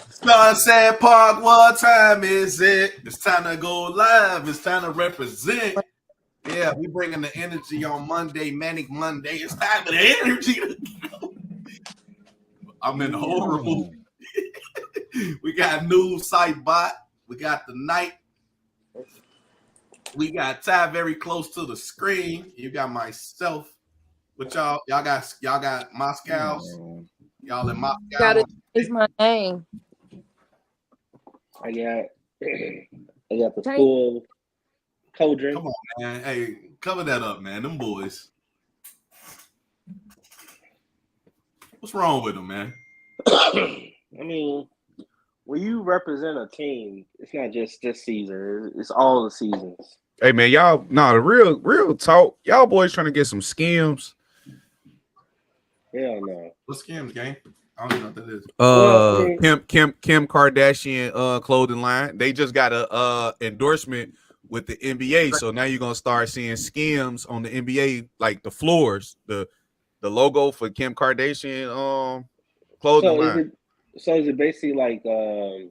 Sunset Park, what time is it? It's time to go live. It's time to represent. Yeah, we bringing the energy on Monday, Manic Monday. It's time for the energy. I'm in the whole room. We got news site bot. We got the night. We got Ty very close to the screen. You got myself. What y'all got Moscow's. Y'all in Moscow. Gotta change my name. I got the full cold drink. Come on, man. Hey, cover that up, man. Them boys. What's wrong with them, man? I mean, when you represent a team, it's not just this season. It's all the seasons. Hey, man, y'all, the real talk. Y'all boys trying to get some skims. Hell no. What skims, gang? I don't even know what that is. Kim Kardashian clothing line. They just got a endorsement with the NBA. So now you're gonna start seeing skims on the NBA, like the floors, the logo for Kim Kardashian clothing line. Is it basically like when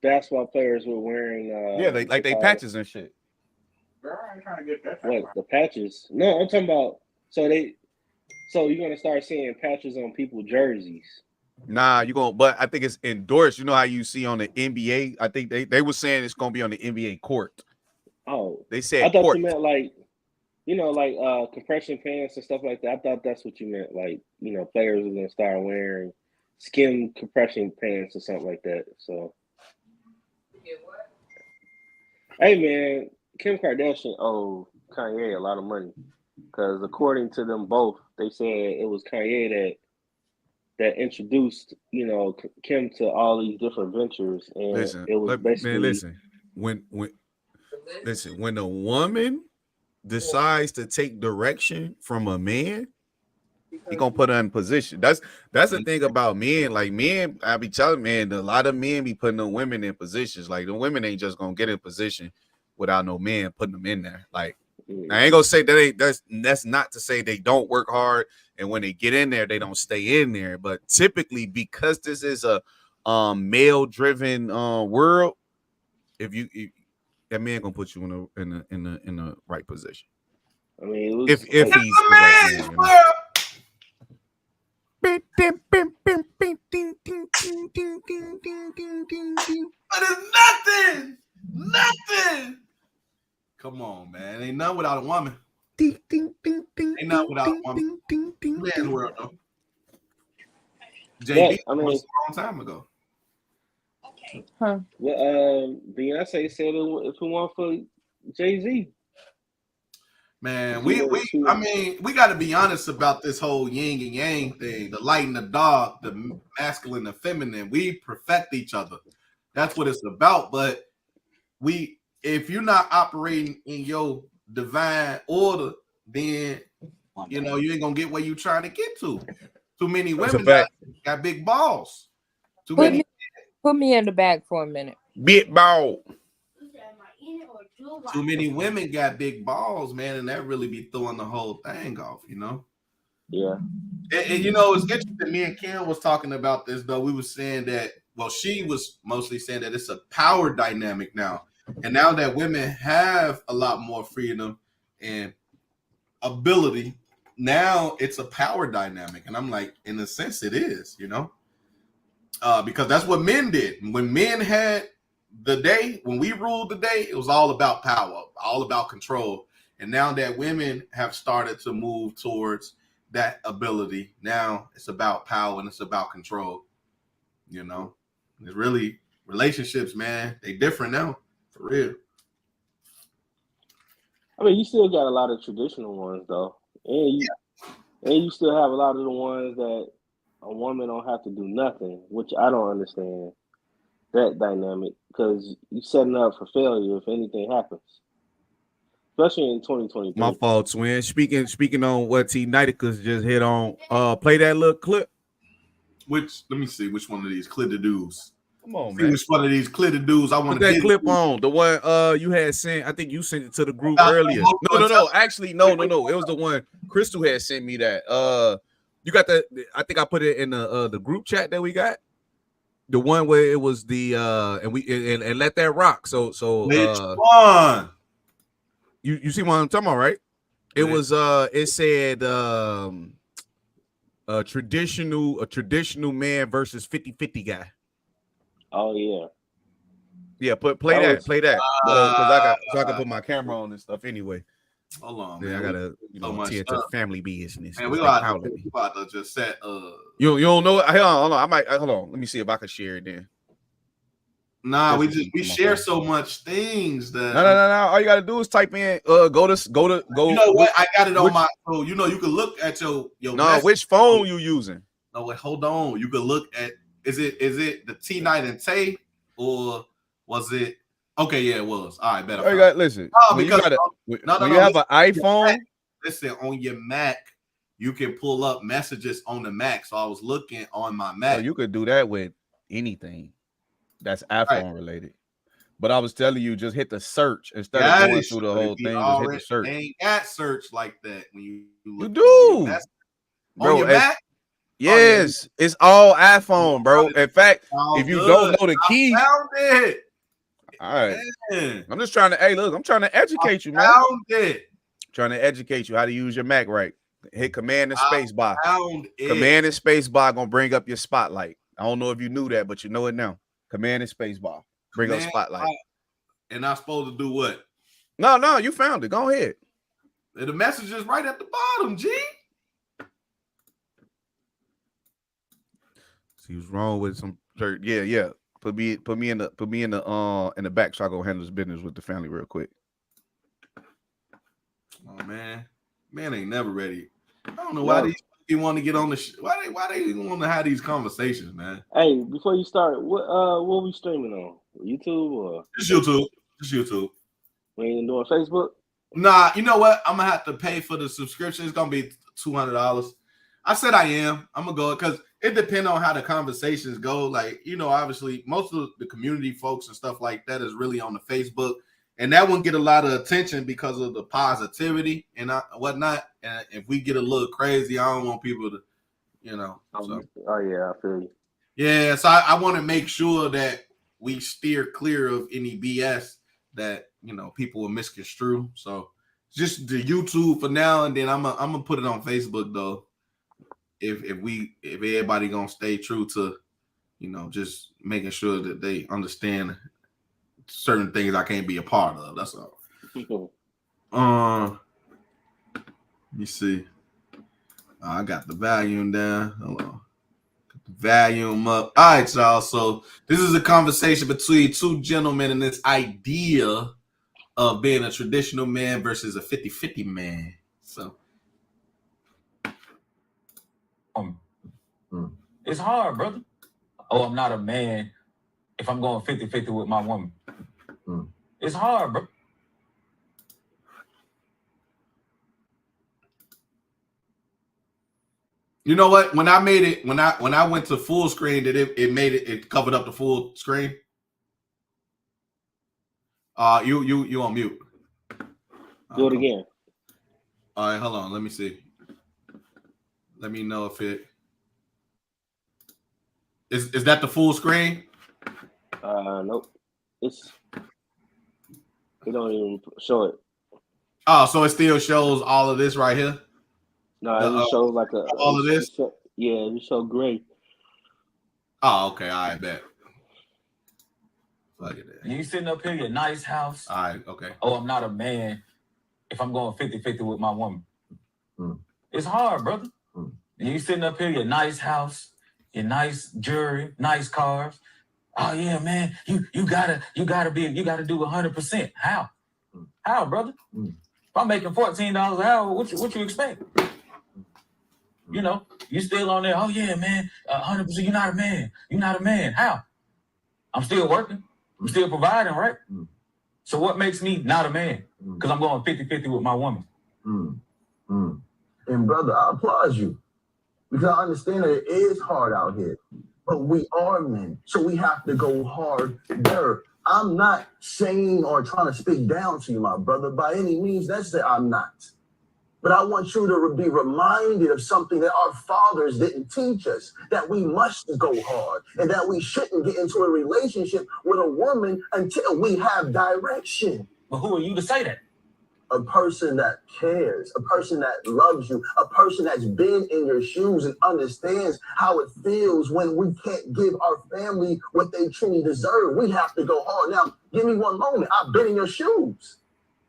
basketball players were wearing they patches and shit. Girl, I ain't trying to get that. What, the patches? No, I'm talking about So you're gonna start seeing patches on people's jerseys. Nah, but I think it's endorsed. You know how you see on the NBA? I think they were saying it's gonna be on the NBA court. Oh, they said I thought court. You meant like compression pants and stuff like that. I thought that's what you meant. Like, players are gonna start wearing skin compression pants or something like that. So hey man, Kim Kardashian owed Kanye a lot of money. Because according to them both, they said it was Kanye that introduced, Kim to all these different ventures, and it was basically. When a woman decides to take direction from a man, he gonna put her in position. That's the thing about men. Like men, I be telling man, a lot of men be putting the women in positions. Like the women ain't just gonna get in position without no man putting them in there. Like. I ain't gonna say that's not to say they don't work hard, and when they get in there, they don't stay in there. But typically, because this is a male-driven world, if that man gonna put you in the right position. I mean, if he's the right man. But it's nothing. Come on, man. Ain't nothing without a woman. Ain't nothing without a woman. Man's world, though. JB was a long time ago. Okay. Huh. Well, Beyonce said if it weren't for Jay-Z. Man, we got to be honest about this whole yin and yang thing. The light and the dark, the masculine and feminine. We perfect each other. That's what it's about. But if you're not operating in your divine order, then you ain't gonna get where you're trying to get to. Too many women got big balls. Put me in the back for a minute. Big ball. Too many women got big balls, man, and that really be throwing the whole thing off, Yeah. And it's interesting. Me and Kim was talking about this, though. We were saying that, she was mostly saying that it's a power dynamic now. And now that women have a lot more freedom and ability, now it's a power dynamic. And I'm like, in a sense, it is, because that's what men did. When men had the day, when we ruled the day, it was all about power, all about control. And now that women have started to move towards that ability, now it's about power and it's about control. It's really relationships, man. They different now. For real. I mean, you still got a lot of traditional ones though, and you still have a lot of the ones that a woman don't have to do nothing, which I don't understand that dynamic because you're setting up for failure if anything happens, especially in 2023. My fault, twin. Speaking on what T Niticus just hit on, play that little clip. Let me see which one of these clip the dudes. Come on, man. Which one of these clip dudes I want to put that clip on. The one you had sent. I think you sent it to the group earlier. No. Actually, no. It was the one Crystal had sent me that. You got the. I think I put it in the group chat that we got. The one where it was the and let that rock. So Which one? You see what I'm talking about, right? It was it said a traditional man versus 50-50 guy. Oh yeah. Yeah, play that. Because I can put my camera on and stuff anyway. Hold on, man. I gotta tend to family business. Man, we about to just set you don't know. Hold on. I might hold on. Let me see if I can share it then. Nah, we share so much things that no. All you gotta do is type in go. You know what? I got it on my phone. You know, you can look at your no, which phone you using? No, wait, hold on. You can look at is it the T Night and Tay or was it okay? Yeah, it was. All right, better. Oh, you got listen. When you have an iPhone, listen, on your Mac, you can pull up messages on the Mac. So I was looking on my Mac. Oh, you could do that with anything that's iPhone related. But I was telling you, just hit the search instead of going through the whole thing. Just hit the search. They ain't got search like that when you look. You do, bro. On your Mac? Yes, it's all iPhone, bro. In fact, if you don't know the key, I found it. All right. Man. I'm just trying to. Hey, look, I'm trying to educate you, man. Found it. Trying to educate you how to use your Mac right. Hit Command and Space Bar. Found it. Command and Space Bar gonna bring up your spotlight. I don't know if you knew that, but you know it now. Command and Space Bar bring up spotlight. And I'm supposed to do what? No, you found it. Go ahead. The message is right at the bottom, G. He was wrong with some. Yeah. Put me in the back so I go handle this business with the family real quick. Oh man ain't never ready. I don't know why they want to get on the why they want to have these conversations, man. Hey, before you start, what we streaming on? YouTube or just YouTube? We ain't doing Facebook? Nah, you know what? I'm gonna have to pay for the subscription. It's gonna be $200. I said I am. I'm gonna go because it depends on how the conversations go. Like, obviously most of the community folks and stuff like that is really on the Facebook, and that won't get a lot of attention because of the positivity and whatnot. And if we get a little crazy, I don't want people to, So. Oh yeah, I feel you. Yeah, so I want to make sure that we steer clear of any BS that people will misconstrue. So just the YouTube for now, and then I'm gonna put it on Facebook though. If everybody gonna stay true to, just making sure that they understand certain things I can't be a part of. That's all. Let me see. I got the volume down. Hold on. Volume up. All right, y'all. So this is a conversation between two gentlemen and this idea of being a traditional man versus a 50-50 man. So it's hard, brother. Oh, I'm not a man if I'm going 50-50 with my woman. It's hard, bro. You know what? When I made it, when I went to full screen, it covered up the full screen. You on mute. Do it again. All right, hold on. Let me see. Let me know if it is that the full screen? Nope. It don't even show it. Oh, so it still shows all of this right here? No, it just shows like all of this. It just show gray. Oh, okay. I bet. Look at that. You sitting up here in your nice house. All right. Okay. Oh, I'm not a man if I'm going 50-50 with my woman. It's hard, brother. You sitting up here in your nice house, your nice jewelry, nice cars. Oh yeah, man. You gotta do 100%. How, brother? If I'm making $14 an hour, what you expect? You still on there. Oh yeah, man. 100%. You're not a man. You're not a man. How? I'm still working. I'm still providing, right? So what makes me not a man? Because I'm going 50-50 with my woman. And brother, I applaud you because I understand that it is hard out here, but we are men, so we have to go harder. I'm not saying or trying to speak down to you, my brother, by any means. That's that I'm not. But I want you to be reminded of something that our fathers didn't teach us, that we must go hard and that we shouldn't get into a relationship with a woman until we have direction. But who are you to say that? A person that cares, a person that loves you, a person that's been in your shoes and understands how it feels when we can't give our family what they truly deserve. We have to go hard. Now, give me one moment. I've been in your shoes.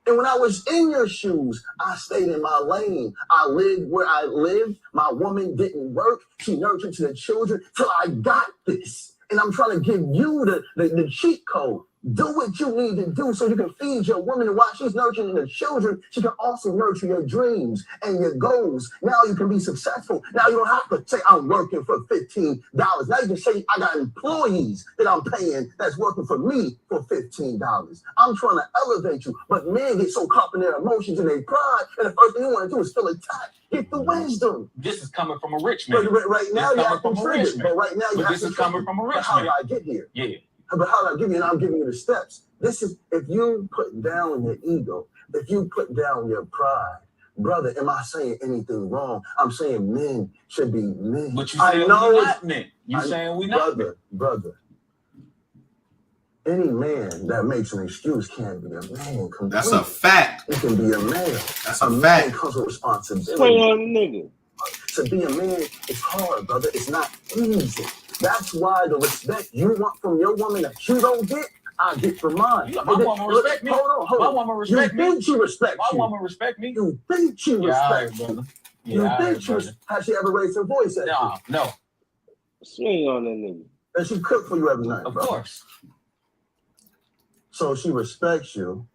And when I was in your shoes, I stayed in my lane. I lived where I lived. My woman didn't work. She nurtured to the children till I got this. And I'm trying to give you the cheat code. Do what you need to do so you can feed your woman. And while she's nurturing the children, she can also nurture your dreams and your goals. Now you can be successful. Now you don't have to say, I'm working for $15. Now you can say, I got employees that I'm paying that's working for me for $15. I'm trying to elevate you. But men get so caught in their emotions and their pride, and the first thing you want to do is feel attacked. Get the wisdom. This is coming from a rich man. But right now you're acting triggered. But right now you have this is coming from a rich man. How did I get here? Yeah. But how did I give you? And I'm giving you the steps. This is if you put down your ego, if you put down your pride, brother. Am I saying anything wrong? I'm saying men should be men. But you saying we not men. You saying we not men. Brother. Any man that makes an excuse can't be a man. Completely. That's a fact. He can be a man. That's a fact. Man comes with responsibility. Swing on the nigga. To be a man, it's hard, brother. It's not easy. That's why the respect you want from your woman that you don't get, I get from mine. My woman respect me. Hold on. My woman respect me. You think she respects you. My woman respect me. You think she respects you. You think she has she ever raised her voice at you? No. Swing on that nigga. And she cook for you every night, Of bro. course. So she respects you,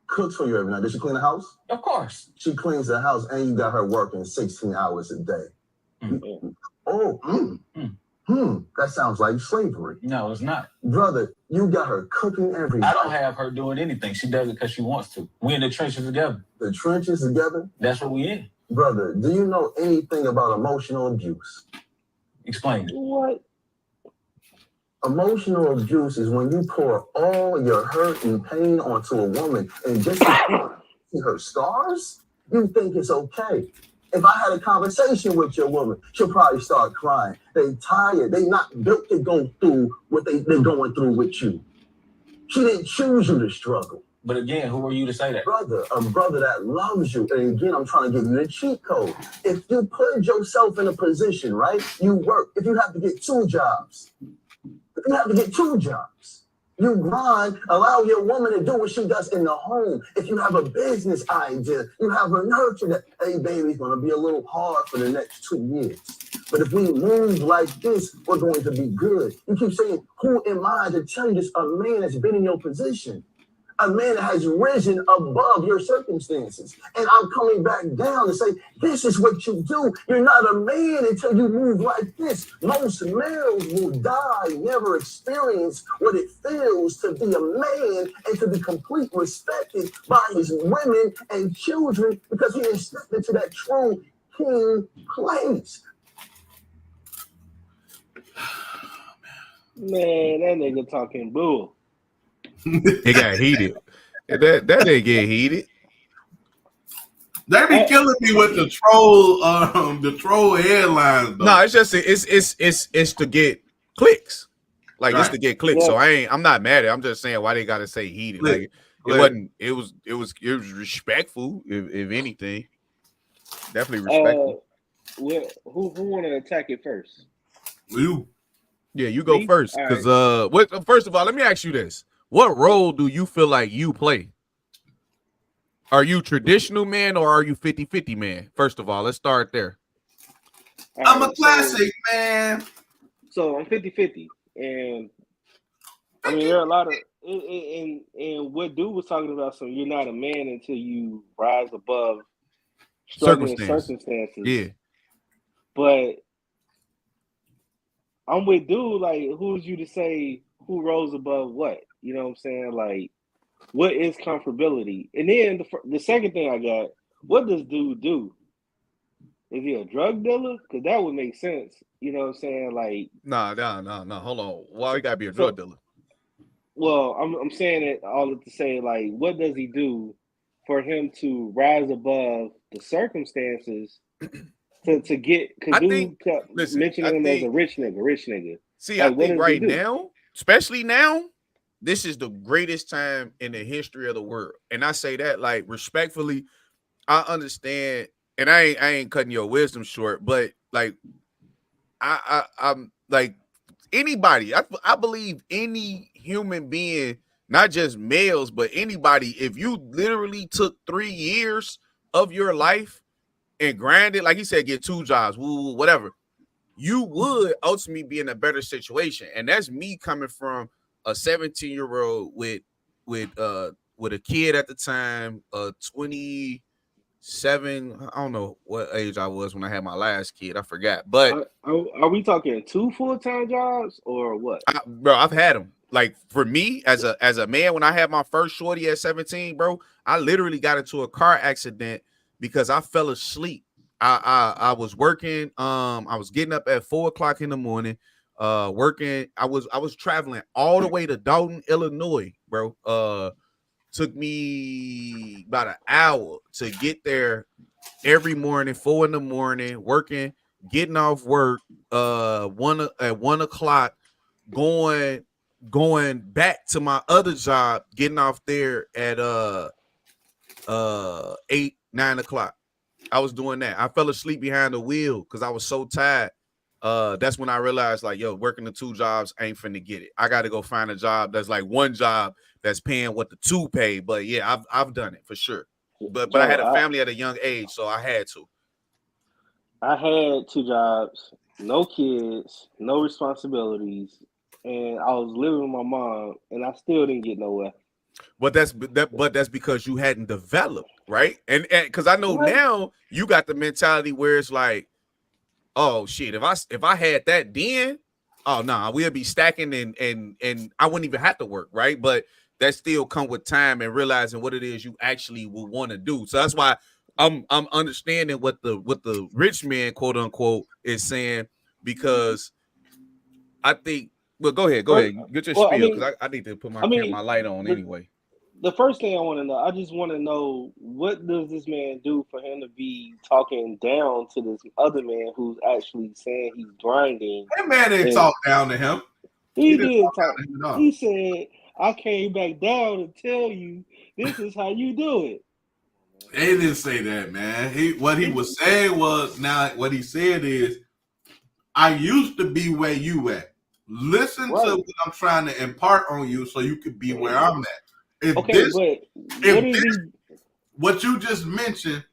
cooks for you every night. Does she clean the house? Of course. She cleans the house and you got her working 16 hours a day. That sounds like slavery. No, it's not. Brother, you got her cooking every night. I don't have her doing anything. She does it because she wants to. We in the trenches together. The trenches together? That's what we in. Brother, do you know anything about emotional abuse? Explain it. What? Emotional abuse is when you pour all your hurt and pain onto a woman and just to see her scars, you think it's okay. If I had a conversation with your woman, she'll probably start crying. They tired. They not built to go through what they're going through with you. She didn't choose you to struggle. But again, who are you to say that? Brother, a brother that loves you. And again, I'm trying to give you the cheat code. If you put yourself in a position, right, you work. If you have to get 2 jobs, you grind, allow your woman to do what she does in the home. If you have a business idea, you have her nurture that, hey, baby, it's going to be a little hard for the next 2 years. But if we move like this, we're going to be good. You keep saying, who am I to tell you this? A man that's been in your position. A man that has risen above your circumstances. And I'm coming back down to say, this is what you do. You're not a man until you move like this. Most males will die, never experience what it feels to be a man and to be completely respected by his women and children because he didn't step into that true king place. Man, that nigga talking bull. It got heated. That didn't get heated. They be killing me with the troll headlines. Though. No, it's just it's to get clicks. Like it's to get clicks. Yeah. So I'm not mad at it. I'm just saying why they gotta say heated. Like it was respectful, if anything. Definitely respectful. Who want to attack it first? You. Yeah, you go Me? first. Because first of all, let me ask you this. What role do you feel like you play? Are you traditional man or are you 50-50 man? First of all, let's start there. I'm a classic, man. So I'm 50-50. And I mean, there are a lot of and what dude was talking about, so you're not a man until you rise above circumstances. Yeah. But I'm with dude, like, who's you to say who rose above what? You know what I'm saying? Like, what is comfortability? And then the second thing I got, what does dude do? Is he a drug dealer? Because that would make sense. You know what I'm saying? Like, No. Hold on. Why you gotta be a drug dealer? Well, I'm saying it all to say, like, what does he do for him to rise above the circumstances to get. Cause I dude think. kept Listen, mentioning him as a rich nigga. See, Like, I what think does he right do? now, especially now, this is the greatest time in the history of the world, and I say that like respectfully. I understand, and I ain't cutting your wisdom short, but like I'm like anybody. I believe any human being, not just males, but anybody. If you literally took 3 years of your life and grinded, like he said, get 2 jobs, whatever, you would ultimately be in a better situation. And that's me coming from a 17-year-old with a kid at the time, 27. I don't know what age I was when I had my last kid. I forgot. But Are we talking 2 full-time jobs or what? bro, I've had them. Like for me, as a man, when I had my first shorty at 17, bro, I literally got into a car accident because I fell asleep. I was working. I was getting up at 4 o'clock in the morning, working. I was traveling all the way to Dalton, Illinois, bro. Took me about an hour to get there every morning, 4 in the morning, working, getting off work, at 1 o'clock, going back to my other job, getting off there at 8, 9 o'clock. I was doing that. I fell asleep behind the wheel because I was so tired. That's when I realized, like, yo, working the 2 jobs ain't finna get it. I got to go find a job that's like one job that's paying what the 2 pay. But yeah, I've done it for sure. But I had a family at a young age, so I had to. I had 2 jobs, no kids, no responsibilities, and I was living with my mom, and I still didn't get nowhere. But that's because you hadn't developed, right? And because I know What? now you got the mentality where it's like, oh shit, if I had that then, oh nah, we'll be stacking and I wouldn't even have to work, right? But that still come with time and realizing what it is you actually will want to do. So that's why I'm understanding what the rich man, quote unquote, is saying, because I think. Well, go ahead, get your Well, spiel, because I need to put my light on the, anyway. the first thing I want to know, I just want to know, what does this man do for him to be talking down to this other man who's actually saying he's grinding? That man didn't And talk down to him. he didn't did talk talk. down to him at all. He said, "I came back down to tell you this is how you do it." They didn't say that, man. What he was saying was, now what he said is, I used to be where you at. Listen Right. to what I'm trying to impart on you so you could be where I'm at. Okay, but what is he? What you just mentioned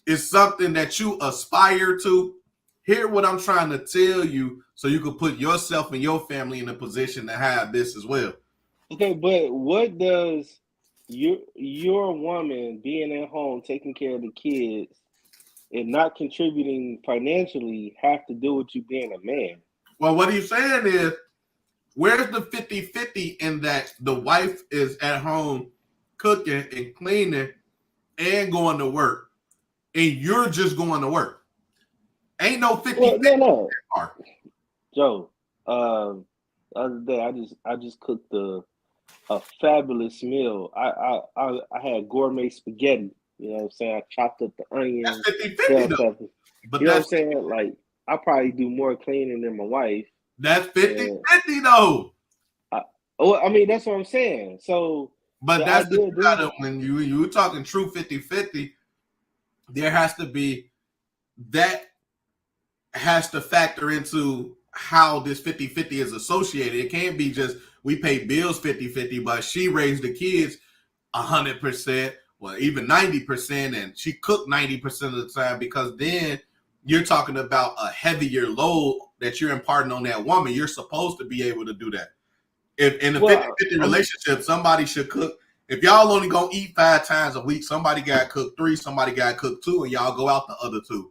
is something that you aspire to, hear what I'm trying to tell you so you can put yourself and your family in a position to have this as well. Okay, but what does your woman being at home taking care of the kids and not contributing financially have to do with you being a man? Well, what he's saying is, where's the 50-50 in that the wife is at home cooking and cleaning and going to work, and you're just going to work? Ain't no 50-50 Well, no. part. Joe, the other day I just cooked a fabulous meal. I had gourmet spaghetti. You know what I'm saying? I chopped up the onions, That's 50-50 bell though. peppers. But You know what I'm saying? Like, I probably do more cleaning than my wife. That's 50-50 though. I mean, that's what I'm saying. So, but that's when you're talking true 50-50, there has to be, that has to factor into how this 50-50 is associated. It can't be just we pay bills 50-50, but she raised the kids 100%, well, even 90%, and she cooked 90% of the time, because then you're talking about a heavier load that you're imparting on that woman. You're supposed to be able to do that. If in a 50-50 relationship, somebody should cook. If y'all only gonna eat 5 times a week, somebody got to cook 3, somebody got to cook 2, and y'all go out the other 2.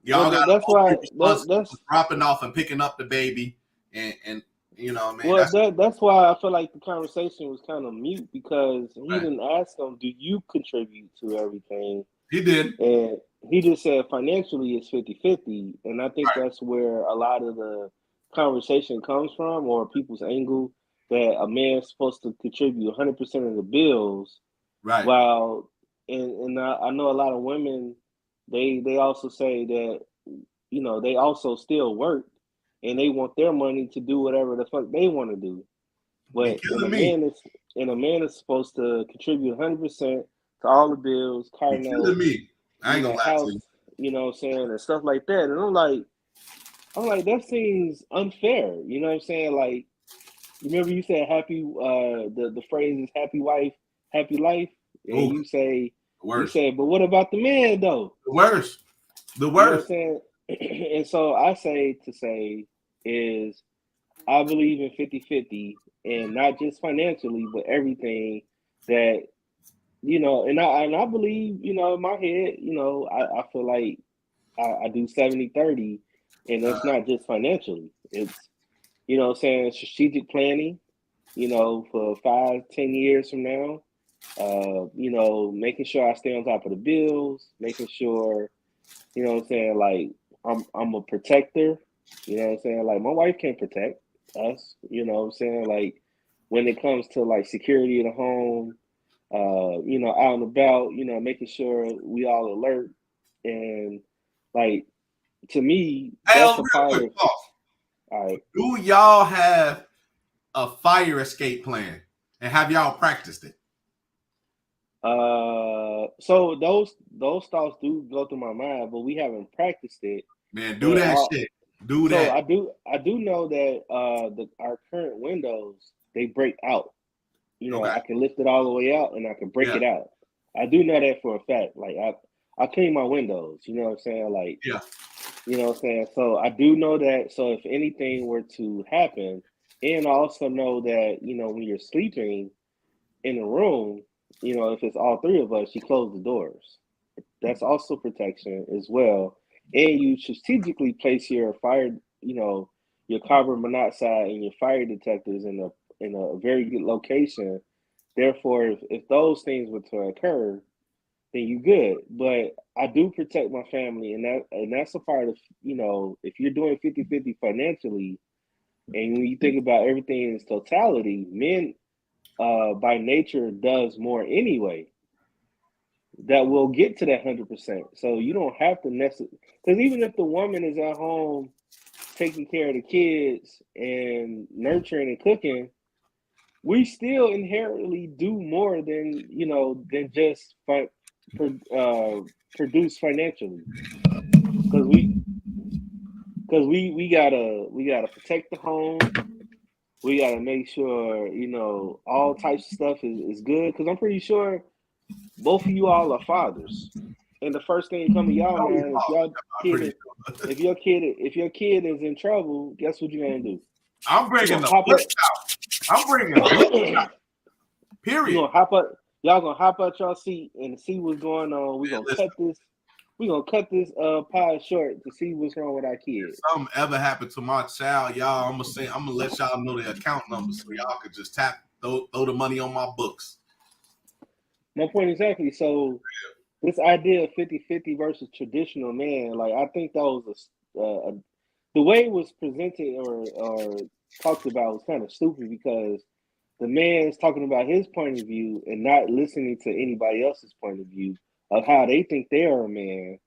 Y'all got that's dropping off and picking up the baby, and you know what I mean. Well, that's why I feel like the conversation was kind of mute, because he didn't ask them, "Do you contribute to everything?" He did, and he just said financially it's 50-50, and I think that's where a lot of the conversation comes from, or people's angle, that a man's supposed to contribute 100% of the bills, right? While and I know a lot of women. They also say that they also still work, and they want their money to do whatever the fuck they want to do. Be But killing me. a man is supposed to contribute 100% to all the bills, car Be killing notes, me. I ain't gonna lie to house, you. what I'm saying, and stuff like that. And I'm like, that seems unfair. You know what I'm saying? Like, remember you said happy, the phrase is happy wife, happy life, and Ooh, you worse. said, but what about the man though? The worst. The You know what I'm worst. saying? And so I say is I believe in 50-50, and not just financially, but everything that, and I believe, in my head, I feel like I do 70-30, and that's not just financially. It's, what I'm saying, strategic planning, for 5-10 years from now. Making sure I stay on top of the bills, making sure, what I'm saying, like I'm a protector. You know what I'm saying? Like my wife can protect us, what I'm saying? Like when it comes to like security of the home, out and about, making sure we all alert. And like to me, Hey, that's a real part quick, of pause. all right. Do y'all have a fire escape plan? And have y'all practiced it? So those thoughts do go through my mind, but we haven't practiced it. Man, do But that shit. Do so that. I do know that our current windows, they break out. Okay. I can lift it all the way out and I can break Yeah. it out. I do know that for a fact. Like I clean my windows, you know what I'm saying? Like, Yeah. you know what I'm saying? So I do know that. So if anything were to happen, and I also know that, when you're sleeping in a room, if it's all three of us, you close the doors. That's also protection as well. And you strategically place your your carbon monoxide and your fire detectors in a very good location. Therefore, if those things were to occur, then you good. But I do protect my family, and that's a part of, if you're doing 50-50 financially, and when you think about everything in its totality, men by nature does more anyway. That will get to that 100%. So you don't have to necessarily, because even if the woman is at home taking care of the kids and nurturing and cooking, we still inherently do more than than just produce financially, because we gotta protect the home. We gotta make sure all types of stuff is good, because I'm pretty sure both of you all are fathers, and the first thing that come to y'all Oh, mind, I'm pretty sure. if your kid is in trouble, guess what you're gonna do? I'm You're bringing gonna the hop bliss out. I'm bringing bliss out. You're Period. gonna hop up. Y'all gonna hop out y'all seat and see what's going on. We're Man, gonna listen, cut this. We're gonna cut this pod short to see what's wrong with our if kids. something ever happened to my child, y'all, I'm gonna let y'all know the account number so y'all could just throw the money on my books. My point exactly. So this idea of 50-50 versus traditional man, like I think that was the way it was presented or talked about was kind of stupid, because the man is talking about his point of view and not listening to anybody else's point of view of how they think they are a man,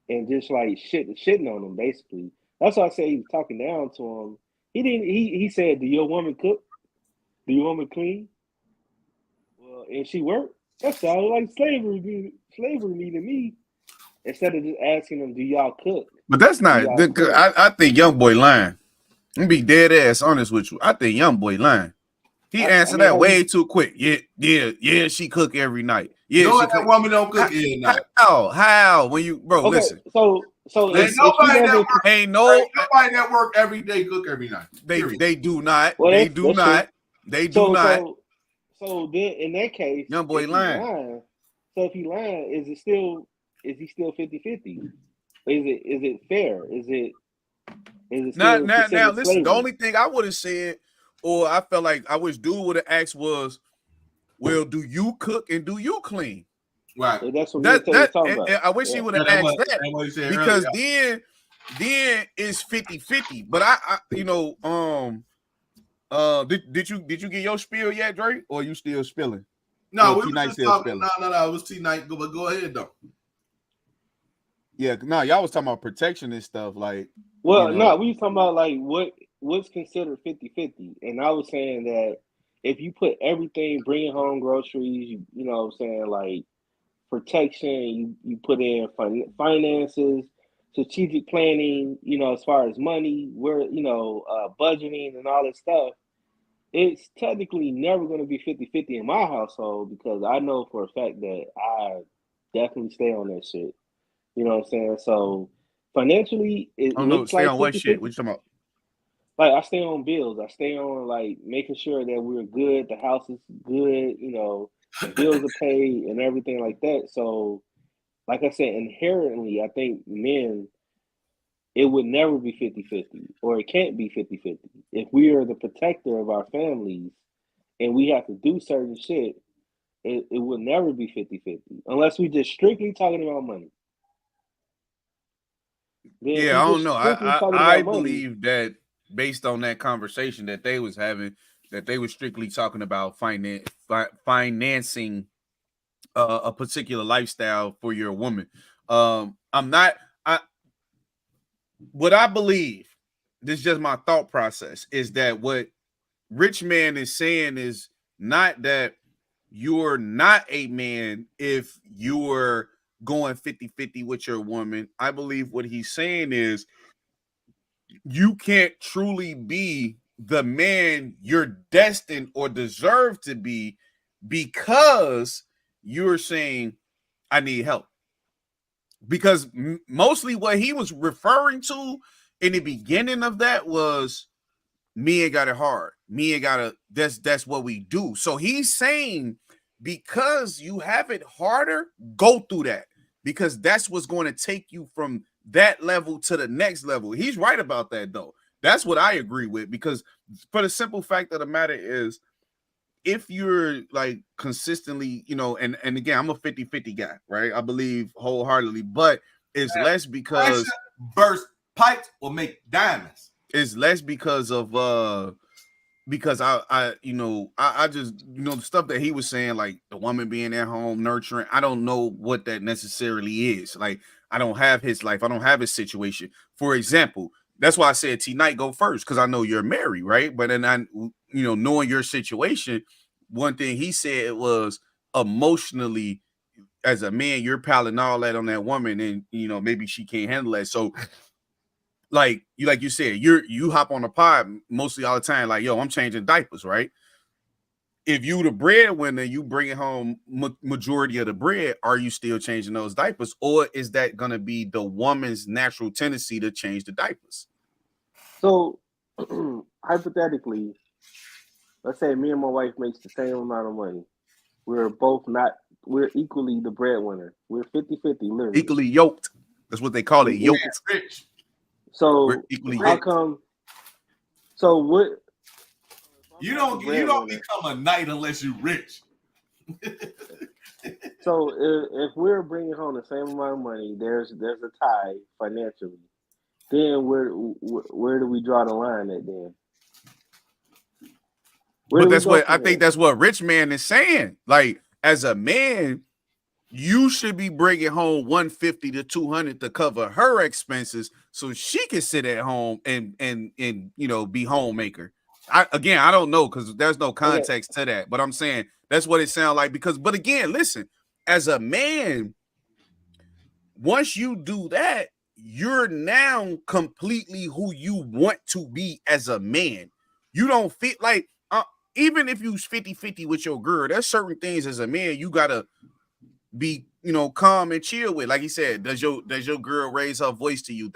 and just like shitting on him basically. That's why I say he was talking down to him. He didn't. He said, "Do your woman cook? Do your woman clean? Well, and she work?" That sounds like slavery to me. Instead of just asking them, "Do y'all cook? But that's Do not. y'all clean?" I think young boy lying. I'm be dead ass honest with you. I think young boy lying. He I answered mean, that how way you? too quick. Yeah. She cook every night. Yeah, No, she that cook. woman don't cook every night. How? When you, bro, Okay, listen. so Ain't if she nobody that doesn't, work. Ain't Ain't no. nobody that work every day cook every night. Period. They do not. well, They do that's true. not. They do So not. so so then in that case, Young boy if he lying. lying, is he still 50-50? Is it fair? Is it still Now. considered Listen. The slavery? only thing I would have said, or I felt like I wish dude would have asked was, "Well, do you cook and do you clean?" Right. And that's what me and Tay was talking about. And I wish he Yeah. would Yeah, have asked that, that's what you said because earlier. then it's 50-50. But I did you get your spiel yet, Dre, or are you still spilling? No, Or we T were Night just still talking. spelling? No. It was T Night. But go ahead though. Yeah, no, y'all was talking about protection and stuff. Like, Well, you no, know, we was talking about like what's considered 50-50. And I was saying that if you put everything, bringing home groceries, you know what I'm saying, like protection, you put in finances, strategic planning, you know, as far as money, where, you know, budgeting and all this stuff, it's technically never going to be 50-50 in my household because I know for a fact that I definitely stay on that shit. You know what I'm saying? So financially, it I don't know. looks Stay like on what shit? 50-50. What you talking about? Like I stay on bills. I stay on like making sure that we're good, the house is good, you know, the bills are paid and everything like that. So like I said, inherently, I think men, it would never be 50-50, or it can't be 50-50. If we are the protector of our families and we have to do certain shit, it would never be 50-50 unless we just strictly talking about money. Then if Yeah, we I don't just know. strictly talking I about money, believe that based on that conversation that they was having, that they were strictly talking about financing a particular lifestyle for your woman. I'm not. I what I believe. This is just my thought process. Is that what Rich Man is saying is not that you're not a man if you're going 50-50 with your woman. I believe what he's saying is you can't truly be the man you're destined or deserve to be because you're saying I need help. Because mostly what he was referring to in the beginning of that was me ain't got it hard. Me ain't got to, that's what we do. So he's saying because you have it harder, go through that. Because that's what's going to take you from that level to the next level. He's right about that though. That's what I agree with. Because for the simple fact of the matter is, if you're like consistently, you know, and again, I'm a 50-50 guy, right? I believe wholeheartedly, but it's less because burst pipes will make diamonds. It's less because of because I you know, I just, you know, the stuff that he was saying, like the woman being at home nurturing, I don't know what that necessarily is. Like, I don't have his life, I don't have his situation. For example, that's why I said T Night go first, because I know you're married, right? But then I, you know, knowing your situation, one thing he said was emotionally, as a man, you're piling all that on that woman, and you know, maybe she can't handle that. So like you said, you hop on the pod mostly all the time, like, yo, I'm changing diapers, right? If you the breadwinner, you bringing home majority of the bread, are you still changing those diapers, or is that gonna be the woman's natural tendency to change the diapers? so hypothetically, let's say me and my wife makes the same amount of money. We're both not, we're equally the breadwinner. We're 50-50, literally. Equally yoked. That's what they call it, yoked. Rich. We're So equally how yoked. come? So what? You don't become a knight unless you're rich. So if we're bringing home the same amount of money, there's a tie financially. Then where do we draw the line at then? Where But do we that's go what I from think there? that's what Rich Man is saying. Like, as a man, you should be bringing home 150 to 200 to cover her expenses so she can sit at home and you know, be homemaker. I don't know, because there's no context to that, but I'm saying that's what it sounds like. Because, but again, listen, as a man, once you do that, you're now completely who you want to be as a man. You don't feel like, even if you 50-50 with your girl, there's certain things as a man you gotta be, you know, calm and chill with. Like he said, does your girl raise her voice to you?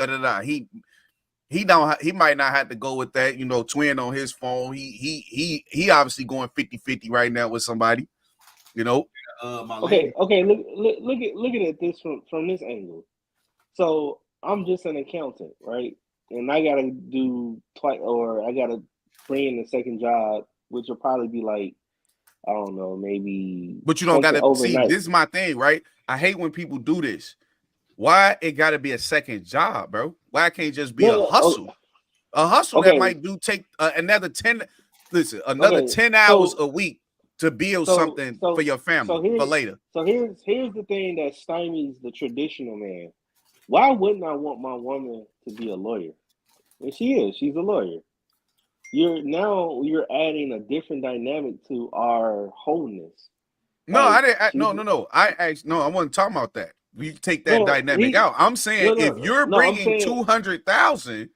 He might not have to go with that, you know, twin on his phone. He obviously going 50-50 right now with somebody, you know. My Okay, lady. look at it this from this angle. So I'm just an accountant, right? And I gotta do twice, or I gotta bring in a second job, which will probably be like, I don't know, maybe But you don't something gotta see, overnight. this is my thing, right? I hate when people do this. Why it gotta be a second job, bro? Why it can't just be a No, hustle? A hustle that okay, might take another 10 okay. 10 hours So a week to build So something for your family for later. So here's the thing that stymies the traditional man. Why wouldn't I want my woman to be a lawyer? And she is. She's a lawyer. You're adding a different dynamic to our wholeness. No, Like I didn't. she's No. I wasn't talking about that. We take that no dynamic he out. I'm saying if you're no. I'm bringing saying 200,000,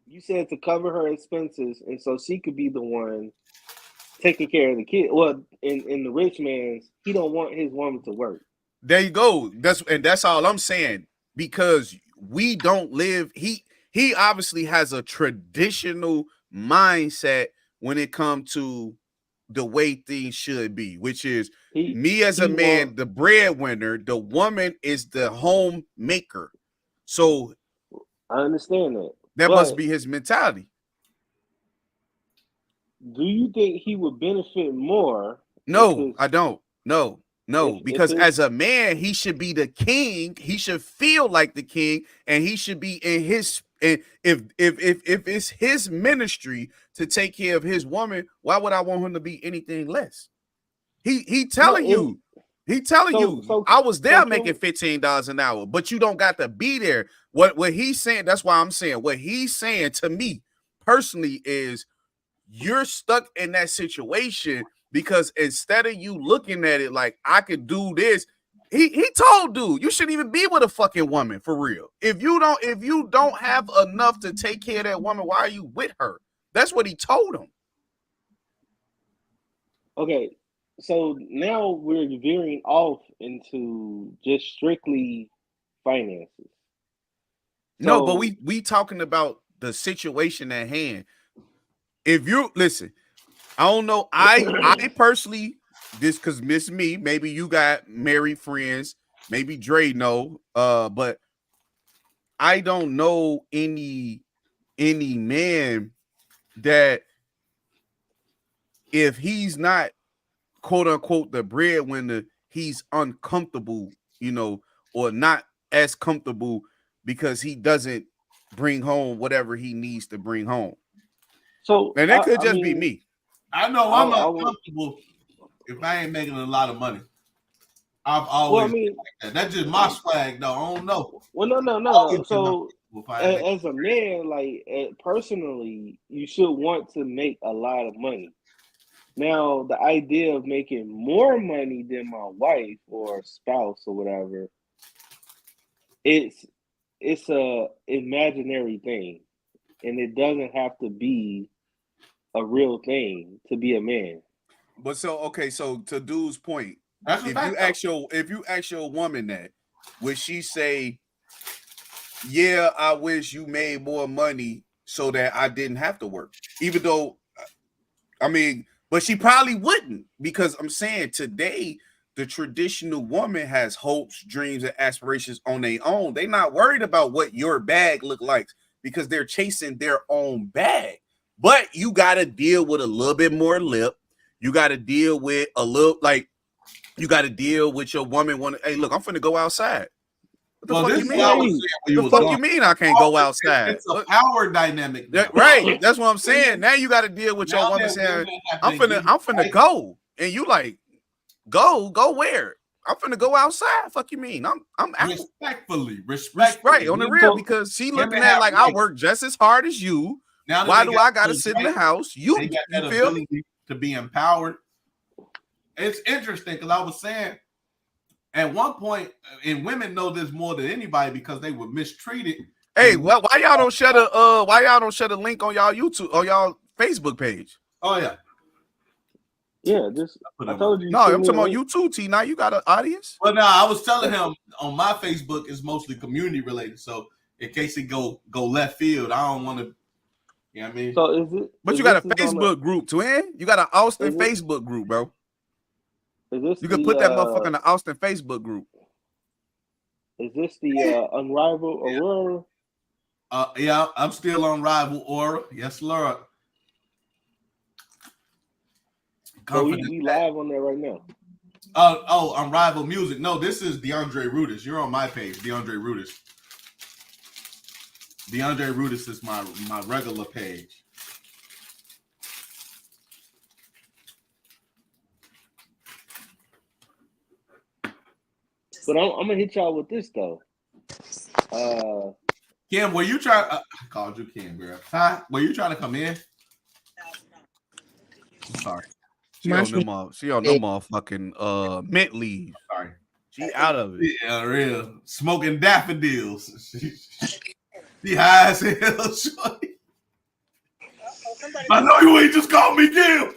you said to cover her expenses, and so she could be the one taking care of the kid. Well, in the rich man's, he don't want his woman to work. there you go. That's all I'm saying, because we don't live. He obviously has a traditional mindset when it comes to the way things should be, which is me as a man, the breadwinner, the woman is the homemaker. So I understand that. That must be his mentality. Do you think he would benefit more? No, I don't. No, because as a man, he should be the king. He should feel like the king, and he should be in his. And if it's his ministry to take care of his woman, why would I want him to be anything less? He telling you. He telling you, I was there making $15 an hour, but you don't got to be there. What he's saying, that's why I'm saying what he's saying to me personally is you're stuck in that situation because instead of you looking at it like I could do this, he told dude, you shouldn't even be with a fucking woman for real. If you don't have enough to take care of that woman, why are you with her? That's what he told him. Okay. So now we're veering off into just strictly finances. No, but we talking about the situation at hand. If you listen, I don't know. I personally, this because miss me, maybe you got married friends, maybe Dre know, but I don't know any man that if he's not quote unquote the breadwinner, he's uncomfortable, or not as comfortable because he doesn't bring home whatever he needs to bring home. So and it could just be me. I know I'm uncomfortable if I ain't making a lot of money. I've always been like that. That's just my swag, though. I don't know. Well, no. So as a man, like personally, you should want to make a lot of money. Now, the idea of making more money than my wife or spouse or whatever, it's a imaginary thing, and it doesn't have to be a real thing to be a man. But so to dude's point, if you ask your woman that, would she say, yeah, I wish you made more money so that I didn't have to work? Even though, but she probably wouldn't, because I'm saying today the traditional woman has hopes, dreams, and aspirations on their own. They're not worried about what your bag look like because they're chasing their own bag. But you got to deal with a little bit more lip. You got to deal with you got to deal with your woman. Hey, look, I'm finna go outside. What the fuck you mean? The fuck you mean I can't go outside? It's a power dynamic now. Right. That's what I'm saying. Now you got to deal with your woman saying, I'm finna go. And you like, go where? I'm finna go outside. Fuck you mean? I'm respectfully. Right, on the real, because she looking at like I work just as hard as you. Why do I gotta sit in the house? You feel to be empowered. It's interesting because I was saying at one point, and women know this more than anybody because they were mistreated. Hey, well, why y'all don't share the link on y'all YouTube or y'all Facebook page? Oh yeah. Yeah, I told you. No, I'm talking about YouTube, T. Now you got an audience. Well, no, I was telling him on my Facebook is mostly community related. So in case it go left field, I don't want to. You know what I mean? So is it? But you got a Facebook group, twin. You got an Austin Facebook group, bro. You can put that motherfucker in the Austin Facebook group. Is this the Unrivaled Aurora? Yeah, I'm still on Rival Aura. Yes, Lord. So we live on there right now. On Rival Music. No, this is DeAndre Rudis. You're on my page, DeAndre Rudis. DeAndre Rudis is my regular page. But I'm gonna hit y'all with this though. Kim, were you trying? I called you Kim, girl. Huh? Were you trying to come in? I'm sorry. She on them motherfucking mint leave. Sorry. She out of it. Yeah, real smoking daffodils. She high as hell. Shorty. I know you ain't just called me Kim.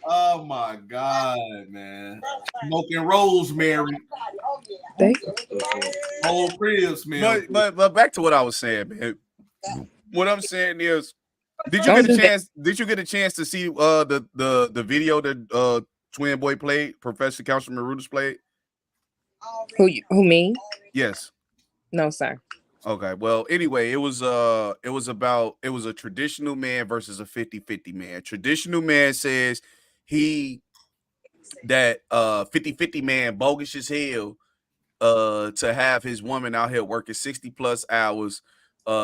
Oh my God, man. Smoking rosemary. Whole crib smell. But back to what I was saying, man. What I'm saying is, did you get a chance to see the video that Twin Boy played, Professor Councilman Rudis played? Who me? Yes. No, sir. Okay. Well, anyway, it was a traditional man versus a 50-50 man. Traditional man says that 50-50 man bogus as hell to have his woman out here working 60+ hours,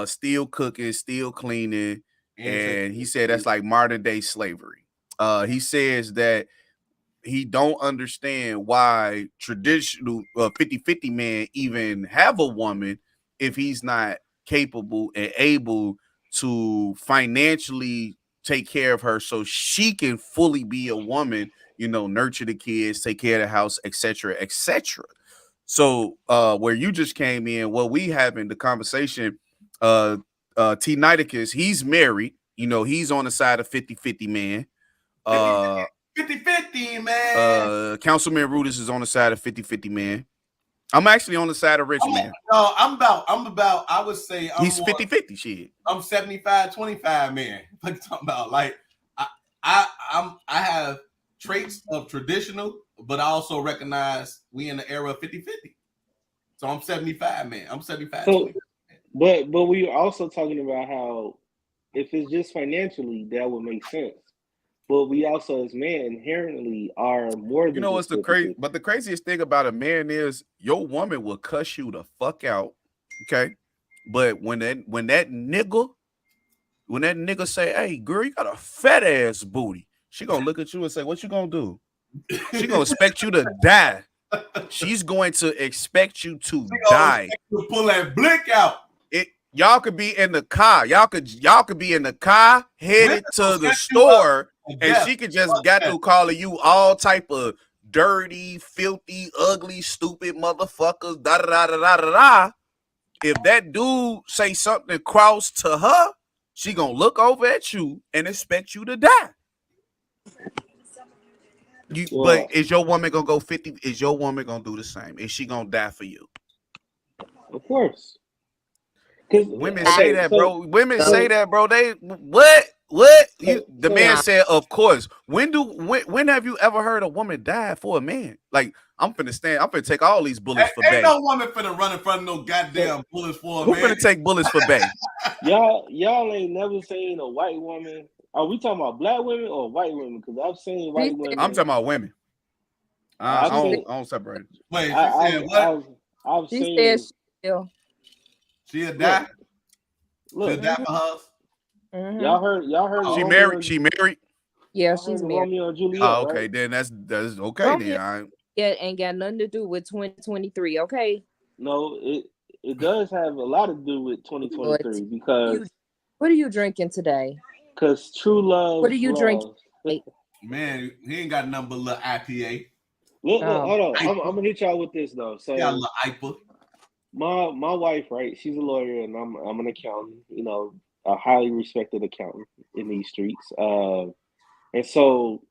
still cooking, still cleaning, and he said that's like modern day slavery. He says that he don't understand why traditional 50-50 man even have a woman if he's not capable and able to financially take care of her so she can fully be a woman, nurture the kids, take care of the house, etc., etc. So where you just came in, what we having the conversation, T Nidicus, he's married, he's on the side of 50-50 man. 50-50, man. Councilman Rudis is on the side of 50-50 man. I'm actually on the side of Rich man. No, I'm about, I would say he's 50-50 shit. I'm 75-25 man. What you talking about? Like I have traits of traditional, but I also recognize we in the era of 50-50. So I'm 75 man. I'm 75. So, but we are also talking about how if it's just financially, that would make sense. But we also, as men, inherently are more than what's the crazy? But the craziest thing about a man is your woman will cuss you the fuck out, okay? But when that nigga say, "Hey, girl, you got a fat ass booty," she gonna look at you and say, "What you gonna do?" She gonna expect you to die. She's going to expect you to die. To pull that blick out. Y'all could be in the car. Y'all could be in the car headed to the store, and she could just got through calling you all type of dirty, filthy, ugly, stupid motherfuckers. Da da da da da da. If that dude say something cross to her, she gonna look over at you and expect you to die. But is your woman gonna go 50? Is your woman gonna do the same? Is she gonna die for you? Of course. Women say that, bro. Women say that, bro. They what? The man said, of course. When have you ever heard a woman die for a man? Like, I'm finna take all these bullets for Bay. Ain't no woman finna run in front of no goddamn bullets for a man. Who finna take bullets for Bay? Y'all ain't never seen a white woman. Are we talking about black women or white women? Because I've seen white women. I'm talking about women. I don't separate. Wait, she said what? I've seen. She'll die. She'll die for her. Mm-hmm. Y'all heard. She married. Yeah, she's married. Romeo and Juliet. Oh, okay, right? Then that's okay. Romeo then ain't got nothing to do with 2023. Okay. No, it does have a lot to do with 2023 because. What are you drinking today? Because true love. What are you drinking? Man, he ain't got nothing but a little IPA. Look, hold on. I'm gonna hit y'all with this though. So got a little IPA. My wife, right? She's a lawyer, and I'm an accountant. A highly respected accountant in these streets. And so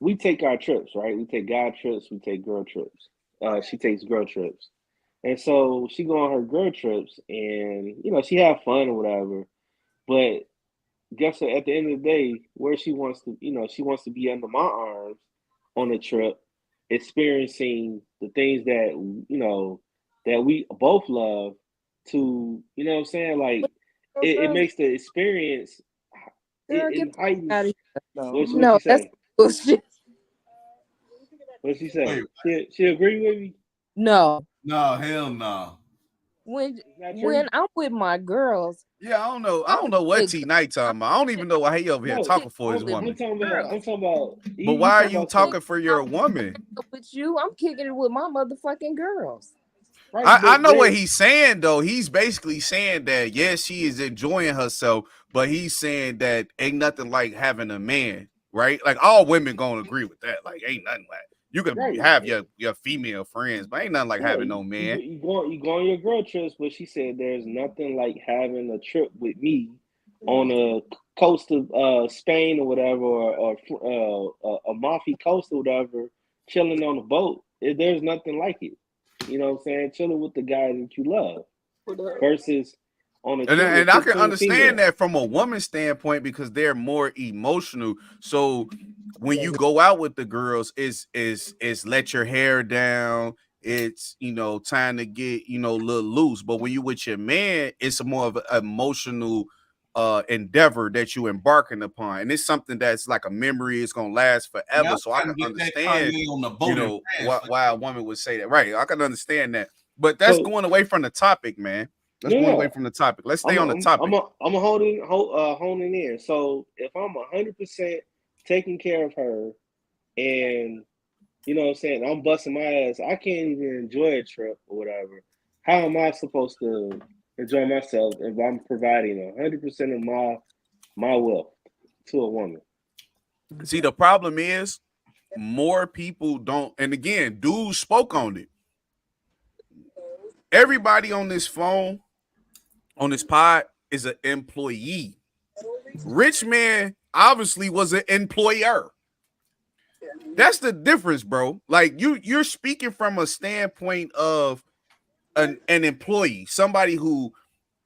we take our trips, right? We take guy trips, we take girl trips. She takes girl trips, and so she go on her girl trips, and she have fun or whatever. But guess what? At the end of the day, where she wants to be under my arms on the trip, experiencing the things that that we both love. To what I'm saying, like it makes the experience. It heightens. No, that's bullshit. What'd she say? She agree with me? No. No, hell no. when Not true. when I'm with my girls, Yeah, I don't know what with T Night talking about. I don't even know why he over here No, talking for his only I'm woman. talking about. girls. I'm talking about. But You why are talking you about talking for your woman? with you, I'm kicking it with my motherfucking girls. right? I But know what there, he's saying though. He's basically saying that yes, she is enjoying herself, but he's saying that ain't nothing like having a man, right? Like all women gonna agree with that. Like ain't nothing like you can right. have your female friends, but ain't nothing like Yeah, having no man. you go on your girl trips, but she said there's nothing like having a trip with me on a coast of Spain or whatever, or Amalfi Coast or whatever, chilling on a boat. There's nothing like it. You know what I'm saying? Chilling with the guy that you love versus on a trip with And I can 15 understand females. that from a woman's standpoint because they're more emotional. So when you go out with the girls, is let your hair down. It's time to get a little loose. But when you with your man, it's more of an emotional endeavor that you embarking upon, and it's something that's like a memory. It's gonna last Yeah, forever. I'm So I trying can to get that understand, Kanye on the boat in France. why a woman would say that. Right? I can understand that. But that's So going away from the topic, man. That's going away no, from the topic. Let's stay I'm on the I'm I'm topic. I'm honing in. So if I'm 100% taking care of her, and you know what I'm saying, I'm busting my ass, I can't even enjoy a trip or whatever. How am I supposed to enjoy myself if I'm providing 100% of my wealth to a woman? See, the problem is more people don't, and again, dudes spoke on it. Everybody on this phone, on this pod, is an employee. Rich man obviously was an employer. That's the difference, bro. Like you're speaking from a standpoint of an employee, somebody who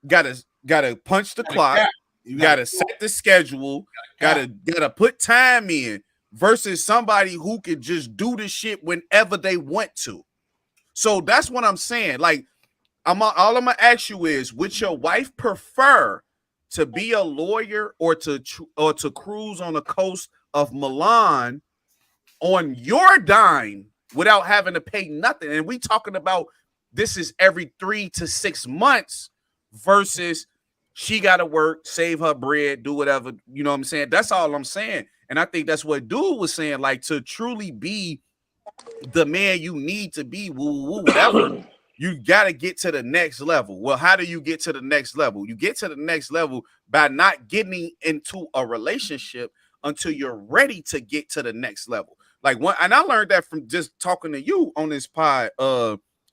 gotta punch the clock, You got gotta set the schedule, to gotta put time in, versus somebody who can just do the shit whenever they want to. So that's what I'm saying. Like, all I'm gonna ask you is, would your wife prefer to be a lawyer or to cruise on the coast of Milan on your dime without having to pay nothing? And we talking about this is every 3 to 6 months versus she got to work, save her bread, do whatever. You know what I'm saying? That's all I'm saying. And I think that's what dude was saying. Like, to truly be the man you need to be, whatever, you got to get to the next level. Well, how do you get to the next level? You get to the next level by not getting into a relationship until you're ready to get to the next level. Like, and I learned that from just talking to you on this pod,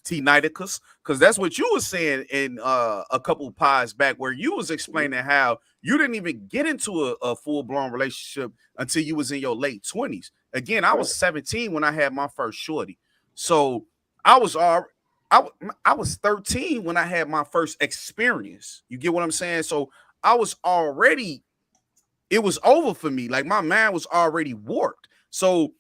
T Niticus, because that's what you were saying in a couple pods back, where you was explaining how you didn't even get into a full-blown relationship until you was in your late 20s. Again, I was 17 when I had my first shorty. So I was 13 when I had my first experience. You get what I'm saying? So I was already, it was over for me. Like, my mind was already warped. So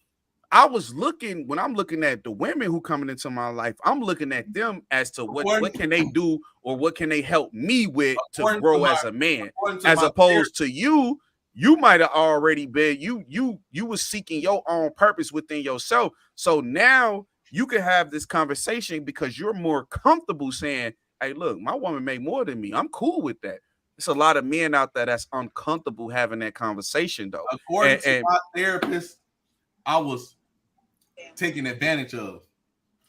I was looking, when I'm looking at the women who coming into my life, I'm looking at them as to what can they do or what can they help me with to grow as a man, as opposed to you. You might have already been, you was seeking your own purpose within yourself. So now you can have this conversation because you're more comfortable saying, hey, look, my woman made more than me. I'm cool with that. It's a lot of men out there that's uncomfortable having that conversation, though. According to my therapist, I was taken advantage of,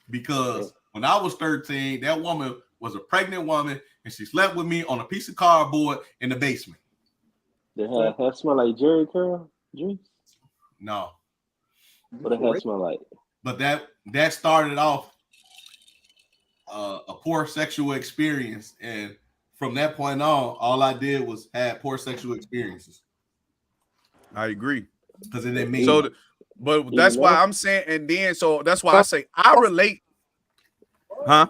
because when I was 13, that woman was a pregnant woman and she slept with me on a piece of cardboard in the basement. Did her smell like Jerry curl juice? No. What did her smell like? But that started off a poor sexual experience, and from that point on, all I did was have poor sexual experiences. I agree. Because it didn't mean so. But that's why I'm saying, and then so that's why I say I relate. Huh?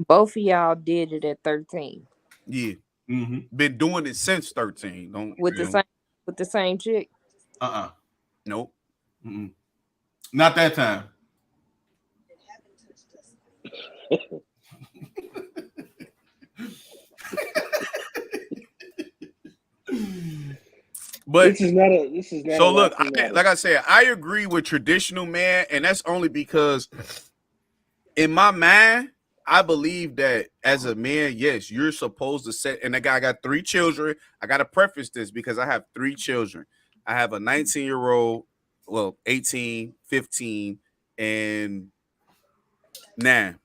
Both of y'all did it at 13. Yeah. Mm-hmm. Been doing it since 13. With the same chick? Nope. Mm-mm. Not that time. But this is not. So look, like I said, I agree with traditional man, and that's only because in my mind, I believe that as a man, yes, you're supposed to set. And the guy got 3 children. I got to preface this because I have 3 children. I have a 19-year-old, well, 18, 15, and 9,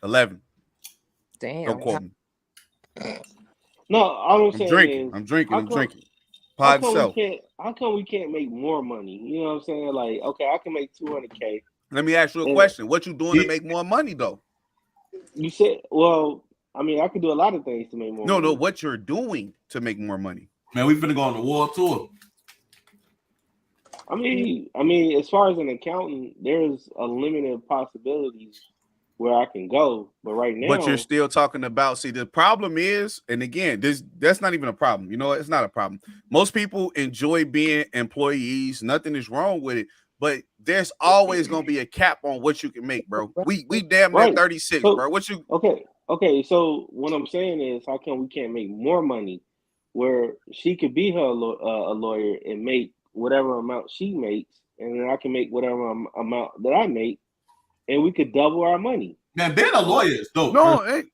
11. Damn. Don't quote me. No, all I'm I'm saying drinking. is, I'm drinking. how I'm come drinking. Pod we self. can't? How come we can't make more money? You know what I'm saying? Like, okay, I can make 200K. Let me ask you a And question. What you doing to make more money, though? you said, well, I mean, I could do a lot of things to make more No, money. what you're doing to make more money. Man, we finna go on the world tour. I mean, as far as an accountant, there's unlimited possibilities where I can go. But right But you're now, still talking about, see, the problem is, and again, that's not even a problem. You know, it's not a problem. Most people enjoy being employees. Nothing is wrong with it. But there's always gonna be a cap on what you can make, bro. We damn near right? 36, So, bro. What you okay. So what I'm saying is, how come we can't make more money, where she could be a lawyer and make whatever amount she makes, and then I can make whatever amount that I make, and we could double our money. Man, being a lawyer is dope. No, ain't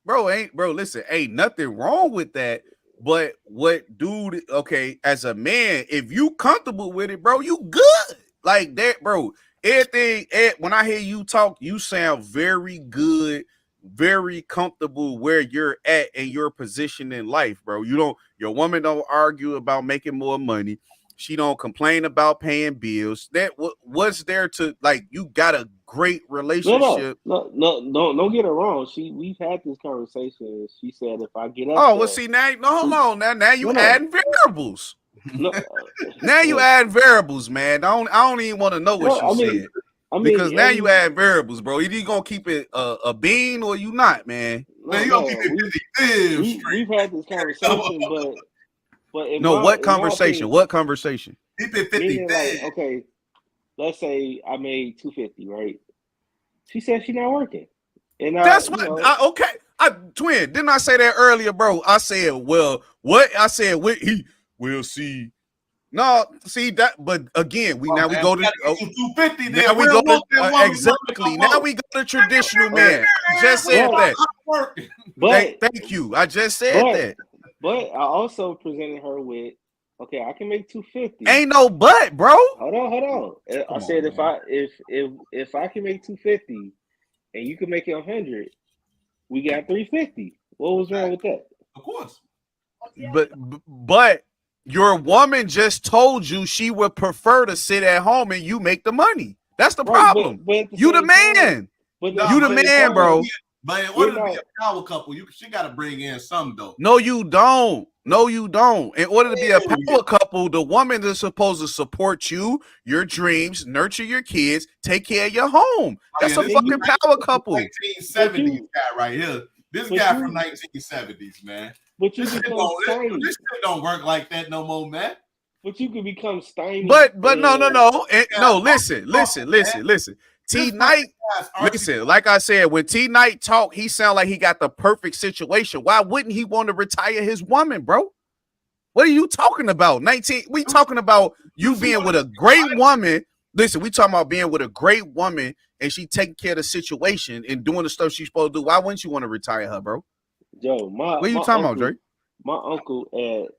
bro. Listen, ain't nothing wrong with that. But what, dude? Okay, as a man, if you comfortable with it, bro, you good. Like that, bro. Everything. When I hear you talk, you sound very good, very comfortable where you're at in your position in life, bro. You don't. Your woman don't argue about making more money. She don't complain about paying bills. That what's there to like? You got a great relationship. No, don't get it wrong. We've had this conversation. She said if I get up Oh, well, there, see, now, no, hold on. Now you no, adding variables. no, Now you add variables, man. I don't even want to know what no. you said. Because now you add variables, bro. Either you gonna keep it a bean or you not, man. Man, you gonna keep it 50 we've had this conversation, but in No, what in my conversation? opinion, What conversation? Keep it 50 meaning like, okay, let's say I made 250, right? She said she's not working, and That's what. Okay, twin. Didn't I say that earlier, bro? I said, well, what I said. He will see. No, see that. But again, we go to 250. Now we go to exactly. Now we go to traditional man. I just said that. Thank you. I just said that. But I also presented her with, okay, I can make 250. Ain't no but, bro. Hold on. I said if I can make 250 and you can make it 100, we got 350. What was wrong with that? Of course. But your woman just told you she would prefer to sit at home and you make the money. That's the problem. But you the man. You the man, bro. But in order to be a power couple, she got to bring in some though. No, you don't. In order to be a power couple, the woman is supposed to support you, your dreams, nurture your kids, take care of your home. That's a fucking power couple. 1970s guy right here. This guy from 1970s, man. But you this shit don't work like that no more, man. But you can become stymied. But no. Listen. T Knight, listen. Like I said, when T Knight talk, he sound like he got the perfect situation. Why wouldn't he want to retire his woman, bro? What are you talking about? 19. We talking about you being with a great woman. Listen, we talking about being with a great woman and she taking care of the situation and doing the stuff she's supposed to do. Why wouldn't you want to retire her, bro? Joe, what are you talking about, Drake? My uncle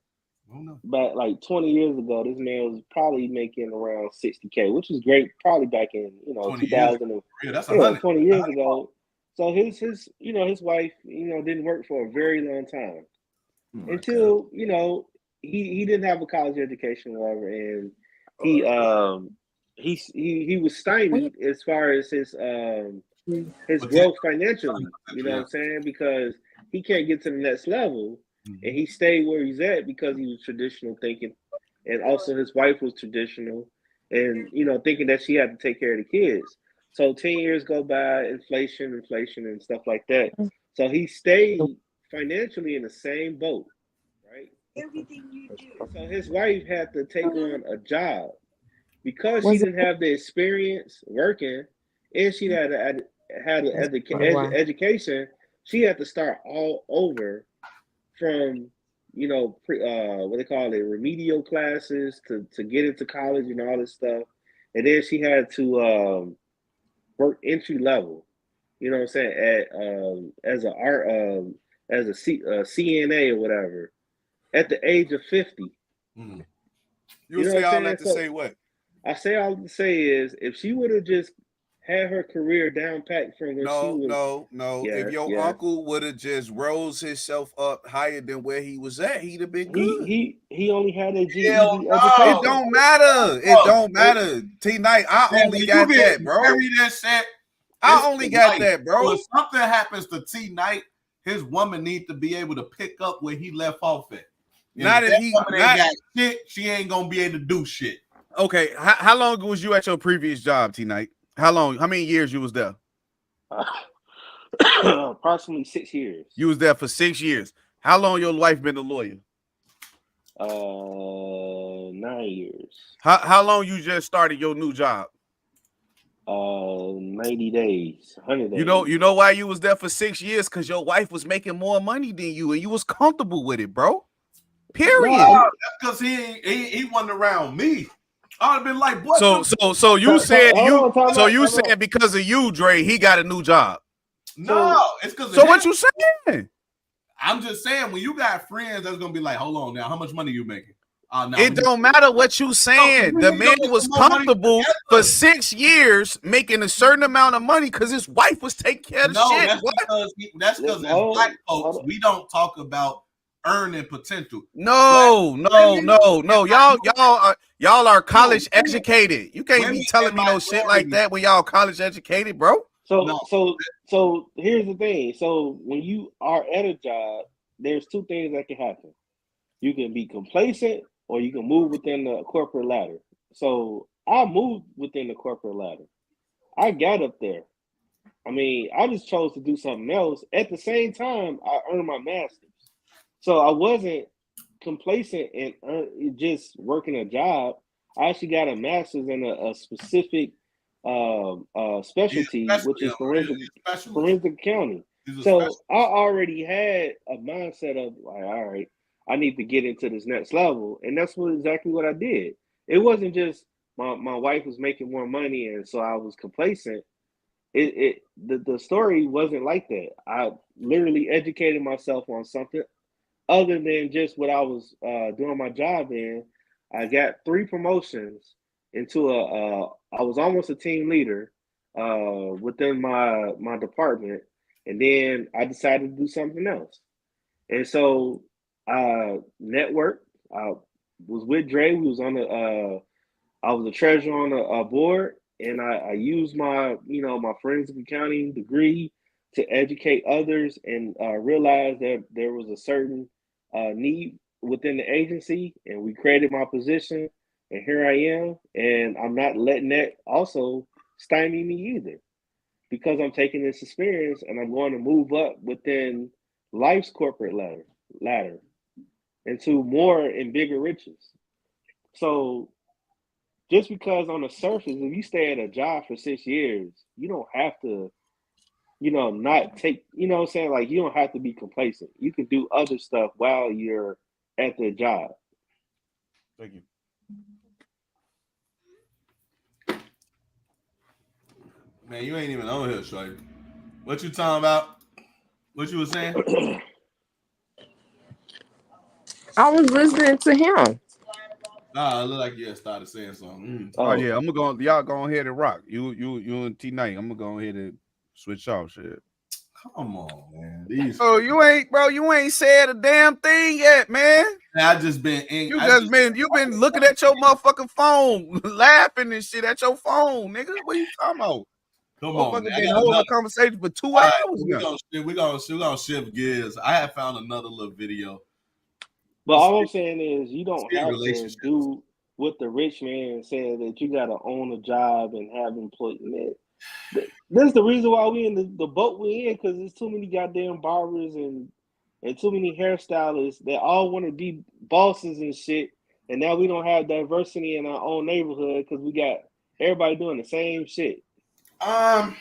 back like 20 years ago, this man was probably making around 60K, which is great. Probably back in 2000. That's 20 years ago. So his wife didn't work for a very long time until he didn't have a college education or whatever, and he was stymied as far as his growth financially. You know what I'm saying? Because he can't get to the next level. And he stayed where he's at because he was traditional thinking, and also his wife was traditional, and thinking that she had to take care of the kids. So 10 years go by, inflation, and stuff like that. So he stayed financially in the same boat, right? Everything you do. So his wife had to take on a job because she didn't have the experience working, and she had education. She had to start all over. From what they call it, remedial classes to get into college and all this stuff, and then she had to work entry level, You know what I'm saying? At as a art as a CNA or whatever at the age of 50. Mm. You know what say I'm all saying? that to So say what? I say all to say is if she would have just had her career down packed from when she was No. If yes, your yes. uncle would have just rose himself up higher than where he was at, he'd have been good. He only had a Hell GED no. It education. don't matter. It Bro, don't matter. T-Night, I man, only when got you get that, bro. married and shit, I it's only for got life. that, So bro. if something happens to T Night, his woman needs to be able to pick up where he left off at. And Not if if that he woman ain't not got shit, she ain't gonna be able to do shit. okay. How long was you at your previous job, T-Night? How long? How many years you was there? Approximately 6 years. You was there for 6 years. How long your wife been a lawyer? 9 years. How long you just started your new job? 90 days, 100 days. You know why you was there for 6 years? Because your wife was making more money than you, and you was comfortable with it, bro. Period. No, That's because he wasn't around me. I'd have been like, what? So you said hold on, time out. said because of you, Dre, he got a new job. No, it's because So what you saying? I'm just saying when you got friends that's gonna be like, hold on now, how much money you making? No, It don't matter what you saying. we The need to man make was some more money comfortable together. for 6 years making a certain amount of money because his wife was taking care of the No, shit. that's because as black folks, we don't talk about earning potential. No. Y'all are college educated. You can't women be telling in me my no shit area- like that when y'all college educated, bro. So here's the thing. So when you are at a job, there's two things that can happen. You can be complacent or you can move within the corporate ladder. So I moved within the corporate ladder. I got up there. I mean, I just chose to do something else. At the same time, I earned my master's. So I wasn't complacent and just working a job. I actually got a master's in a specific specialty, which is forensic accounting. So I already had a mindset of like, all right, I need to get into this next level, and that's exactly what I did. It wasn't just my wife was making more money, and so I was complacent. The story wasn't like that. I literally educated myself on something other than just what I was doing my job in. I got 3 promotions into I was almost a team leader within my department, and then I decided to do something else. And so network. I was with Dre. We was on the I was a treasurer on a board, and I used my my forensic accounting degree to educate others and realize that there was a certain need within the agency, and we created my position, and here I am, and I'm not letting that also stymie me either, because I'm taking this experience and I'm going to move up within life's corporate ladder into more and bigger riches. So just because on the surface, if you stay at a job for 6 years, you don't have to, not take, what I'm saying? Like, you don't have to be complacent. You can do other stuff while you're at the job. Thank you. Man, you ain't even on here, Shorty. What you talking about? What you was saying? I was listening to him. Nah, it looked like you had started saying something. Oh yeah, I'm gonna go. Y'all go ahead and rock. You and T-Night. I'm gonna go ahead and switch off shit. Come on, man. You ain't said a damn thing yet, man. I just been you've been looking at your motherfucking phone, laughing and shit at your phone, nigga. What are you talking about? Come on, man. Been holding a conversation for 2 hours now. We're gonna shift gears. I have found another little video. But all I'm saying is you don't have to do what the rich man said, that you got to own a job and have employment. That's the reason why we in the boat we in, because there's too many goddamn barbers and too many hairstylists that all want to be bosses and shit. And now we don't have diversity in our own neighborhood because we got everybody doing the same shit. Now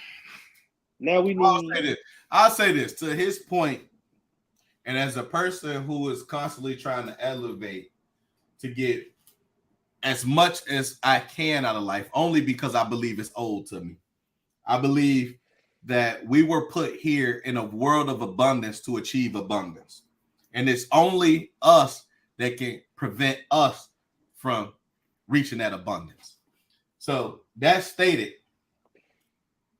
we need. I'll say this to his point, and as a person who is constantly trying to elevate to get as much as I can out of life, only because I believe it's old to me. I believe that we were put here in a world of abundance to achieve abundance. And it's only us that can prevent us from reaching that abundance. So that stated,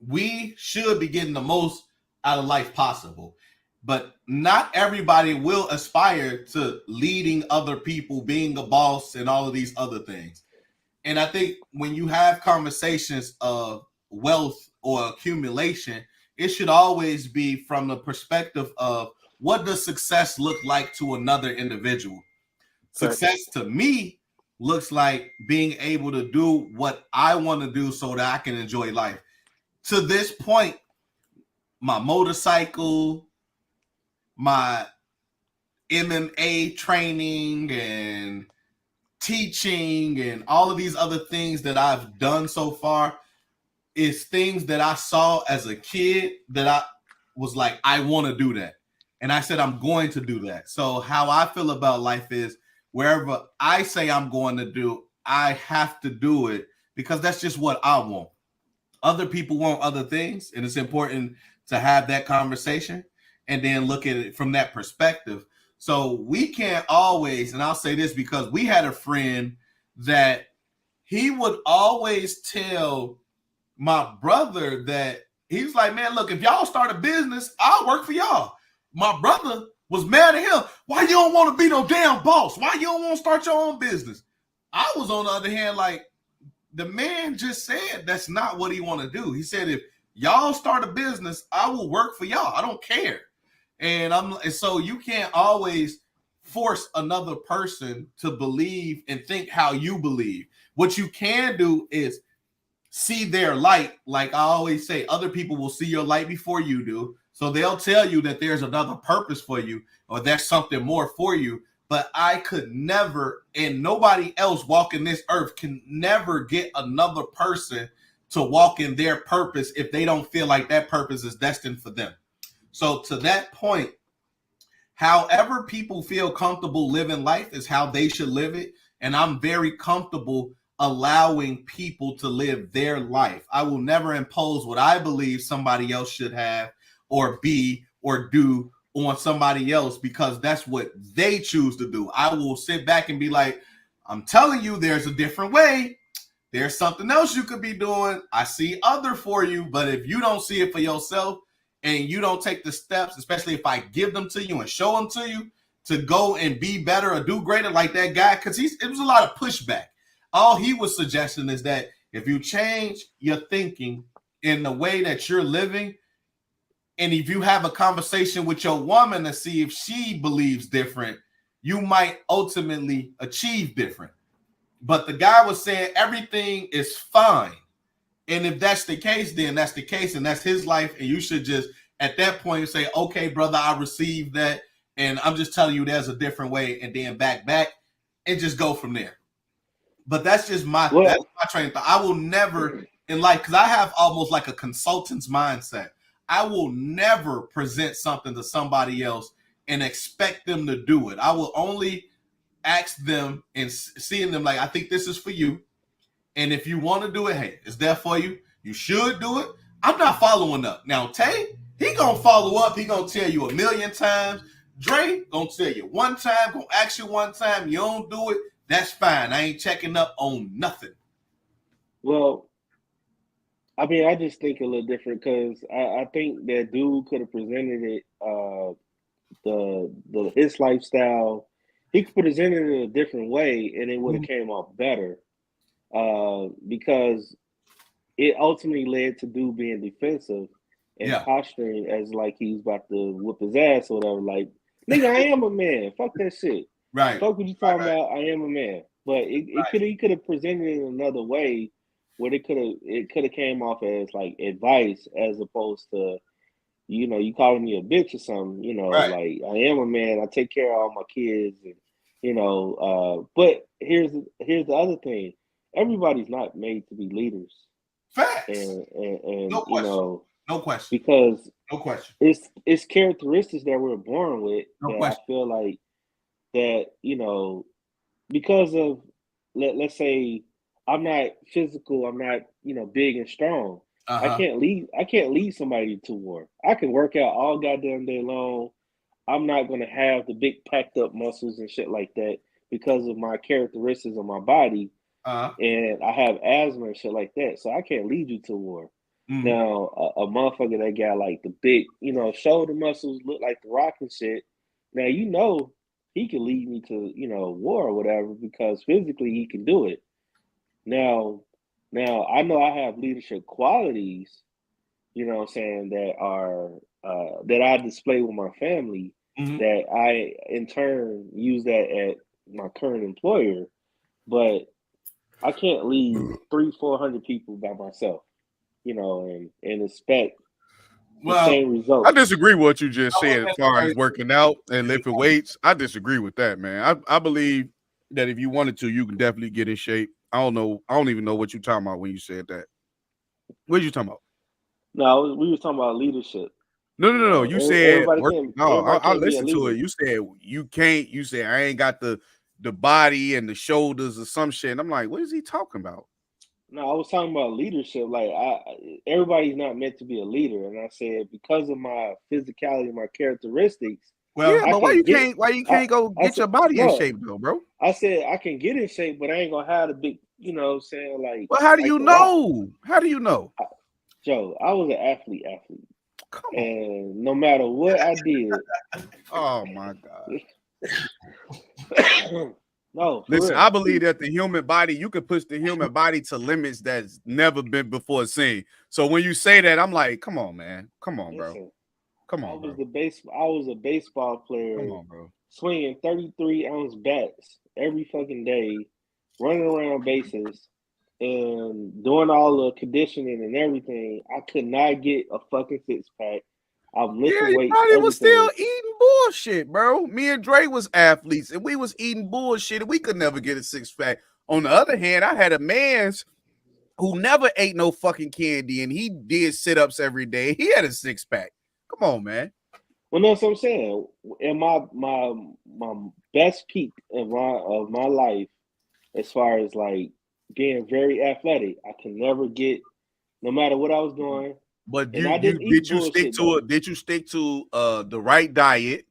we should be getting the most out of life possible. But not everybody will aspire to leading other people, being a boss, and all of these other things. And I think when you have conversations of wealth or accumulation, it should always be from the perspective of what does success look like to another individual. Success to me looks like being able to do what I want to do so that I can enjoy life. To this point, my motorcycle, my MMA training and teaching and all of these other things that I've done so far is things that I saw as a kid that I was like, I want to do that. And I said, I'm going to do that. So how I feel about life is wherever I say I'm going to do, I have to do it because that's just what I want. Other people want other things, and it's important to have that conversation and then look at it from that perspective. So we can't always, and I'll say this because we had a friend that he would always tell my brother that he's like, man, look, if y'all start a business, I'll work for y'all. My brother was mad at him. Why you don't want to be no damn boss? Why you don't want to start your own business? I was on the other hand like, the man just said that's not what he want to do. He said, if y'all start a business, I will work for y'all. I don't care. And so you can't always force another person to believe and think how you believe. What you can do is see their light. Like I always say, other people will see your light before you do. So they'll tell you that there's another purpose for you or there's something more for you. But I could never, and nobody else walking this earth can never get another person to walk in their purpose if they don't feel like that purpose is destined for them. So to that point, however people feel comfortable living life is how they should live it. And I'm very comfortable allowing people to live their life. I will never impose what I believe somebody else should have or be or do on somebody else because that's what they choose to do. I will sit back and be like, I'm telling you, there's a different way. There's something else you could be doing. I see other for you, but if you don't see it for yourself and you don't take the steps, especially if I give them to you and show them to you to go and be better or do greater like that guy, because it was a lot of pushback. All he was suggesting is that if you change your thinking in the way that you're living, and if you have a conversation with your woman to see if she believes different, you might ultimately achieve different. But the guy was saying everything is fine. And if that's the case, then that's the case. And that's his life. And you should just, at that point, say, okay, brother, I received that. And I'm just telling you there's a different way. And then back and just go from there. But that's just my train of thought. I will never in life, because I have almost like a consultant's mindset. I will never present something to somebody else and expect them to do it. I will only ask them and seeing them like, I think this is for you. And if you want to do it, hey, it's there for you. You should do it. I'm not following up. Now, Tay, he going to follow up. He going to tell you 1,000,000 times. Dre going to tell you one time, going to ask you one time. You don't do it. That's fine. I ain't checking up on nothing. Well, I mean, I just think a little different because I think that dude could have presented it, his lifestyle. He could present it in a different way, and it would have came off better. Because it ultimately led to dude being defensive and posturing as like he's about to whoop his ass or whatever. Like, nigga, I am a man. Fuck that shit. Right. Fuck what you talking about. I am a man. But he could have presented it in another way where it could have came off as like advice as opposed to, you know, you calling me a bitch or something, you know, like I am a man, I take care of all my kids and you know, but here's the other thing. Everybody's not made to be leaders. Facts. And no you know, no question. Because no question. It's characteristics that we're born with no that question. I feel like that, you know, because of let's say I'm not physical, I'm not, you know, big and strong. I can't lead somebody to war. I can work out all goddamn day long. I'm not gonna have the big packed up muscles and shit like that because of my characteristics of my body, and I have asthma and shit like that. So I can't lead you to war. Now, a motherfucker that got like the big, shoulder muscles, look like the Rock and shit. Now he can lead me to war or whatever because physically he can do it. Now I know I have leadership qualities, what I'm saying, that are that I display with my family, that I in turn use that at my current employer, but I can't lead 300-400 people by myself, and expect the same results. I disagree with what you just said as far as working out and lifting weights. I disagree with that, man. I believe that if you wanted to, you can definitely get in shape. I don't even know what you're talking about when you said that. What are you talking about? No, we were talking about leadership. No. You said I listened listened to it. You said you can't. You said I ain't got the body and the shoulders or some shit. And I'm like, what is he talking about? No, I was talking about leadership. Like everybody's not meant to be a leader, and I said because of my physicality and my characteristics. Well, yeah, but why you can't go get your body in shape though, bro? I said I can get in shape, but I ain't gonna have the big, saying like. Well, how do you know? How do you know? Joe, I was an athlete. Come on. And no matter what I did. Oh my God. No, listen, I believe that the human body, you can push the human body to limits that's never been before seen. So when you say that, I'm like, come on, man. Come on, bro. Come on, bro. I was a baseball player. Come on, bro. Swinging 33-ounce bats every fucking day, running around bases, and doing all the conditioning and everything. I could not get a fucking six-pack. I'm lifting weights. Everybody was still eating bullshit, bro. Me and Dre was athletes, and we was eating bullshit, and we could never get a six-pack. On the other hand, I had a man's who never ate no fucking candy, and he did sit-ups every day. He had a six-pack. Come on, man. Well, that's what I'm saying. In my best peak of my life, as far as like being very athletic, I could never get, no matter what I was doing. But did you stick to the right diet?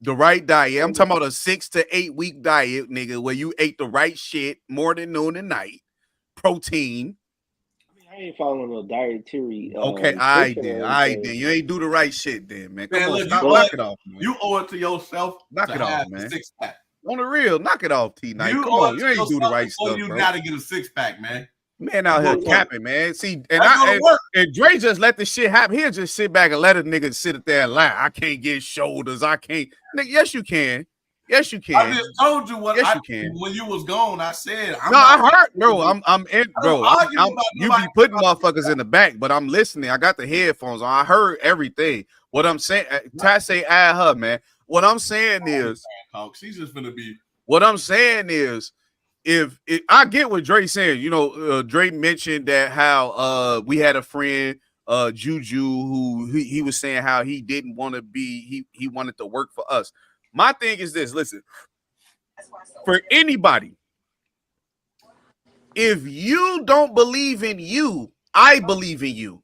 The right diet. I'm talking about a 6 to 8 week diet, nigga, where you ate the right shit morning, noon, and night. Protein. I ain't following no dietary. Okay, I did. You ain't do the right shit then, man. Come on, knock it off, man. You owe it to yourself. Knock it off, man. Six-pack. On the real, knock it off, T-Night. Come on, you ain't do the right stuff, you bro. You gotta get a six-pack, man. Man out here capping, man. See, and Dre just let the shit happen. He'll just sit back and let a nigga sit there and lie. I can't get shoulders. I can't. Nigga, yes, you can. Yes, you can. I just told you what. Yes, you can. When you was gone, I said. I heard, bro. I'm in, bro. You be putting motherfuckers in the back, but I'm listening. I got the headphones on. I heard everything. What I'm saying, Ty say, add her, man. What I'm saying is, she's just gonna be. What I'm saying is, if I get what Dre saying, Dre mentioned that how we had a friend, Juju, who he was saying how he didn't want to be, he wanted to work for us. My thing is this: listen, for anybody, if you don't believe in you, I believe in you.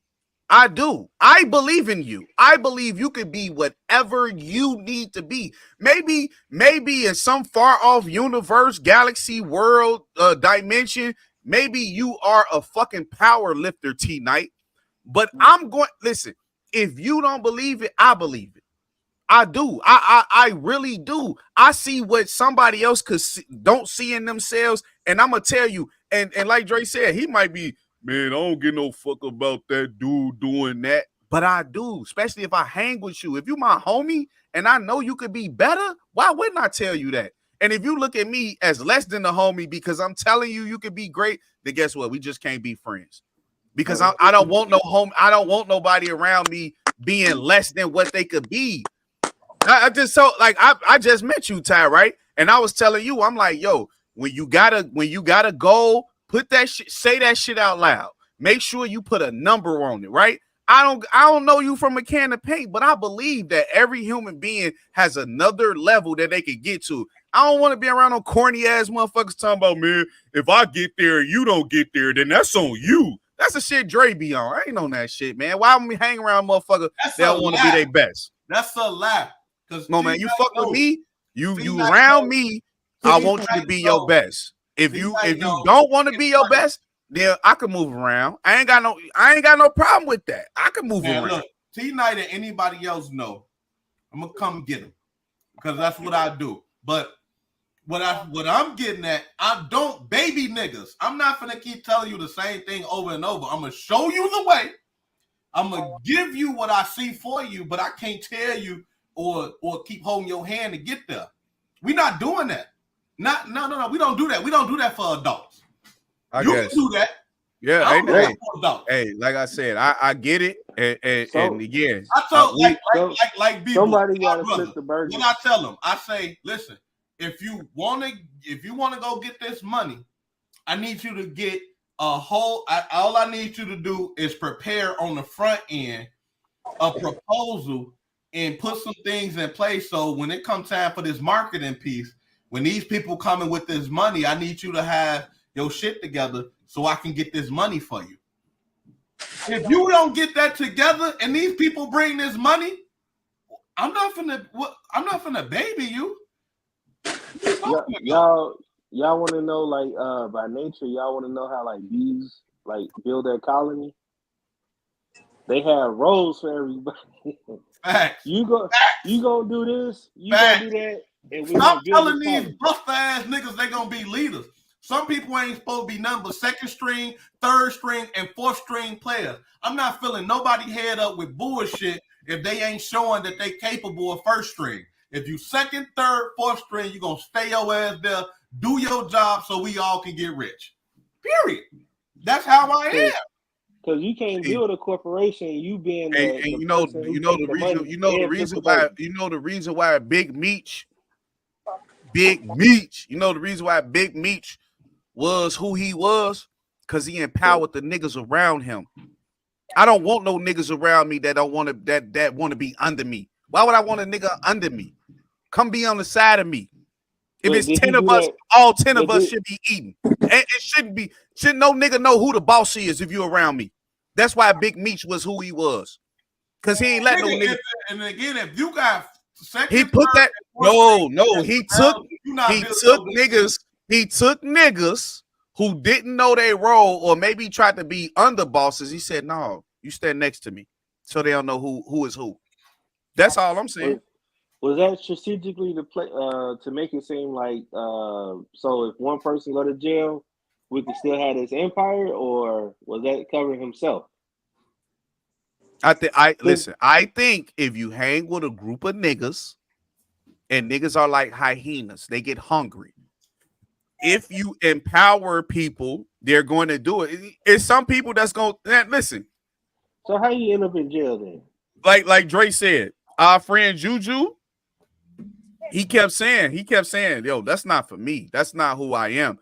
I do. I believe in you. I believe you could be whatever you need to be. Maybe in some far off universe, galaxy, world, dimension, maybe you are a fucking power lifter, T-Night. But I'm going, listen, if you don't believe it, I believe it. I do. I really do. I see what somebody else don't see in themselves. And I'm going to tell you, and like Dre said, he might be, man, I don't give no fuck about that dude doing that. But I do, especially if I hang with you. If you my homie and I know you could be better, why wouldn't I tell you that? And if you look at me as less than the homie because I'm telling you could be great, then guess what? We just can't be friends. Because I don't want no home. I don't want nobody around me being less than what they could be. I just met you, Ty, right? And I was telling you, I'm like, yo, when you got a goal, put that shit, say that shit out loud. Make sure you put a number on it, right? I don't know you from a can of paint, but I believe that every human being has another level that they can get to. I don't want to be around no corny ass motherfuckers talking about, man, if I get there and you don't get there, then that's on you. That's the shit Dre be on. I ain't on that shit, man. Why would we hang around motherfuckers that don't want to be their best? That's a lie. Cause No, man, you fuck with me, you T-Night around knows. me, I want you to be your knows. best. If T-Night you knows. don't want to be your best, then I can move around. I ain't got no problem with that. I can move around. Look, T-Night and anybody else know, I'm gonna come get him because that's what I do. But what I'm getting at, I don't baby niggas. I'm not gonna keep telling you the same thing over and over. I'm gonna show you the way. I'm gonna give you what I see for you, but I can't tell you or keep holding your hand to get there. We're not doing that. No. We don't do that. We don't do that for adults. You can do that. Yeah, hey, like I said, I get it, and again, I told like B. Somebody got to flip the burger. When I tell them, I say, listen, if you wanna go get this money, I need you to get a whole. All I need you to do is prepare on the front end a proposal and put some things in place. So when it comes time for this marketing piece, when these people coming with this money, I need you to have your shit together so I can get this money for you. If you don't get that together and these people bring this money, I'm not finna baby you. Y'all want to know, like, by nature, y'all want to know how, like, bees, like, build their colony? They have roles for everybody. Facts. You gonna do this, you gonna do that, and we stop telling these buster ass niggas they gonna be leaders. Some people ain't supposed to be nothing but second string, third string, and fourth string players. I'm not filling nobody head up with bullshit if they ain't showing that they capable of first string. If you second, third, fourth string, you gonna stay your ass there, do your job so we all can get rich. Period. That's how I am. Because you can't build a corporation, you being the reason why Big Meech, you know the reason why Big Meech was who he was, because he empowered the niggas around him. I don't want no niggas around me that don't want to that want to be under me. Why would I want a nigga under me? Come be on the side of me. If it's 10 of us, all 10 of us should be eating. And it shouldn't no nigga know who the boss is if you're around me. That's why Big Meech was who he was. Because he ain't let no nigga. And again, if you got second, he put that he took niggas who didn't know their role or maybe tried to be under bosses. He said, no, you stand next to me. So they don't know who is who. That's all I'm saying. Was that strategically to play to make it seem like so if one person go to jail, we could still have this empire, or was that covering himself? I think if you hang with a group of niggas, and niggas are like hyenas, they get hungry. If you empower people, they're going to do it. It's some people that's going to listen. So how you end up in jail then? Like Dre said, our friend Juju, he kept saying, yo, that's not for me. That's not who I am.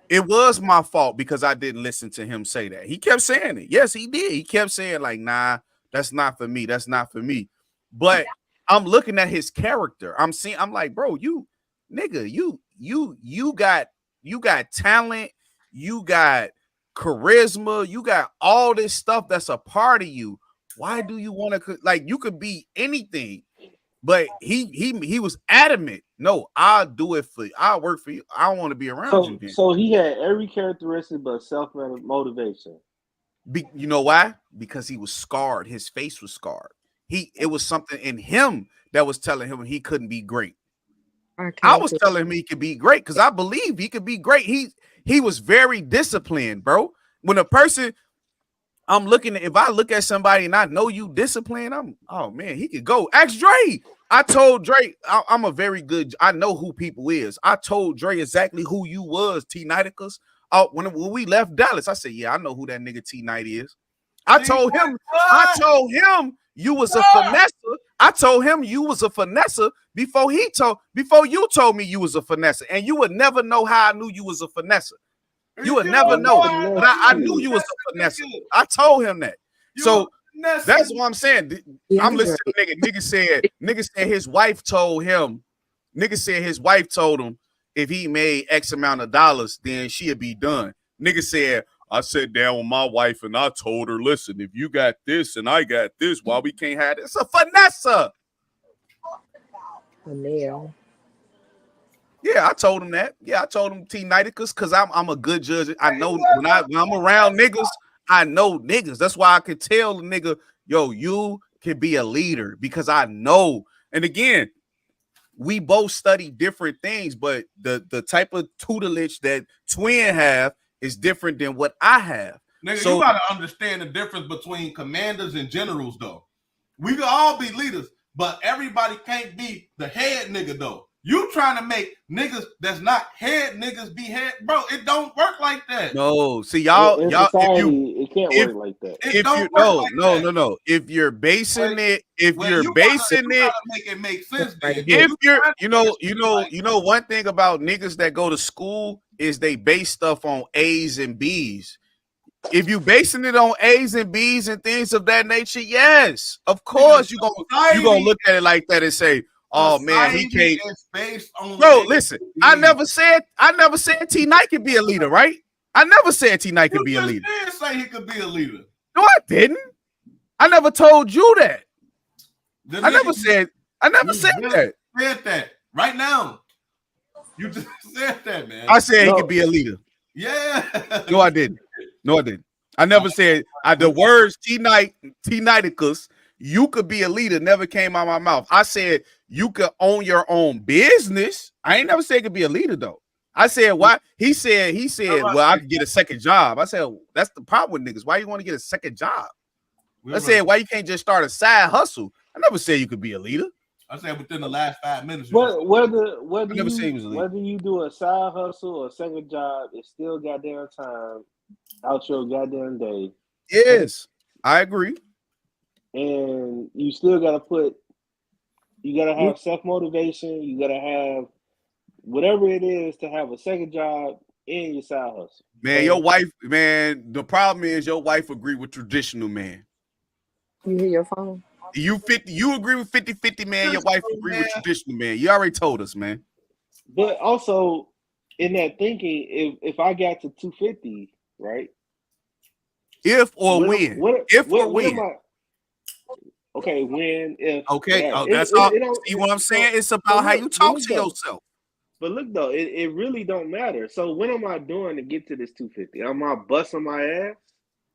It was my fault because I didn't listen to him say that. He kept saying it. Yes, he did. He kept saying like, nah, that's not for me. That's not for me. But I'm looking at his character. I'm like, bro, you got talent. You got charisma. You got all this stuff that's a part of you. Why do you want to, like, you could be anything? But he was adamant. No, I'll do it for you. I'll work for you. I don't want to be around you. Then. So he had every characteristic but self-motivation. You know why? Because he was scarred. His face was scarred. It was something in him that was telling him he couldn't be great. I was telling him he could be great because I believe he could be great. He was very disciplined, bro. When a person, if I look at somebody and I know you disciplined, oh man, he could go. Ask Dre. I told Dre, I know who people is. I told Dre exactly who you was, T-Nighticus. When we left Dallas, I said, yeah, I know who that nigga T-Night is. I told him you was a finesser. I told him you was a finesser before you told me you was a finesser. And you would never know how I knew you was a finesser. You would never know. But I knew you was a finesser. I told him that. So that's what I'm saying. I'm listening to nigga said his wife told him. Nigga said his wife told him if he made X amount of dollars, then she'd be done. Nigga said, I sat down with my wife and I told her, listen, if you got this and I got this, why we can't have this? It's a finesse. Nail. Yeah, I told him that. Yeah, I told him T Nighticus because I'm a good judge. I know when I'm around niggas, I know niggas. That's why I could tell the nigga, yo, you can be a leader because I know. And again, we both study different things, but the type of tutelage that twin have is different than what I have. Nigga, So you gotta understand the difference between commanders and generals, though. We can all be leaders, but everybody can't be the head nigga, though. You trying to make niggas that's not head niggas be head, bro? It don't work like that. no, see y'all, In society, it can't work like that. It if don't you work no, like no, that. no, no. If you're basing it, if Well, you're you basing it, gotta make it make sense. Then. if you're, trying to make it like- you know, one thing about niggas that go to school is they base stuff on A's and B's. If you basing it on A's and B's and things of that nature, yes, of course you gonna look at it like that and say, oh man, he can't. Is based on Bro, A's listen, and I B's. never said T Knight could be a leader, right? I never said T Knight could be a You leader. just did say he could be a leader. No, I didn't. I never told you that. The I never nigga- said you that. Said that right now. You just said that, man. I said he No. could be a leader. Yeah. No, I didn't. No, I didn't. I never said the words T Nighticus, you could be a leader, never came out of my mouth. I said you could own your own business. I ain't never said could be a leader, though. I said why? He said, well, I could get a second job. I said, that's the problem with niggas. Why you want to get a second job? I said, why you can't just start a side hustle? I never said you could be a leader. I said within the last 5 minutes. But whether never said he was a leader. whether you do a side hustle or a second job, it's still goddamn time out your goddamn day, Yes, I agree. and you still gotta have self motivation. You gotta have whatever it is to have a second job and your side hustle. Man, your wife, man, the problem is your wife agree with traditional man. You hear your phone? You agree with 50-50, man. Your wife agree with traditional man. You already told us, man. But also in that thinking, if I got to 250, right? If or when. If or when. Okay, when, if. Okay, right. that's all. See what I'm saying? It's about how you talk to yourself. But look, though, it really don't matter. So what am I doing to get to this 250? Am I busting my ass?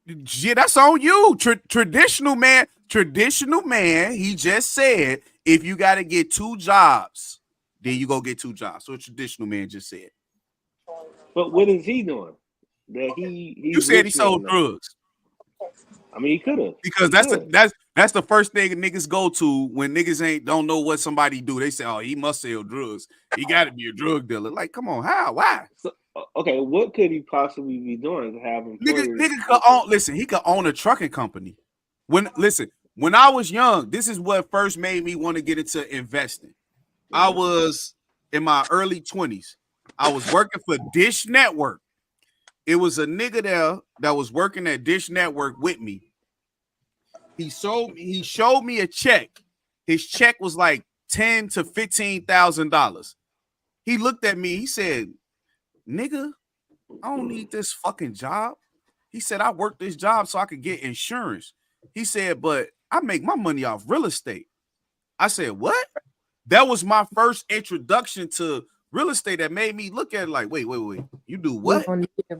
Yeah, that's on you. Traditional man, he just said if you got to get 2 jobs, then you go get 2 jobs. So a traditional man just said. But what is he doing? That you said he sold drugs. I mean, he could have. Because that's the first thing niggas go to when niggas don't know what somebody do. They say, oh, he must sell drugs. He got to be a drug dealer. Like, come on, how? Why? So, okay, what could he possibly be doing to have employers? Nigga could own. Listen, he could own a trucking company. When I was young, this is what first made me want to get into investing. I was in my early 20s. I was working for Dish Network. It was a nigga there that was working at Dish Network with me. He showed me a check. His check was like $10,000 to $15,000. He looked at me. He said, "Nigga, I don't need this fucking job." He said, "I work this job so I could get insurance." He said, "But I make my money off real estate." I said, "What?" That was my first introduction to real estate that made me look at it like, wait, you do what?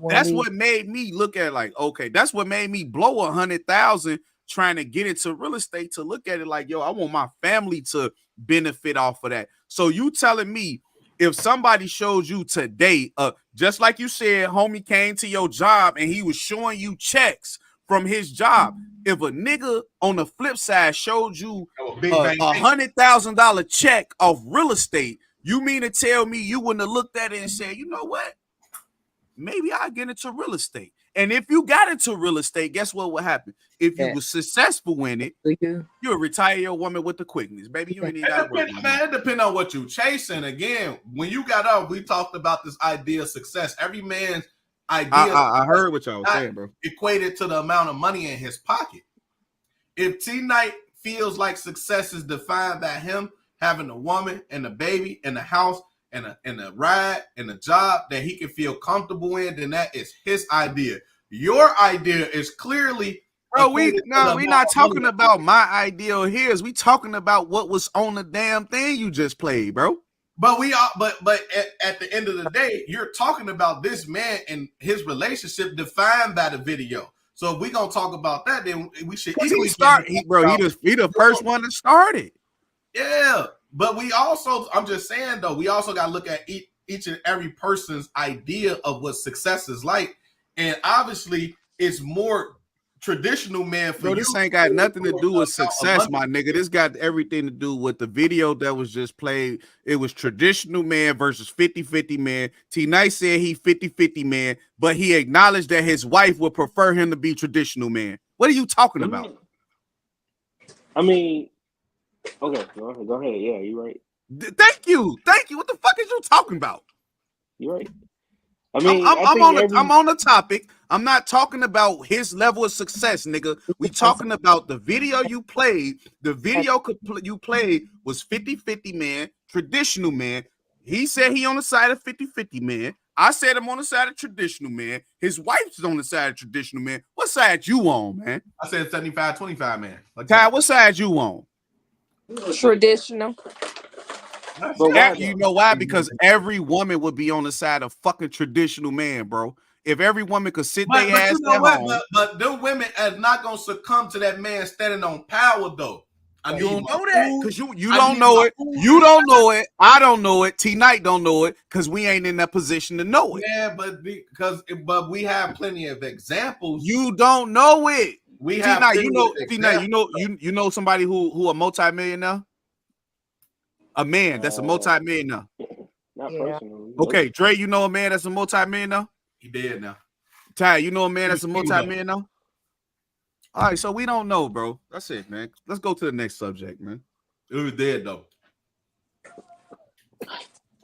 That's what made me look at it like, okay, that's what made me blow 100,000 trying to get into real estate, to look at it like, yo, I want my family to benefit off of that. So you telling me if somebody showed you today, just like you said, homie came to your job and he was showing you checks from his job. If a nigga on the flip side showed you $100,000 check of real estate, you mean to tell me you wouldn't have looked at it and said, you know what? Maybe I'll get into real estate. And if you got into real estate, guess what would happen? If you were successful in it, you'll retire your woman with the quickness. Baby, you ain't need that work. Man, it depends on what you chasing. Again, when you got up, we talked about this idea of success. Every man's idea. I heard what y'all was saying, bro. Equated to the amount of money in his pocket. If T Knight feels like success is defined by him having a woman and a baby and a house and a ride and a job that he can feel comfortable in, then that is his idea. Your idea is clearly, bro. We not talking about my ideal here. We talking about what was on the damn thing you just played, bro. But we are, but at the end of the day, you're talking about this man and his relationship defined by the video. So if we gonna talk about that, then we should equally start. He the first one to start it. Yeah, but we also, I'm just saying though, we also got to look at each and every person's idea of what success is like, and obviously it's more traditional, man. For this ain't got nothing to do with success, my nigga. This got everything to do with the video that was just played. It was traditional man versus 50-50 man. T-Nice said he 50-50 man, but he acknowledged that his wife would prefer him to be traditional man. What are you talking about? I mean, okay, go ahead. Yeah, you're right. Thank you. What the fuck is you talking about? You're right. I mean, I'm on the topic. I'm not talking about his level of success, nigga. We talking about the video you played. The video you played was 50-50 man, traditional man. He said he on the side of 50-50 man. I said I'm on the side of traditional man. His wife's on the side of traditional man. What side you on, man? I said 75-25 man. Ty, what side you on? Traditional. But you know why? Because every woman would be on the side of fucking traditional man, bro. If every woman could sit their ass at home. But them women are not gonna succumb to that man standing on power, though. You don't know that because you don't know it. You don't know it. I don't know it. T-Night don't know it because we ain't in that position to know it. Yeah, but we have plenty of examples. You don't know it. We have T-Night, you know somebody who a multi-millionaire? A man that's a multi-millionaire. Not personally. Okay, Dre, you know a man that's a multi-millionaire? He dead now. Ty, you know a man that's a multi-millionaire? All right, so we don't know, bro. That's it, man. Let's go to the next subject, man. It was dead though.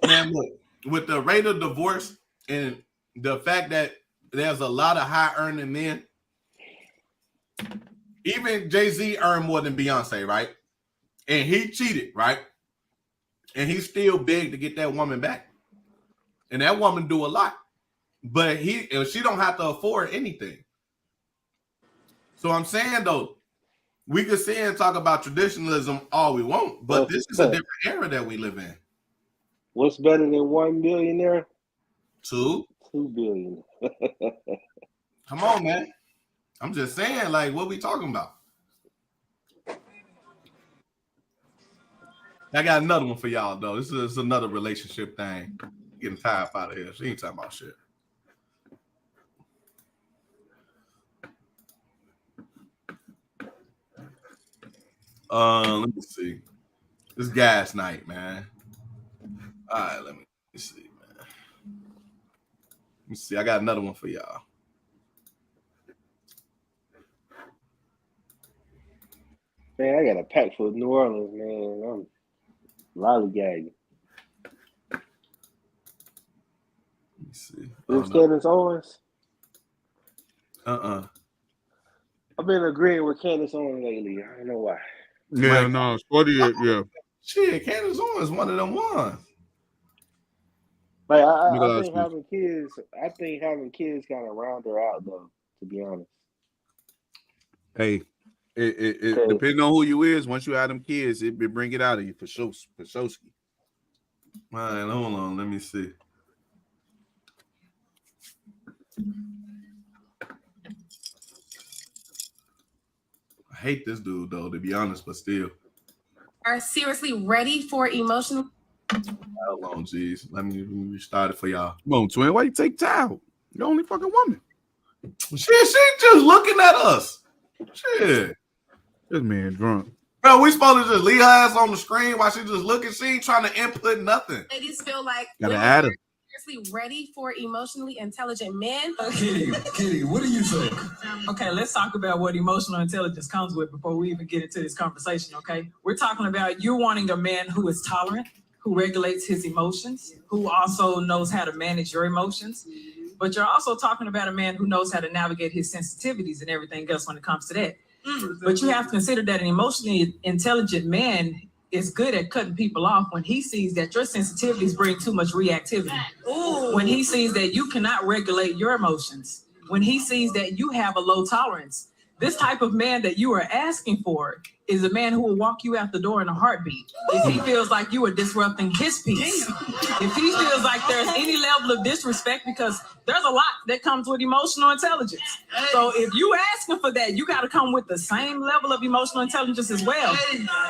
Man, look, with the rate of divorce and the fact that there's a lot of high-earning men, even Jay-Z earned more than Beyonce, right? And he cheated, right? And he's still big to get that woman back. And that woman do a lot. But she don't have to afford anything. So I'm saying, though, we could sit and talk about traditionalism all we want, but this is a different era that we live in. What's better than 1 billionaire? 2 billion. Come on, man. I'm just saying, like, what we talking about? I got another one for y'all, though. This is another relationship thing. Getting tired out of here. She ain't talking about shit. Let me see. This gas night, man. All right, let me see, man. Let me see. I got another one for y'all. Man, I got a pack for New Orleans, man. I'm lollygagging. Let me see. Is Candace Owens? I've been agreeing with Candace Owens lately. I don't know why. Yeah, no, yeah. Shit, Candace Owens one of them ones. Like I think having kids kind of round her out, though. To be honest. Hey, it depending on who you is. Once you have them kids, it bring it out of you for sure. All right, hold on. Let me see. I hate this dude, though, to be honest, but still. Are seriously ready for emotional? Hold on, jeez. Let me restart it for y'all. Come on, twin. Why you take time? You're the only fucking woman. Shit, she just looking at us. Shit. This man drunk. Bro, we supposed to just leave her ass on the screen while she just looking. She ain't trying to input nothing. Ladies feel like gotta add her. Seriously ready for emotionally intelligent men? Kitty, what do you think? Okay, let's talk about what emotional intelligence comes with before we even get into this conversation, okay? We're talking about you wanting a man who is tolerant, who regulates his emotions, who also knows how to manage your emotions. But you're also talking about a man who knows how to navigate his sensitivities and everything else when it comes to that. But you have to consider that an emotionally intelligent man is good at cutting people off when he sees that your sensitivities bring too much reactivity. When he sees that you cannot regulate your emotions. when he sees that you have a low tolerance. This type of man that you are asking for is a man who will walk you out the door in a heartbeat. If he feels like you are disrupting his peace, if he feels like there's any level of disrespect, because there's a lot that comes with emotional intelligence. So if you asking for that, you got to come with the same level of emotional intelligence as well.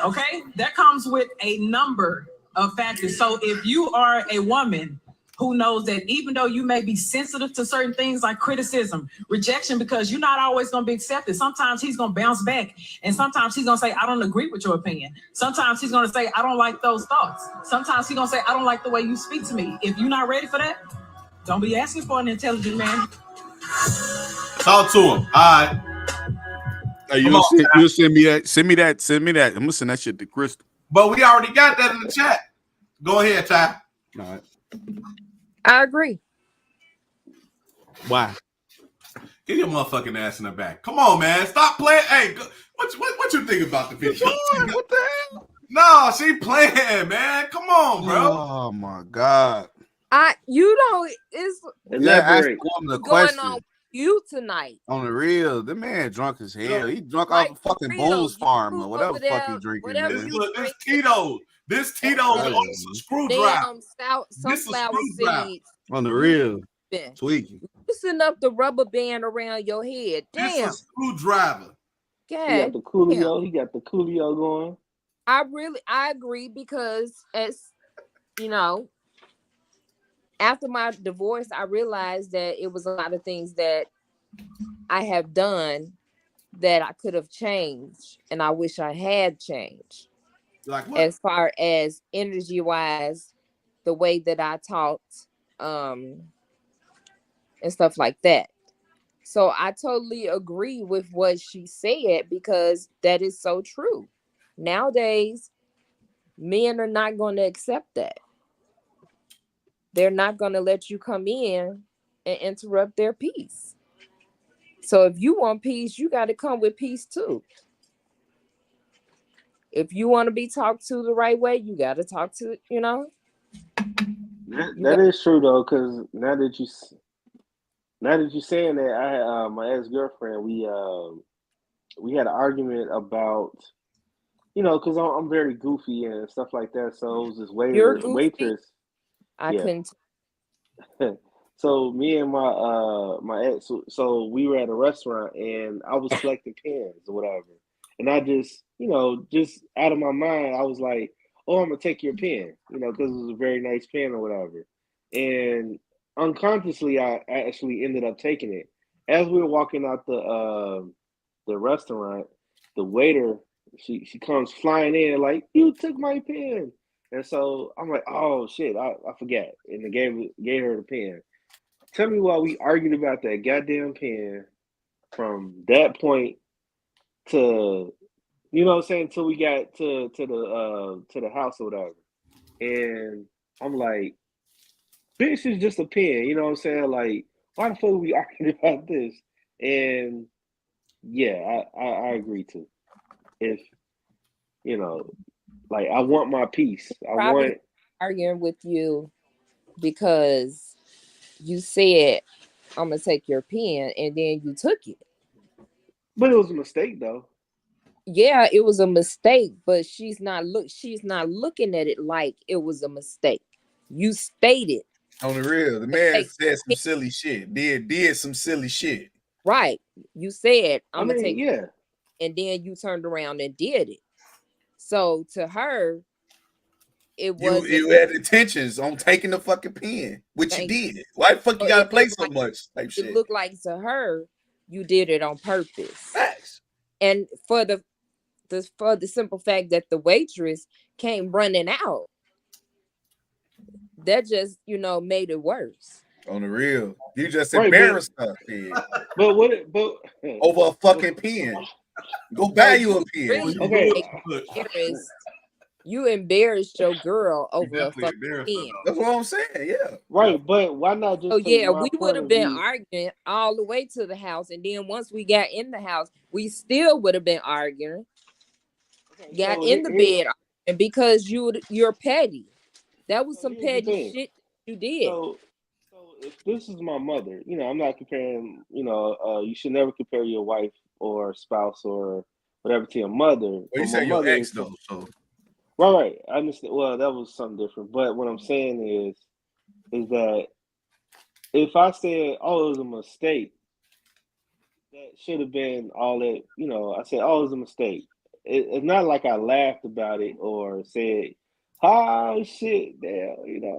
Okay? That comes with a number of factors. So if you are a woman who knows that even though you may be sensitive to certain things like criticism, rejection, because you're not always going to be accepted. Sometimes he's going to bounce back. And sometimes he's going to say, I don't agree with your opinion. Sometimes he's going to say, I don't like those thoughts. Sometimes he's going to say, I don't like the way you speak to me. If you're not ready for that, don't be asking for an intelligent man. Talk to him. All right. Hey, you'll send me that. Send me that. I'm gonna send that shit to Crystal. But we already got that in the chat. Go ahead, Ty. All right. I agree. Why? Get your motherfucking ass in the back. Come on, man. Stop playing. Hey, what you think about the video? What the hell? No, she playing, man. Come on, bro. Oh my god. It's Elaborate. The going question on with you tonight. on the real. The man drunk as hell. He drunk Like, off a fucking real, Boone's Farm you or whatever over the fuck there, he drinking. whatever Man. you This Tito's. This Tito's Yeah. on some screwdriver. Sunflower screwdriver. seeds. On the real. Yeah. Tweaking. Loosen up the rubber band around your head. This Damn. a screwdriver. He got the Coolio. He got the Coolio going. I agree, because as you know, after my divorce, I realized that it was a lot of things that I have done that I could have changed, and I wish I had changed. Like what? As far as energy wise, the way that I talked, and stuff like that. So I totally agree with what she said, because that is so true. Nowadays, men are not going to accept that. They're not going to let you come in and interrupt their peace. So if you want peace, you got to come with peace too. If you want to be talked to the right way, you got to talk to, That is true though, because now that you're saying that, I had my ex-girlfriend. We had an argument about, because I'm very goofy and stuff like that. So it was this waitress. I couldn't. So me and my ex, so we were at a restaurant and I was collecting pens or whatever, and I just just out of my mind, I was like, "Oh, I'm gonna take your pen," because it was a very nice pen or whatever, and unconsciously, I actually ended up taking it. As we were walking out the restaurant, the waiter she comes flying in like, "You took my pen," and so I'm like, "Oh shit, I forgot," and I gave her the pen. Tell me why we argued about that goddamn pen from that point to, what I'm saying, till we got to the house or whatever. And I'm like, bitch, is just a pen, you know what I'm saying? Like, why the fuck are we arguing about this? And yeah, I agree to. If like, I want my peace. I want arguing with you because you said, I'm gonna take your pen, and then you took it. But it was a mistake though. Yeah, it was a mistake, but she's not looking at it like it was a mistake. You stated On the real, the man said some silly shit. Did some silly shit. Right. You said, I'm gonna take it, and then you turned around and did it. So to her, you had intentions on taking the fucking pen, which you did. Why the fuck you gotta play so much? Type shit. It looked like to her, you did it on purpose. Facts. And for the simple fact that the waitress came running out, that just made it worse. On the real, you just embarrassed her. But over a fucking pen? Go buy you a pen. Really, okay. You embarrassed your girl over a fucking pen. That's what I'm saying. Yeah. Right, but why not just? Oh yeah, we would have been arguing all the way to the house, and then once we got in the house, we still would have been arguing. Got in the bed, and because you're petty. That was some petty shit you did. So if this is my mother, I'm not comparing. You should never compare your wife or spouse or whatever to your mother. Well, But you my said your mother ex is though, so right. I understand. Well, that was something different. But what I'm saying is that if I said, "Oh, it was a mistake," that should have been all that. I said, "Oh, it was a mistake." It's not like I laughed about it or said, "Oh shit, damn,"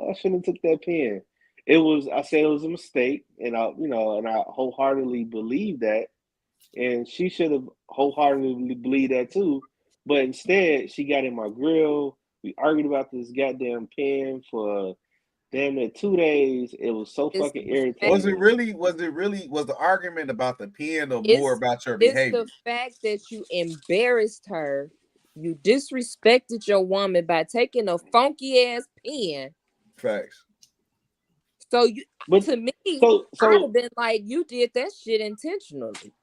I shouldn't have took that pen. I said it was a mistake, and I wholeheartedly believe that, and she should have wholeheartedly believed that too. But instead, she got in my grill. We argued about this goddamn pen for damn near 2 days. It was so It's fucking the fact, Was it irritating. really? Was the argument about the pen or more it's about your it's behavior? the fact that you embarrassed her. You disrespected your woman by taking a funky ass pen. Facts. So you, But to me, so I'd have so been like, you did that shit intentionally.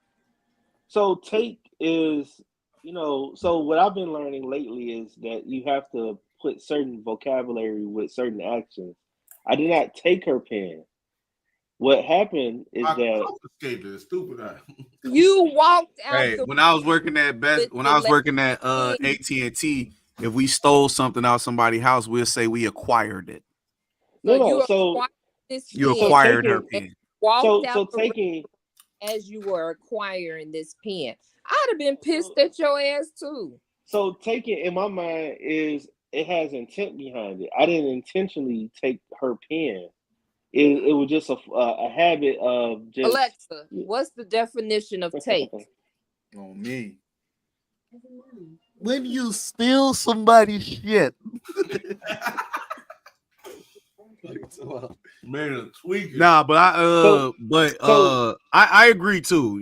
so take is so what I've been learning lately is that you have to put certain vocabulary with certain actions. I did not take her pen. What happened is I that confiscated it. Stupid. You walked out Hey, the when I was working at with when the I was left working at hand. AT&T, if we stole something out somebody's house, we'll say we acquired it. So no no you so acquired this You so pen acquired her taking and pen. walked so out so the room taking as you were acquiring this pen. I'd have been so pissed at your ass too. so taking in my mind is it has intent behind it. I didn't intentionally take her pen. It was just a habit of just Alexa, what's the definition of take? On me. When you steal somebody's shit. Man, a tweaker. Nah, but so so I agree too.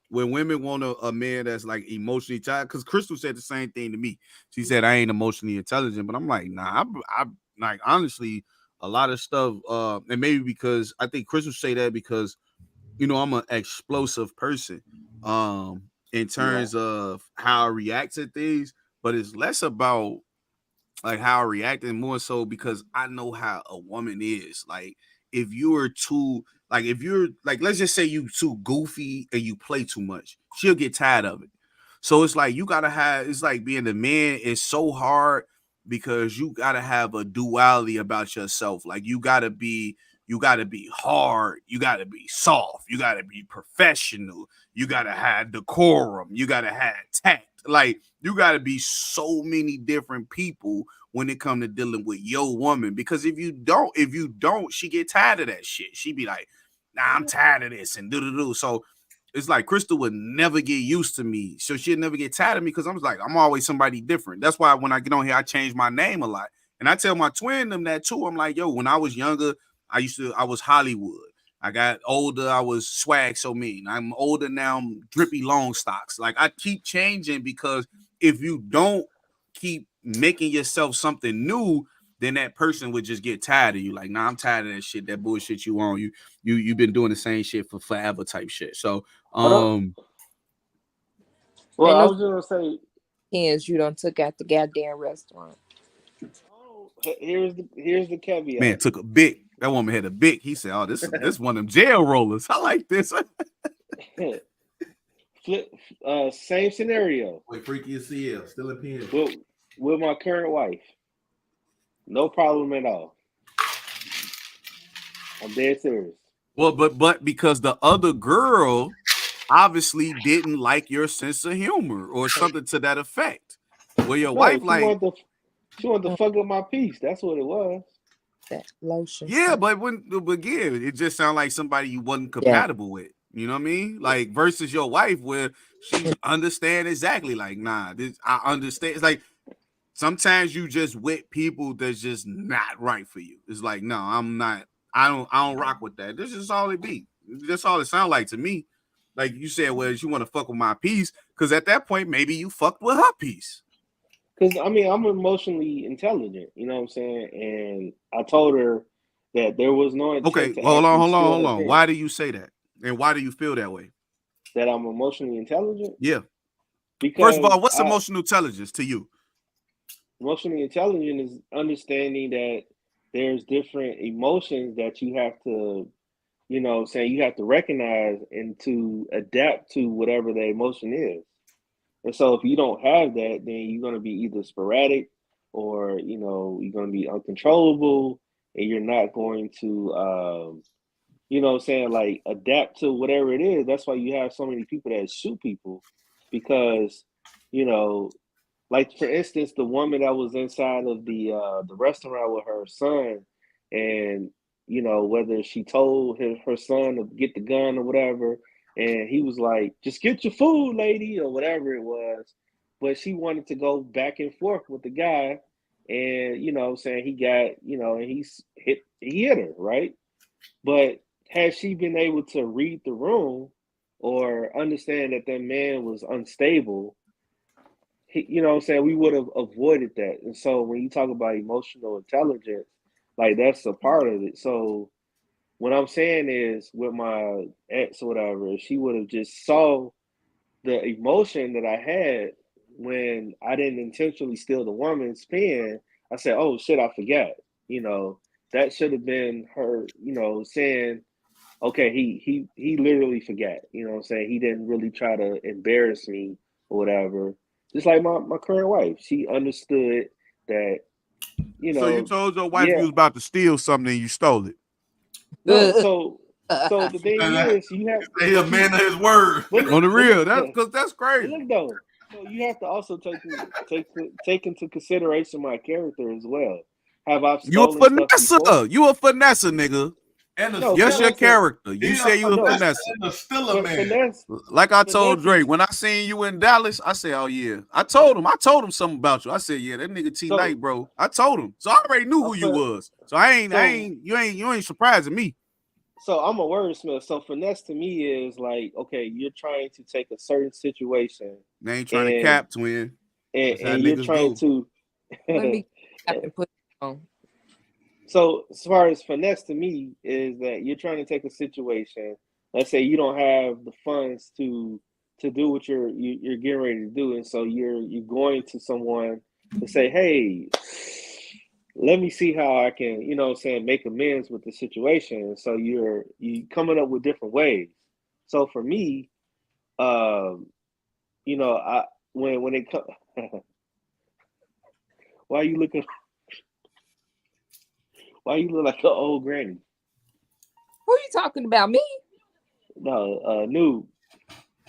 When women want a man that's like emotionally tied, because Crystal said the same thing to me. She said I ain't emotionally intelligent, but I'm like, nah, I like honestly a lot of stuff. And maybe because I think Crystal say that because I'm an explosive person. In yeah. terms of how I react to things, but it's less about like how I react and more so because I know how a woman is. Like if you're too if you're like let's just say you too goofy and you play too much, she'll get tired of it. So it's like you gotta have it's like being a man is so hard because you gotta have a duality about yourself. Like you gotta be hard, you gotta be soft, you gotta be professional, you gotta have decorum, you gotta have tact. Like you gotta be so many different people when it come to dealing with your woman. Because if you don't, she get tired of that shit. She be like, nah, I'm tired of this and do. So it's like Crystal would never get used to me. So she'd never get tired of me because I'm always somebody different. That's why when I get on here, I change my name a lot. And I tell my twin them that too. I'm like, yo, when I was younger, I was Hollywood. I got older, I was swag so mean. I'm older now, I'm drippy long stocks. Like I keep changing because if you don't keep making yourself something new, then that person would just get tired of you. Like, nah, I'm tired of that shit, that bullshit you on. You've been doing the same shit for forever type shit. So But well, Ain't I no was just gonna say, pens you done took out the goddamn restaurant. oh, here's the man, caveat. took a big. That woman had a big. He said, "Oh, this one of them jail rollers. I like this." Flip, same scenario Like freaky as CL, still in pen. with my current wife. No problem at all. I'm dead serious. Well, but because the other girl obviously didn't like your sense of humor or something to that effect. Well, your No, wife like, she wanted to fuck up my piece. That's what it was. That lotion. yeah, but again, it just sounded like somebody you wasn't Yeah. compatible with. You know what I mean? Like versus your wife, where she understand exactly. Like, nah, I understand. It's like sometimes you just with people that's just not right for you. It's like, no, I'm not. I don't rock with that. This is all it be. That's all it sounds like to me. Like you said, well, you want to fuck with my piece, because at that point, maybe you fucked with her piece. Because I mean, I'm emotionally intelligent. You know what I'm saying? And I told her that there was no Okay, intent to well, actually hold steal on. her pen. Why do you say that? And why do you feel that way? That I'm emotionally intelligent Yeah. First of because all, what's emotional intelligence to you? emotionally intelligent is understanding that there's different emotions that you have to, you know what I'm saying, you have to recognize and to adapt to whatever the emotion is. And so if you don't have that, then you're going to be either sporadic or, you know, you're going to be uncontrollable and you're not going to, you know what I'm saying, like adapt to whatever it is. That's why you have so many people that shoot people because, you know, like for instance, the woman that was inside of the restaurant with her son, and you know whether she told her son to get the gun or whatever, and he was like, "Just get your food, lady," or whatever it was, but she wanted to go back and forth with the guy, and you know what I'm saying, he got, you know, and he hit her, right? But had she been able to read the room or understand that that man was unstable, you know what I'm saying, we would have avoided that. And so when you talk about emotional intelligence, like that's a part of it. So what I'm saying is with my ex or whatever, if she would have just saw the emotion that I had when I didn't intentionally steal the woman's pen, I said, "Oh shit, I forgot." You know, that should have been her, you know, saying, okay, he literally forgot. You know what I'm saying? He didn't really try to embarrass me or whatever. Just like my current wife. She understood that, you So you know, told your wife you yeah, was about to steal something and you stole it. no, so the thing And is you have he a but man of his word. look On the but look real, that's because that's but crazy. look though. So you have to also take into consideration my character as well. Have I You a stolen stuff before? finesser. You a finesser, nigga. And a No, Yes, your still, finesse. character. You he a say you a No, finesse finesser. and a still a man. finesse. Like I told Finesse is Dre, when I seen you in Dallas, I said, "Oh yeah." I told him something about you. I said, "Yeah, that nigga T so Knight, bro." I told him, so I already knew a who you fin- was. So so you ain't surprising me. So I'm a wordsmith. So finesse to me is like, okay, you're trying to take a certain situation They ain't trying to and cap, twin. and, That's how and you're niggas trying go. to Let me cap and put it on. so as far as finesse to me is that you're trying to take a situation, let's say you don't have the funds to do what you're getting ready to do, and so you're going to someone to say, hey, let me see how I can, you know what I'm saying, make amends with the situation. So you coming up with different ways. So for me, um, you know, I when it comes, why you looking, why you look like an old granny? Who you talking about? Me? No, noob,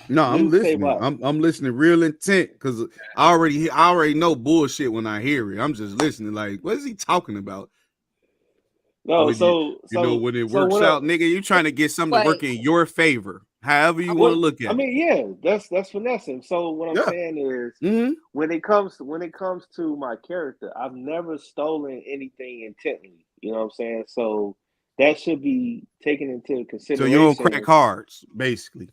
No, I'm noob, say listening. what? I'm listening real intent because I already know bullshit when I hear it. I'm just listening. Like, what is he talking about? No, When you so you know so when it so works what up? out, nigga, you trying to get something to work Wait. in your favor. However you want to What look I at it. mean, yeah, that's finessing. So what I'm Yeah. saying is, Mm-hmm. when it comes to my character, I've never stolen anything intently. You know what I'm saying? So that should be taken into So you don't crack consideration. cards, basically.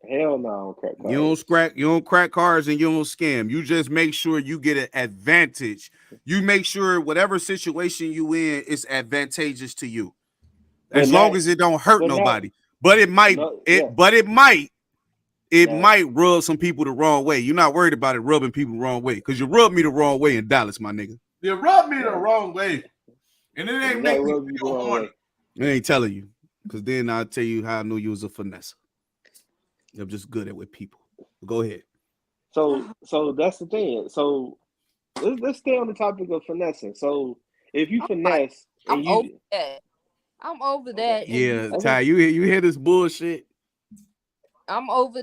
Hell no, I don't crack You cards. don't crack cards and you don't scam. You just make sure you get an advantage. You make sure whatever situation you in is advantageous to you. But As not, long as it don't hurt but not, nobody. But no, yeah, it no. might rub some people the wrong way. You're not worried about it rubbing people the wrong way because you rubbed me the wrong way in Dallas, my nigga. You rubbed me the Yeah, wrong way, and it I ain't did not make me rub you the feel wrong horny. way. I ain't telling you because then I'll tell you how I knew you was a finesse. I'm just good at with people. Go ahead. So that's the thing. So let's stay on the topic of finessing. So if you I'm like, finesse I'm and over you that. I'm over okay, that, and you. Yeah, okay, Ty, you hear this bullshit I'm over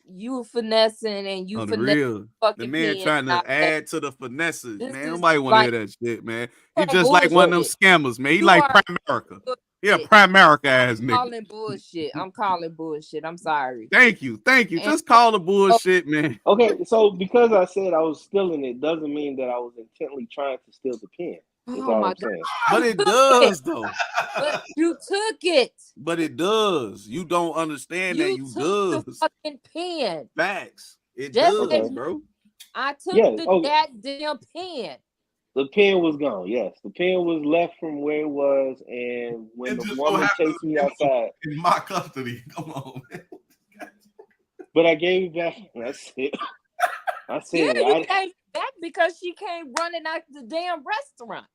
you finessing and you on the finesse real. The fucking man pen. trying And to all that. add to the finesses, This man. is Nobody want to hear like that shit, man. He on just like one of them so bullshit. scammers, man. He You like are Primerica. Yeah, bullshit. Primerica ass I'm nigga. calling bullshit. I'm calling bullshit. I'm sorry. Thank you. And Just call the bullshit, man. okay, so because I said I was stealing it doesn't mean that I was intently trying to steal the pen. Is oh all my I'm god, saying. But you it took it. does though. But you took it. But it does. You don't understand that You you took the does. fucking pen. Facts. It Just does, Okay. admit bro. I took Yeah. the Oh, goddamn pen. the pen was gone. Yes, the pen was left from where it was, and when It the just so woman happened chased to me be outside, in my custody. Come on, man. but I gave it back. That's it. I Yeah, said you I came back because she came running out the damn restaurant.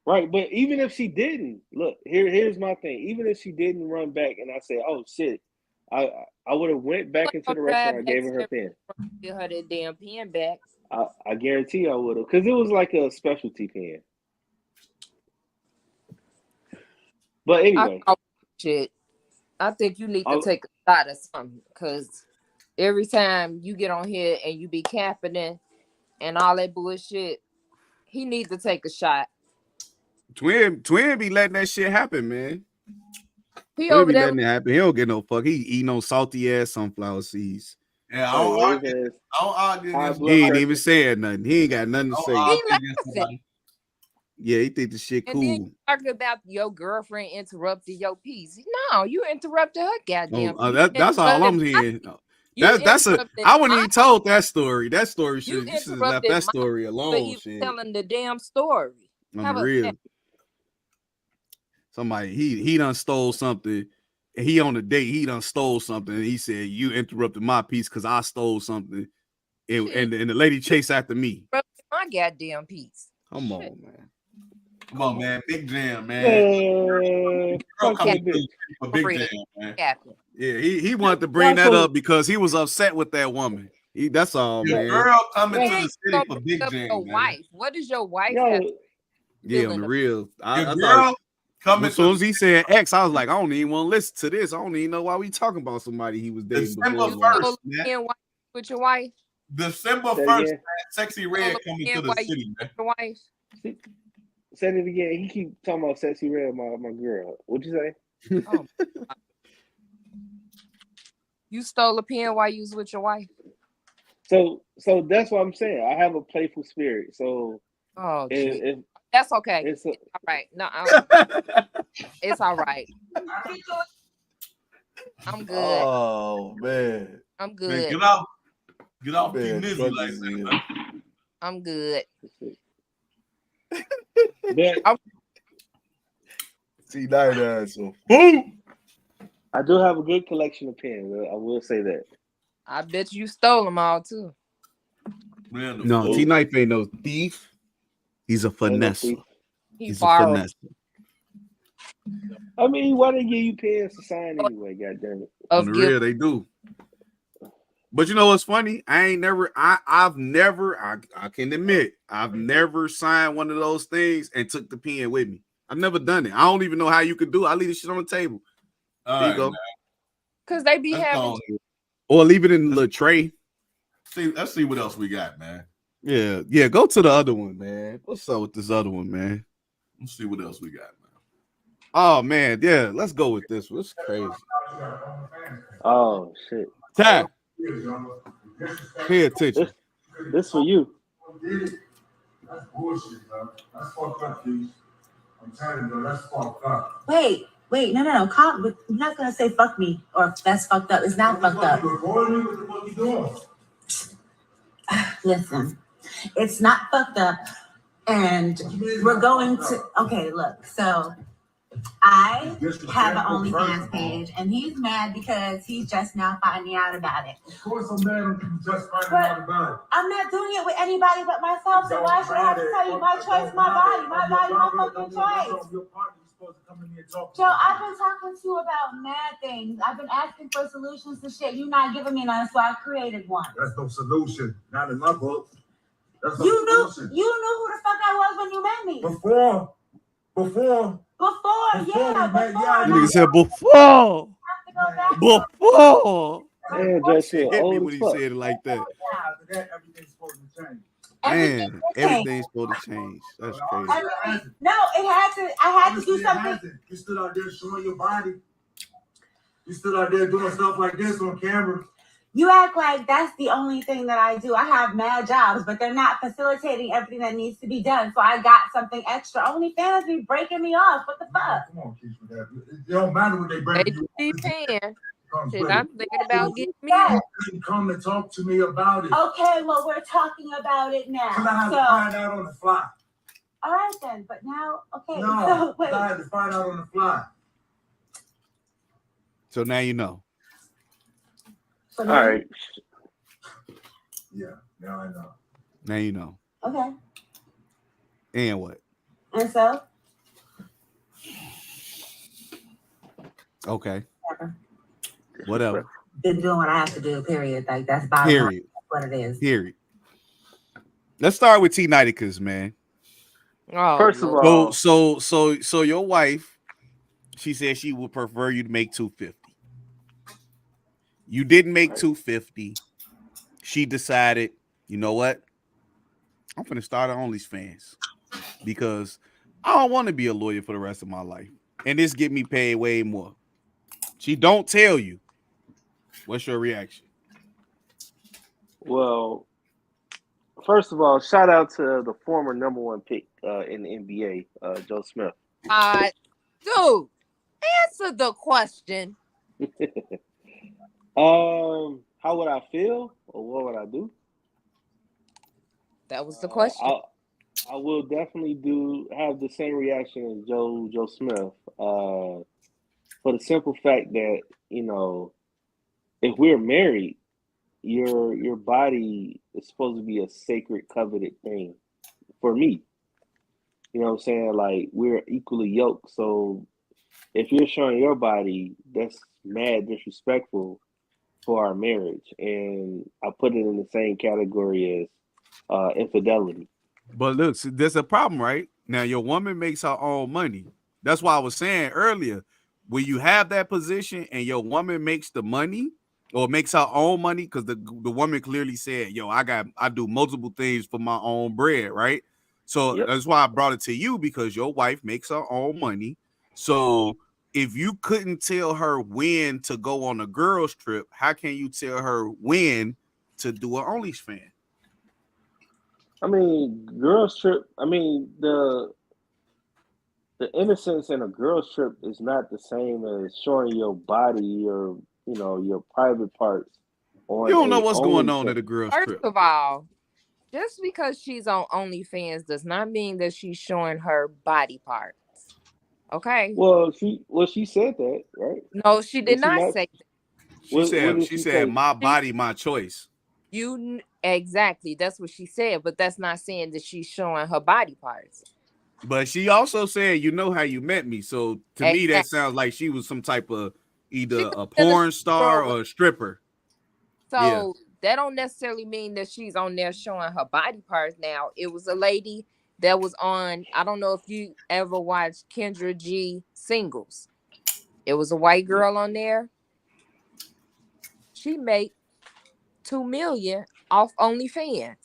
Right, but even if she didn't, look, here's my thing. Even if she didn't run back and I said, "Oh shit," I would have went back into the restaurant and gave her her pen. Give her that damn pen back. I guarantee I would have, because it was like a specialty pen. But anyway, shit. I think you need to take a shot of something, because every time you get on here and you be capping and all that bullshit, he needs to take a shot. Twin be letting that shit happen, man. He Twin over be there. letting it happen. He don't get no fuck. He eating on salty ass sunflower seeds. Yeah, I don't argue against He ain't even saying nothing. He ain't got nothing to say. He laughing. Yeah, he think the shit cool. And then you talking about your girlfriend interrupted your piece. No, you interrupted her goddamn piece. That's all I'm hearing. I wouldn't even told that story. That story should you should have left that story alone. Shit. Telling the damn story. On the real. Somebody he done stole something. And he on a date, he done stole something. And he said, "You interrupted my piece because I stole something." And the lady chased after me. My goddamn piece. Come on, man. Come on, man. Big Jam, man. Girl coming through for Big Jam, man. Yeah, he wanted to bring that up because he was upset with that woman. That's all, man. Girl coming to the city for Big Jam, your man. wife. What does your wife have? Yeah, on the real. I thought as soon as he said X, I was like, I don't even want to listen to this. I don't even know why we talking about somebody he was dating December before. 1st, man. With your wife? December 1st, man. Sexy Red coming to the city, man. Your wife? Say it again. He keep talking about Sexy Red, my girl. What'd you say? Oh, you stole a pen while you was with your wife? So that's what I'm saying. I have a playful spirit. So that's okay. It's all right. No, it's all right. I'm good. Oh man. I'm good. Man, get off man, Nizzy like that, man. I'm good. See that so I do have a good collection of pens. I will say that. I bet you stole them all too. Man, no, T Knife ain't no thief. He's a finesse. He's a finesse. I mean, why they give you pens to sign anyway? Goddamn it! On the real, they do. But you know what's funny? I can admit, I've never signed one of those things and took the pen with me. I've never done it. I don't even know how you could do it. I leave the shit on the table. There you go. Because they be having or leave it in the little tray. Let's see what else we got, man. Yeah. Go to the other one, man. What's up with this other one, man? Let's see what else we got, man. Oh man, yeah. Let's go with this one. It's crazy. Oh shit. Ty, pay attention. This for you. That's bullshit, bro. That's fucked up, dude. I'm telling you, that's fucked up. Wait, no. You're not gonna say fuck me or that's fucked up. It's not fucked up. What the fuck you doing? Listen, it's not fucked up, and we're going to. Okay, look. So I have an OnlyFans page, and he's mad because he's just now finding out about it. Of course, I'm mad at you just finding out about it. I'm not doing it with anybody but myself. So why should I have to tell you my choice, my body, my fucking choice? Joe, I've been talking to you about mad things. I've been asking for solutions to shit. You're not giving me none, so I created one. That's no solution. Not in my book. That's no you knew solution. You knew who the fuck I was when you met me. Before. You said before. Man, just hit me when he said it like that. Everything's supposed to change. Man, everything's supposed to change. That's crazy. No, it had to. I had to do something. You stood out there showing your body. You stood out there doing stuff like this on camera. You act like that's the only thing that I do. I have mad jobs, but they're not facilitating everything that needs to be done. So I got something extra. OnlyFans be breaking me off. What the fuck? Come on, Keith, with that. It don't matter what they break you. They can. Shit, I'm thinking about getting me. Come and talk to me about it. Okay, well, we're talking about it now. Because I had to find out on the fly. All right, then. But now, okay. No, so, wait. I had to find out on the fly. So now you know. All right. Yeah, now I know. Now you know. Okay. And what? And so? Okay. Whatever. Been doing what I have to do. Period. Like that's bottom line. Period. That's what it is. Period. Let's start with T Niticus, man. Oh, First of Lord. all, So your wife, she said she would prefer you to make 250. You didn't make 250. She decided, you know what? I'm finna start an OnlyFans because I don't want to be a lawyer for the rest of my life. And this get me paid way more. She don't tell you. What's your reaction? well, first of all, shout out to the former #1 pick in the NBA, Joe Smith. Dude, answer the question. How would I feel, or what would I do? That was the question. I will definitely have the same reaction as Joe Smith. For the simple fact that, if we're married, your body is supposed to be a sacred, coveted thing for me. You know what I'm saying? Like, we're equally yoked. So if you're showing your body, that's mad disrespectful for our marriage. And I put it in the same category as infidelity. But look, there's a problem, right? Now your woman makes her own money. That's why I was saying earlier, when you have that position and your woman makes the money or makes her own money, because the woman clearly said, yo, I do multiple things for my own bread, right? So that's why I brought it to you, because your wife makes her own money. So if you couldn't tell her when to go on a girls trip, how can you tell her when to do an OnlyFans? I mean, girls trip. I mean, the innocence in a girls trip is not the same as showing your body or your private parts on You don't know a what's going on OnlyFans. at a girls First trip. of all, just because she's on OnlyFans does not mean that she's showing her body parts. Okay. Well, she said that, right? No, she did Did she not not? say that. What did She she said, say? my body, my choice. Exactly. That's what she said, but that's not saying that she's showing her body parts. But she also said, you know how you met me. So to me, that sounds like she was some type of either a porn star or a stripper. So that don't necessarily mean that she's on there showing her body parts. Now, it was a lady that was on, I don't know if you ever watched Kendra G Singles. It was a white girl on there. She made $2 million off OnlyFans.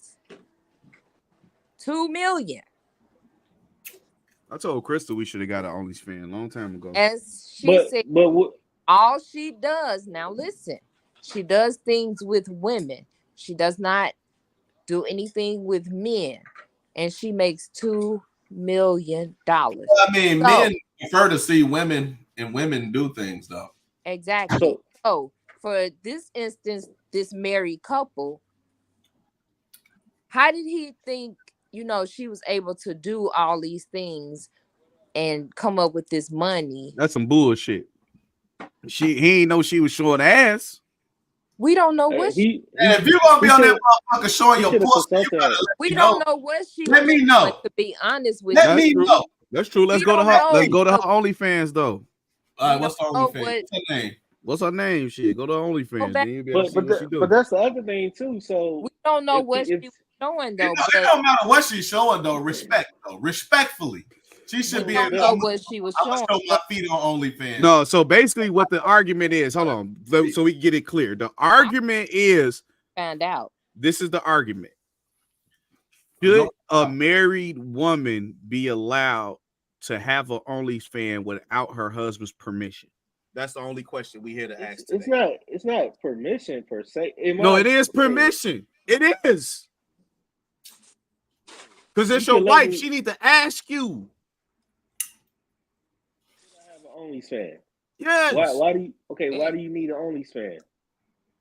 $2 million. I told Crystal we should have got an OnlyFans a long time ago. As she said, what? All she does, now listen, she does things with women. She does not do anything with men. And she makes $2 million. I mean, men prefer to see women and women do things, though. Exactly. So for this instance, this married couple, how did he think, she was able to do all these things and come up with this money? That's some bullshit. He ain't know she was showing ass. We don't know what if you're gonna be on that motherfucker showing your pussy, you gotta we don't know what she let me know. To be honest with let me know. That's true. Let's go to her OnlyFans though. All right, what's the OnlyFans? What's her name? What's her name? Shit, go to OnlyFans. Then you'll be able to see what she do. But that's the other thing too. So we don't know what she was showing though. It don't matter what she's showing though. Respectfully, she should be able to know what she was showing. Show my feet on OnlyFans. No, so basically, what the argument is, hold on, so we can get it clear. The argument is, find out. This is the argument. Should a married woman be allowed to have an OnlyFans without her husband's permission? That's the only question we here to ask today. It's not permission per se. No, it is permission. It is. Because it's your wife. She need to ask you. Have an OnlyFans. Yes. Why do you need an OnlyFans?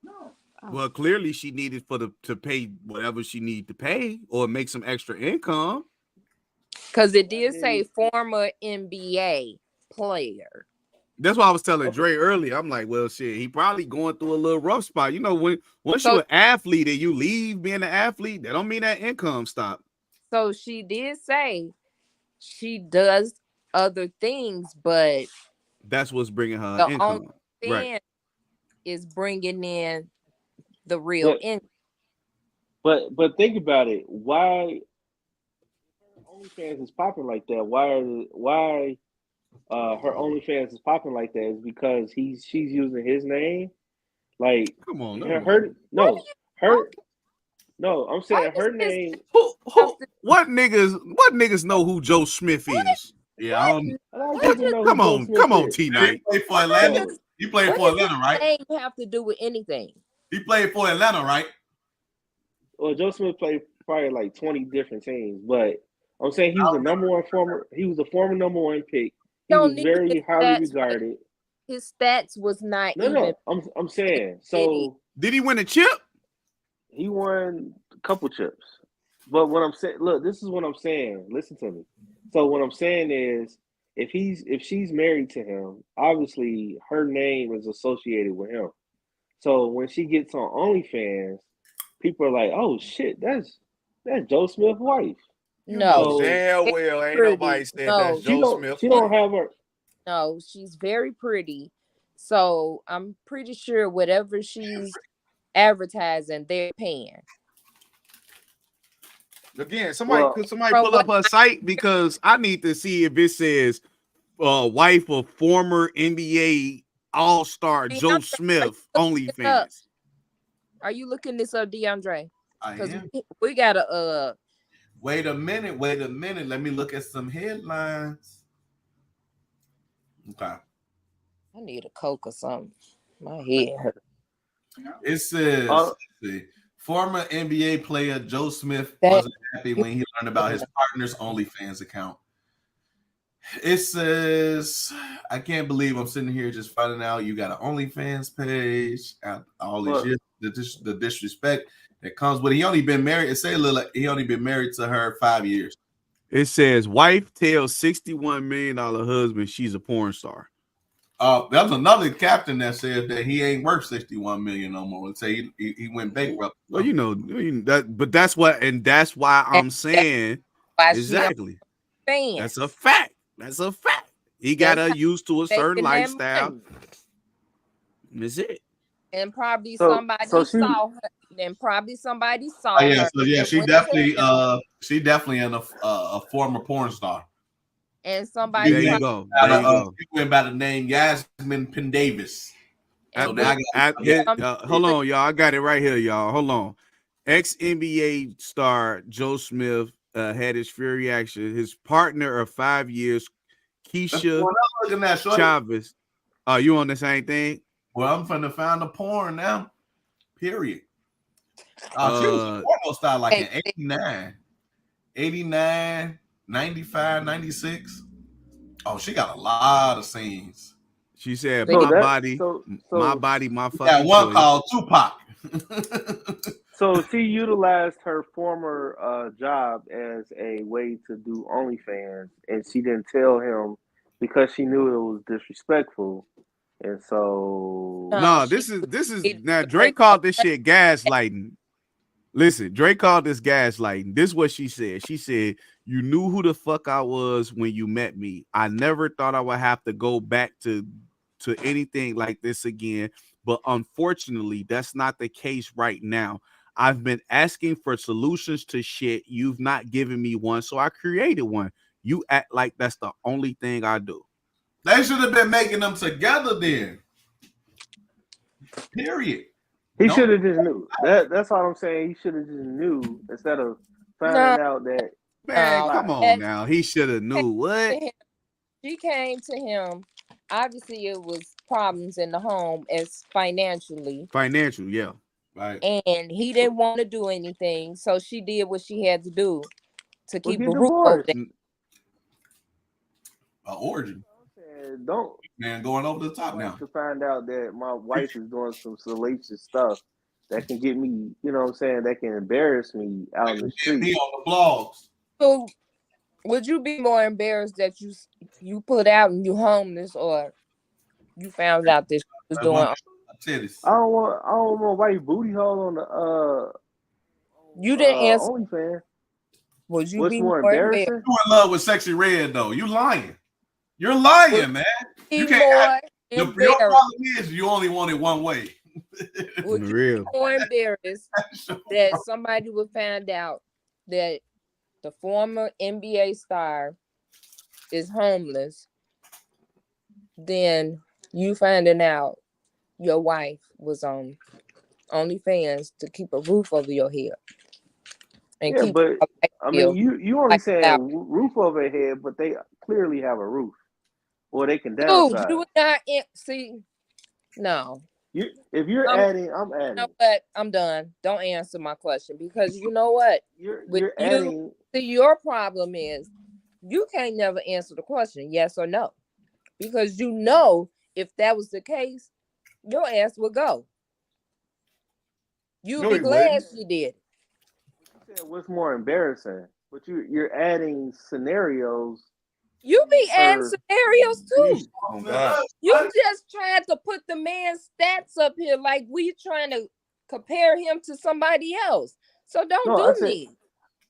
No. Well, clearly she needed to pay whatever she need to pay or make some extra income. Because it did say former NBA player. That's why I was telling Dre earlier. I'm like, well, shit, he probably going through a little rough spot. Once you're an athlete and you leave being an athlete, that don't mean that income stop. So she did say she does other things, but That's what's bringing her The income. Right. OnlyFans is bringing in the real income. But think about it. Why OnlyFans is popping like that? Why her OnlyFans is popping like that is because she's using his name. Like Come on, her no her no. I'm saying her name. What niggas know who Joe Smith is? Yeah, I don't. A lot of people know who Come Joe on, Smith is. T He Night. played for Atlanta. He played for Atlanta, right? Name have to do with anything? He played for Atlanta, right? Well, Joe Smith played probably like 20 different teams, but I'm saying he was the number one former. He was the former number one pick. He Don't was need very his highly stats right. regarded. His stats was not No, even. I'm saying so. Did he win a chip? He won a couple chips. But what I'm saying, look, this is what I'm saying. Listen to me. So what I'm saying is, if she's married to him, obviously her name is associated with him. So when she gets on OnlyFans, people are like, "Oh shit, that's Joe Smith's wife." You know No, damn very well ain't pretty. nobody said No, that's Joe Smith. She don't have her. no, she's very pretty. So I'm pretty sure whatever she's advertising, they're paying. Again, Well, could somebody From pull what up her site because I need to see if it says wife of former NBA All-Star Joe Smith OnlyFans. Are you looking this up, DeAndre? I Because am. we gotta Wait a minute. Let me look at some headlines. Okay. I need a Coke or something. My head hurt. It says, uh, let's see, former NBA player Joe Smith That- wasn't happy when he learned about his partner's OnlyFans account. It says, I can't believe I'm sitting here just finding out you got an OnlyFans page. All these years, the disrespect that comes with it. He only been married. It say a little like he only been married to her 5 years. It says wife tells $61 million husband she's a porn star. There's another captain that said that he ain't worth 61 million no more. Say he went bankrupt. Well, you know that, but that's why I'm saying exactly. That's a fact. That's a fact. He got her used to a certain lifestyle. That's it. And probably So somebody she- saw her. Then probably somebody saw Oh yeah, her. so yeah, and she went to definitely a former porn star. And somebody There you go. There you go. She went by the name Yasmin Pendavis. So now hold on, y'all. I got it right here, y'all. Hold on. Ex-NBA star Joe Smith had his fury reaction. His partner of 5 years, Keisha Chavez. You on the same thing? Well, I'm finna find the porn now. Period. She was a porno star like in 89, 95, 96. Oh, she got a lot of scenes. She said, my body, my fucking got one choice. called Tupac. So she utilized her former job as a way to do OnlyFans, and she didn't tell him because she knew it was disrespectful. And so no, this is now Drake called this shit gaslighting. Listen, Drake called this gaslighting. This is what she said. She said, "You knew who the fuck I was when you met me. I never thought I would have to go back to anything like this again. But unfortunately, that's not the case right now. I've been asking for solutions to shit. You've not given me one, so I created one. You act like that's the only thing I do." They should have been making them together then. Period. he should have just knew. That's all I'm saying. He should have just knew instead of finding out that. Man, come on now. He should have knew what. She came to him. Obviously, it was problems in the home as financially. Financial, yeah. Right. And he didn't want to do anything, so she did what she had to do to keep a roof divorced. over there. An origin. Don't man going over the top now. To find out that my wife is doing some salacious stuff that can get me, you know what I'm saying, that can embarrass me out in the street. Me on the blogs. So would you be more embarrassed that you put out and you homeless, or you found out this was doing? I don't want white booty hole on the You didn't answer. OnlyFans. Would you What's be more embarrassing? You in love with Sexy Red though? You lying? You're lying, man. You be can't have, your embarrassed. problem is you only want it one way. Would you Real. be more embarrassed that somebody would find out that the former NBA star is homeless than you finding out your wife was on OnlyFans to keep a roof over your head and Yeah, keep but a light I bill mean, you only like saying that? roof over their head, but they clearly have a roof, or they can Dude, you downsize. would not see. No, If you're I'm. adding, I'm You know adding. what? I'm done. Don't answer my question because you know what? With You're you, adding. see, your problem is you can't never answer the question yes or no because you know if that was the case, your ass would go. You'd No, be he glad wouldn't. she did. You said what's more embarrassing, but you're adding scenarios You to be adding her. scenarios too. Oh God. You just tried to put the man's stats up here like we trying to compare him to somebody else. So don't No, do me.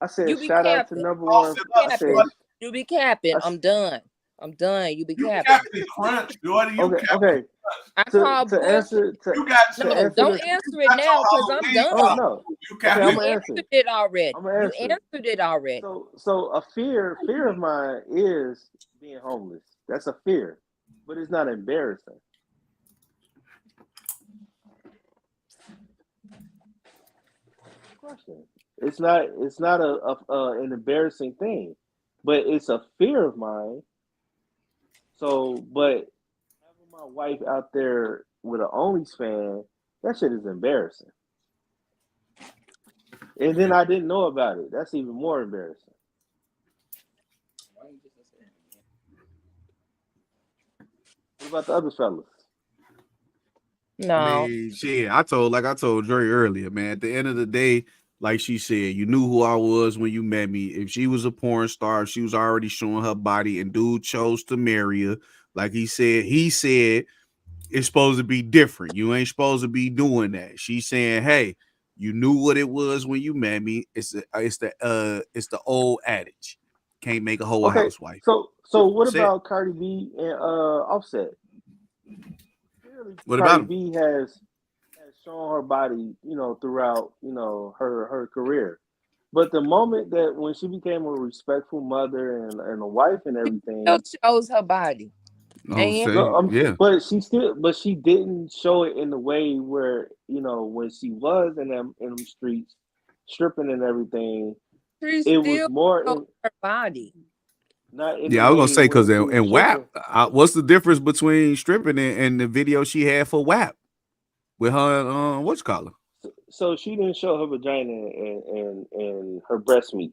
I said You be shout out to capping. number one. Offset I us, said Capping. You be capping. I, I'm done. I'm done. You be you capping. Captain Crunch, Jordan. You okay, Captain okay. I To call to bullshit. answer to You got to your, No, answer don't the. answer you it got now your because I'm Halloween Oh done. no. You Okay, Captain. I'm You gonna answer. answered it already. I'm gonna You answer. answered it already. So a fear of mine is being homeless. That's a fear, but it's not embarrassing. Question. It's not an embarrassing thing, but it's a fear of mine. So, but having my wife out there with an OnlyFans, that shit is embarrassing. And then I didn't know about it. That's even more embarrassing. What about the other fellas? I No. mean, shit. I told Dre earlier, man. At the end of the day, like she said, you knew who I was when you met me. If she was a porn star, she was already showing her body, and dude chose to marry her. Like he said it's supposed to be different. You ain't supposed to be doing that. She's saying, hey, you knew what it was when you met me. It's the old adage. Can't make a hoe a Okay, housewife. so what That's it. about Cardi B and Offset? Clearly, What about Cardi him? B has shown her body, throughout, her career. But the moment that when she became a respectful mother and a wife and Still everything, shows her body. Oh, And no, say, yeah. but she didn't show it in the way where when she was in them streets, stripping and everything. she It was still more shows in her body. not in the Yeah, I was gonna way say because when she was in WAP, stripping. what's the difference between stripping and the video she had for WAP with her? What's call her? So she didn't show her vagina and her breast meat.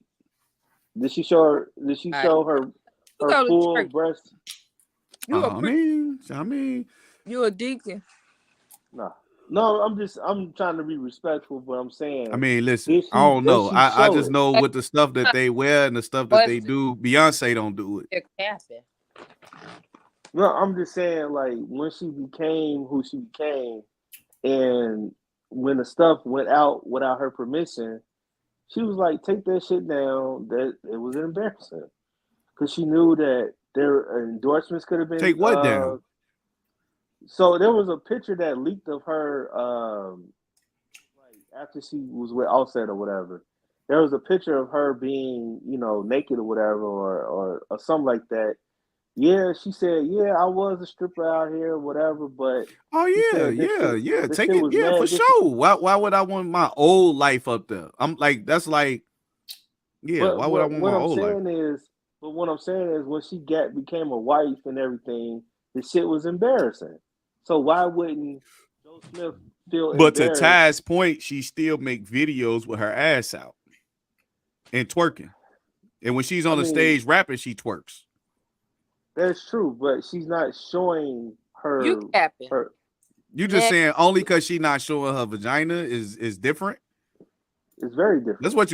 Did she show her? Did she Body. show You her go to full church. breast? You a I priest. mean, You a deacon. No, no. I'm trying to be respectful, but I'm saying, listen, I don't did know. she I show just it? know with the stuff that they wear and the stuff that But they do, Beyonce don't do it. they're capping. No, I'm just saying, like when she became who she became, and when the stuff went out without her permission, she was like, "Take that shit down." That it was embarrassing because she knew that their endorsements could have been. Take what down? So there was a picture that leaked of her, like after she was with Offset or whatever. There was a picture of her being, naked or whatever, or something like that. Yeah, she said, yeah, I was a stripper out here, or whatever, but Oh she yeah, said yeah. this Take shit it, was yeah, for mad. sure. Why would I want my old life up there? I'm like, that's like, yeah. But Why would I want my old life? what I'm saying is, when she became a wife and everything, the shit was embarrassing. So why wouldn't Joe Smith feel But to embarrassed? Ty's point, she still make videos with her ass out and twerking. And when she's I on the mean, stage rapping, she twerks. that's true, but she's not showing You capping. her. You just Next. saying only because she's not showing her vagina is different. It's very different. What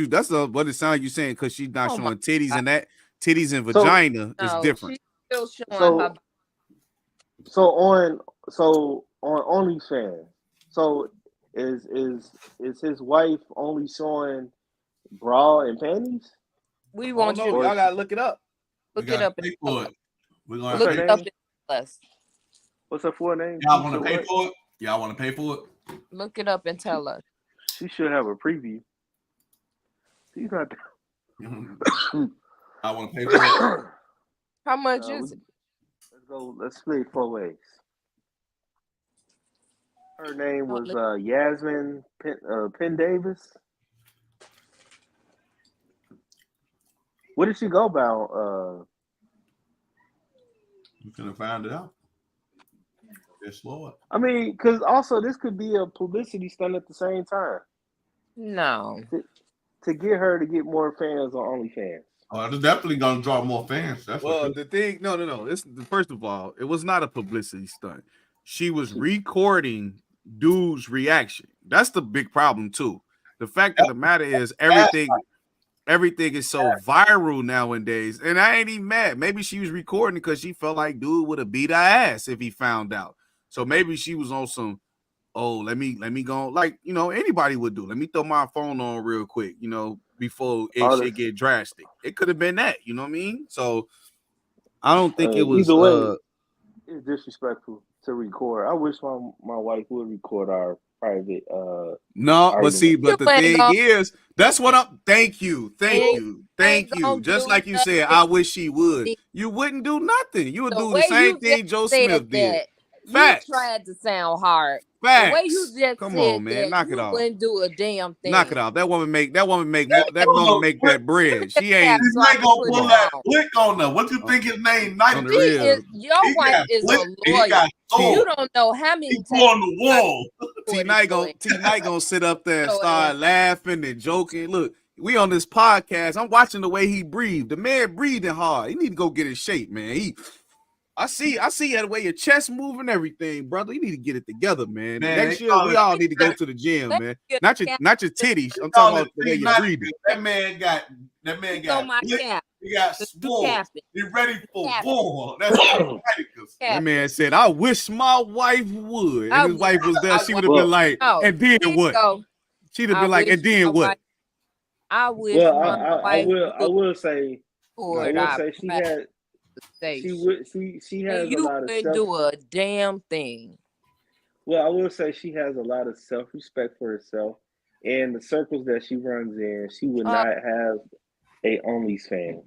it sounds like you saying because she's not Oh my showing titties God. and that titties and So vagina is No, different. she's still showing her so body. so on OnlyFans. So is his wife only showing bra and panties, We Oh want you no, to or y'all is she, gotta look it up. We look it gotta up and pay tell for us. it. We're gonna what's have Look her to it pay. up name? and tell us. What's her full name? Y'all want to pay for it? Y'all want to pay for it? Look it up and tell us. She should have a preview. She's not. I want to pay for it. How much is it? Let's go. Let's split 4 ways. Her name was Yasmin Penn Davis. What did she go about? You gonna find it out. Just slow it. I mean, because also this could be a publicity stunt at the same time. No. To get her to get more fans on OnlyFans. Oh, it's definitely gonna draw more fans. That's the thing. No. It's first of all, it was not a publicity stunt. She was recording dude's reaction. That's the big problem too. The fact of the matter is everything is so viral nowadays, and I ain't even mad. Maybe she was recording because she felt like dude would have beat her ass if he found out. So maybe she was on some, let me go, like, you know, anybody would do. Let me throw my phone on real quick, you know, before shit get drastic. It could have been that, you know what I mean? So I don't think it was. Either way, it's disrespectful to record. I wish my wife would record our private. But the thing is, that's what I'm. Thank you. Just like you said, I wish she would. You wouldn't do nothing. You would do the same thing Joe Smith did. Facts. You tried to sound hard. Facts. The way you just Come said on, man, that, knock it you off. wouldn't do a damn thing. Knock it off. That woman make that bread. She ain't. He's not gonna pull that lick on her. What you think his name? Your wife is a lawyer. You don't know how many times on the wall. T-Night gonna sit up there and start laughing and joking. Look, we on this podcast. I'm watching the way he breathed. The man breathing hard. He need to go get in shape, man. I see the way your chest moving, everything, brother. You need to get it together, man. Next year, we all need to go to the gym, man. Not your titties. I'm talking about the way you're breathing. That man got he got swole. He ready for war. That's that man said, I wish my wife would. And his wife was there. She would have been like, and then what? She'd have been like, and then what? I wish my wife I will say she has a lot of do a damn thing. Well, I will say she has a lot of self-respect for herself, and the circles that she runs in, she would not have a OnlyFans.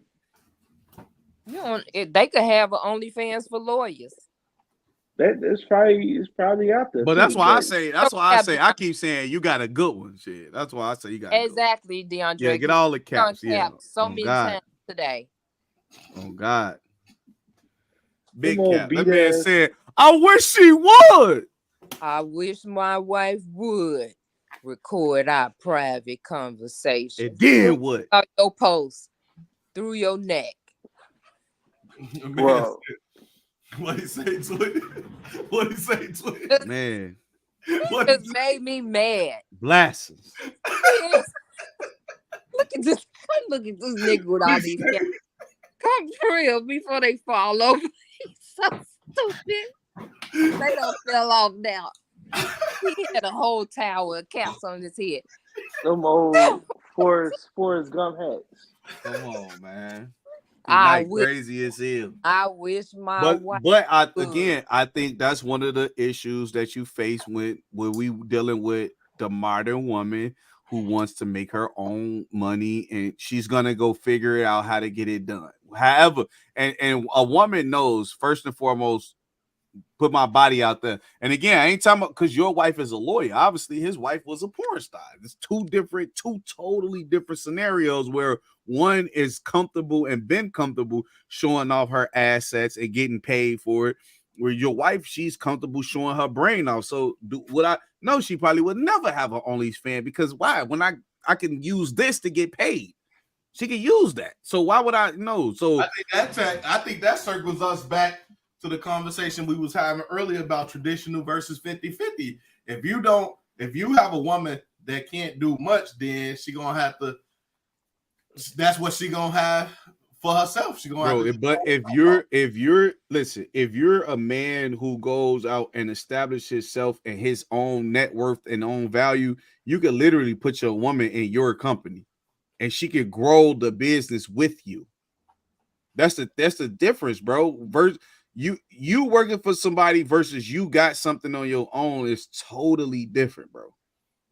They could have an OnlyFans for lawyers. It's probably out there. But that's why I say I keep saying you got a good one. Shit. That's why I say you got exactly, DeAndre. Yeah, get all the caps. Yeah. So many times today. Oh God. Big cap. That man said, I wish she would. I wish my wife would record our private conversation. And then what? Your post through your neck. Well, what he say to it? What he say to it? Man. It just made me mad. Blasphemous. Look at this nigga with all these cameras. Come for real before they fall over. He's so stupid. They don't fell off now. He had a whole tower of caps on his head. Them old Forrest Gump hats. Come on, man. Crazy as hell. I wish my wife. But I think that's one of the issues that you face when we dealing with the modern woman who wants to make her own money, and she's gonna go figure out how to get it done. However, and a woman knows first and foremost, put my body out there. And again, I ain't talking about because your wife is a lawyer. Obviously, his wife was a porn star. It's two totally different scenarios where one is comfortable and been comfortable showing off her assets and getting paid for it. Where your wife, she's comfortable showing her brain off. So no, she probably would never have an OnlyFans because why? When I can use this to get paid. She can use that. So why would I know? So I think that circles us back to the conversation we was having earlier about traditional versus 50-50. If you have a woman that can't do much, then she gonna have to. That's what she gonna have for herself. She gonna. Have to, but if you're a man who goes out and establishes himself and his own net worth and own value, you could literally put your woman in your company, and she could grow the business with you. That's the difference, bro. you working for somebody versus you got something on your own is totally different, bro.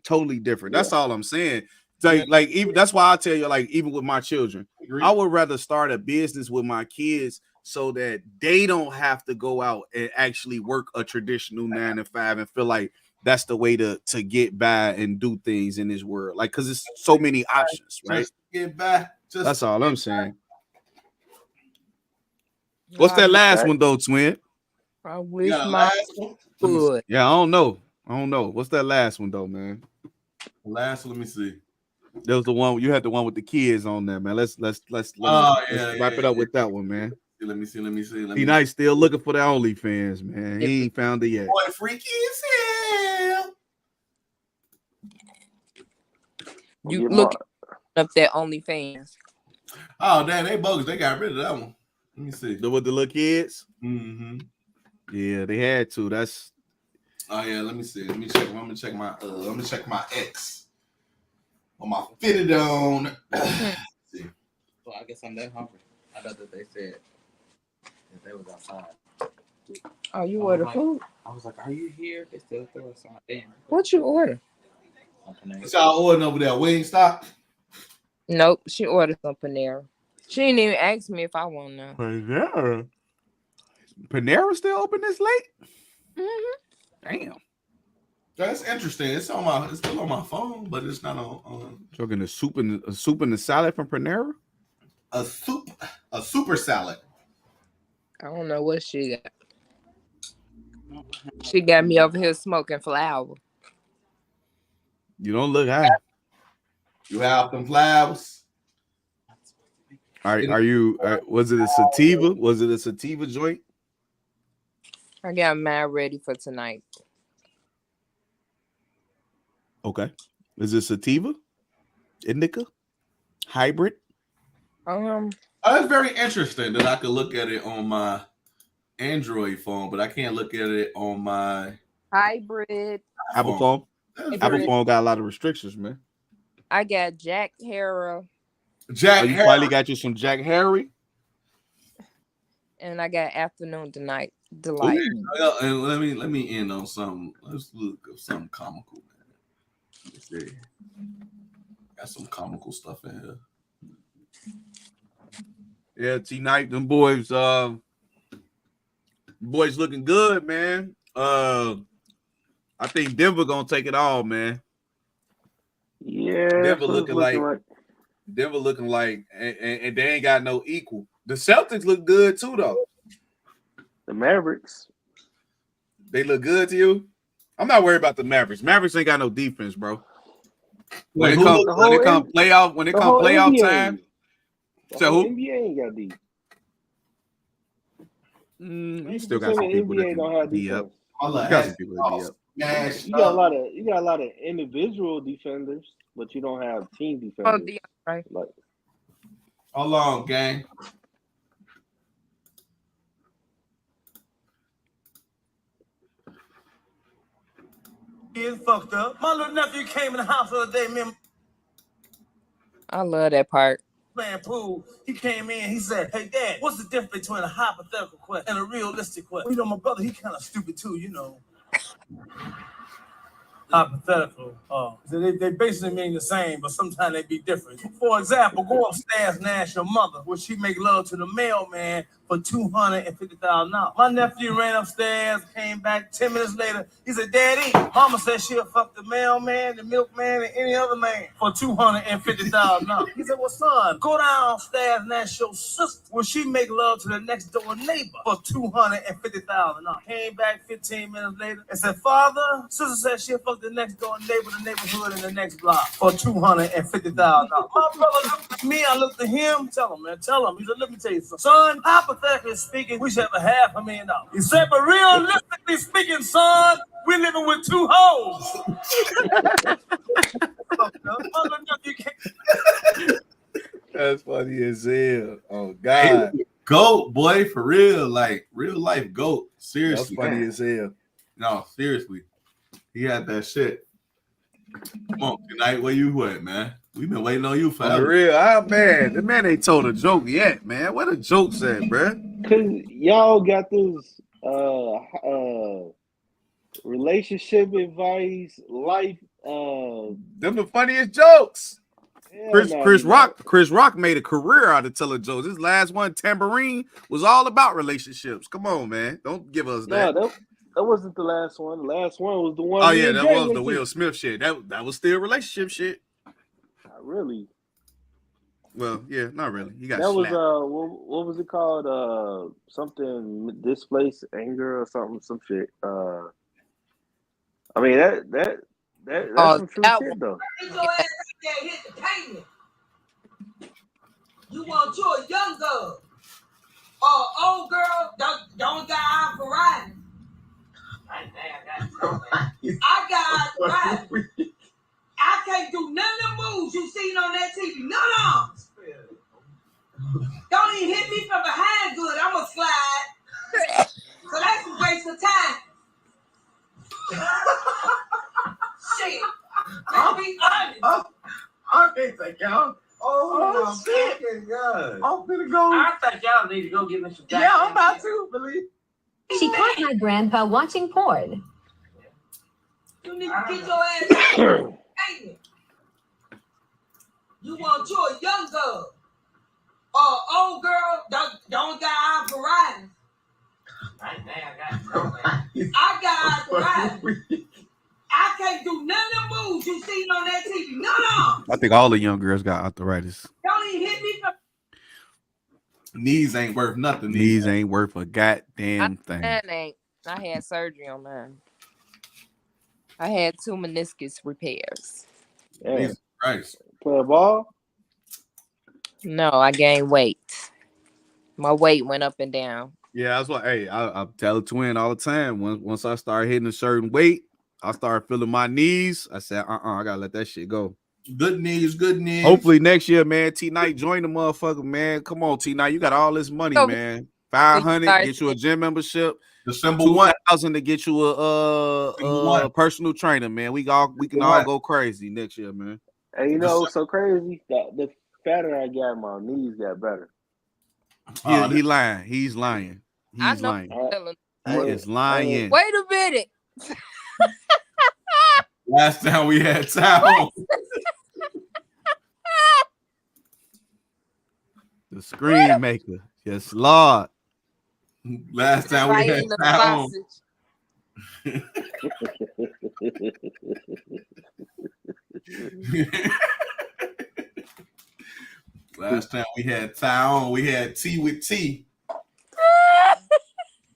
Totally different. That's all I'm saying. Like even that's why I tell you, like, even with my children, I would rather start a business with my kids so that they don't have to go out and actually work a traditional 9 to 5 and feel like that's the way to get by and do things in this world. Like, because it's so many options, right? Just get by. That's all I'm saying. What's that last one though, twin? I wish my would. Yeah, I don't know. What's that last one though, man? Last, let me see. There was the one you had the one with the kids on there, man. Let's wrap it up with that one, man. Let me see. He nice still looking for the OnlyFans, man. He ain't found it yet. Boy, freaky as hell. You look up that OnlyFans. Oh damn, they bogus. They got rid of that one. Let me see. With the little kids. Mm-hmm. Yeah, they had to. That's. Oh yeah, let me see. Let me check. I'm gonna check my X on my fitted on. See. Well, I guess I'm that hungry. I thought that they said that they was outside. Oh, you ordered food? I was like, "Are you here?" They still throw us on. Damn. What you order? What y'all ordering over there? Wingstop? Nope, she ordered some Panera. She didn't even ask me if I want none. Panera still open this late? Mm-hmm. Damn. That's interesting. It's still on my phone, but it's not on. Talking a soup and the salad from Panera. A super salad. I don't know what she got. She got me over here smoking flower. You don't look high. You have them flowers. Are you? Was it a sativa? Was it a sativa joint? I got mine ready for tonight. Okay. Is it sativa? Indica? Hybrid? That's very interesting that I could look at it on my Android phone, but I can't look at it on my hybrid Apple phone. Apple phone got a lot of restrictions, man. I got Jack Harrow. You finally got you some Jack Harry? And I got Afternoon Delight. And let me end on something. Let's look up something comical, man. Let's see. Got some comical stuff in here. Yeah, T-Night, them boys looking good, man. I think Denver gonna take it all, man. Yeah, Denver looking like and they ain't got no equal. The Celtics look good too, though. The Mavericks. They look good to you? I'm not worried about the Mavericks. Mavericks ain't got no defense, bro. When it come playoff time. So who? NBA ain't got deep. You still got some people that can be up. You got some people that be up. You got a lot of individual defenders, but you don't have team defenders. Right. Like, hold on, gang. It's fucked up. My little nephew came in the house the other day, man. I love that part. Playing pool. He came in, he said, "Hey, Dad, what's the difference between a hypothetical question and a realistic question?" You know, my brother, he kind of stupid too, you know. Hypothetical. They basically mean the same, but sometimes they be different. For example, go upstairs and ask your mother, will she make love to the mailman for $250,000? My nephew ran upstairs, came back 10 minutes later. He said, "Daddy, Mama said she'll fuck the mailman, the milkman, and any other man for $250,000." He said, "Well, son, go downstairs and ask your sister, will she make love to the next door neighbor for $250,000? Came back 15 minutes later and said, "Father, sister said she'll fuck the next door neighbor, the neighborhood, in the next block for $250,000. My brother looked at me, I looked at him. Tell him, man, tell him. He said, "Let me tell you something. Son, hypothetically speaking, we should have $500,000. He said, "But realistically speaking, son, we're living with 2 hoes." That's funny as hell. Oh God. Goat, boy, for real. Like real life goat. Seriously. That's funny as hell. No, seriously. He had that shit. Come on, tonight, where you at, man? We've been waiting on you On the forever. real, man. The man ain't told a joke yet, man. What a joke said, bruh. Cause y'all got this relationship advice, life. Them the funniest jokes. Chris Rock made a career out of telling jokes. His last one, Tambourine, was all about relationships. Come on, man. Don't give us that. No, that wasn't the last one. The last one was the one. Oh yeah, that was the Will Smith shit. That was still relationship shit. Not really. Well, yeah, not really. He got that slapped. Was what was it called? Something displaced anger or something, some shit. I mean that's some true shit though. Get your ass out there and hit the pavement. You want you a young girl or old girl? Don't got eye for riding. I got eye for riding. I can't do none of the moves you seen on that TV. None of them. Don't even hit me from behind good. I'm going to slide. So that's a waste of time. Shit. Let's be honest. I can't take y'all. Oh shit. God. I'm finna go. I think y'all need to go get me some. Yeah, I'm about to, believe. She caught my grandpa watching porn. You need to get your ass out. You want you a young girl or old girl? Don't got eye for riding. I got eye for riding. I can't do none of the moves you seen on that TV. None of them. I think all the young girls got arthritis. Don't even hit me from. Knees ain't worth nothing. Knees ain't worth a goddamn thing. That ain't. I had surgery on mine. I had 2 meniscus repairs. Yeah. Jesus Christ. Play a ball? No, I gained weight. My weight went up and down. Yeah, that's what. Hey, I tell a twin all the time. Once I start hitting a certain weight, I start feeling my knees. I said, I gotta let that shit go. Good knees, good knees. Hopefully next year, man. T Night join the motherfucker, man. Come on, T Night. You got all this money, man. 500 get you a gym membership. December 1,000 to get you a personal trainer, man. We can all go crazy next year, man. And you know what's so crazy? The fatter I got, my knees got better. He lying. He's lying. He's lying. He is lying. Wait a minute. Last time we had time. The screen maker. Yes, Lord. Last time we had time. Last time we had time. We had tea with tea.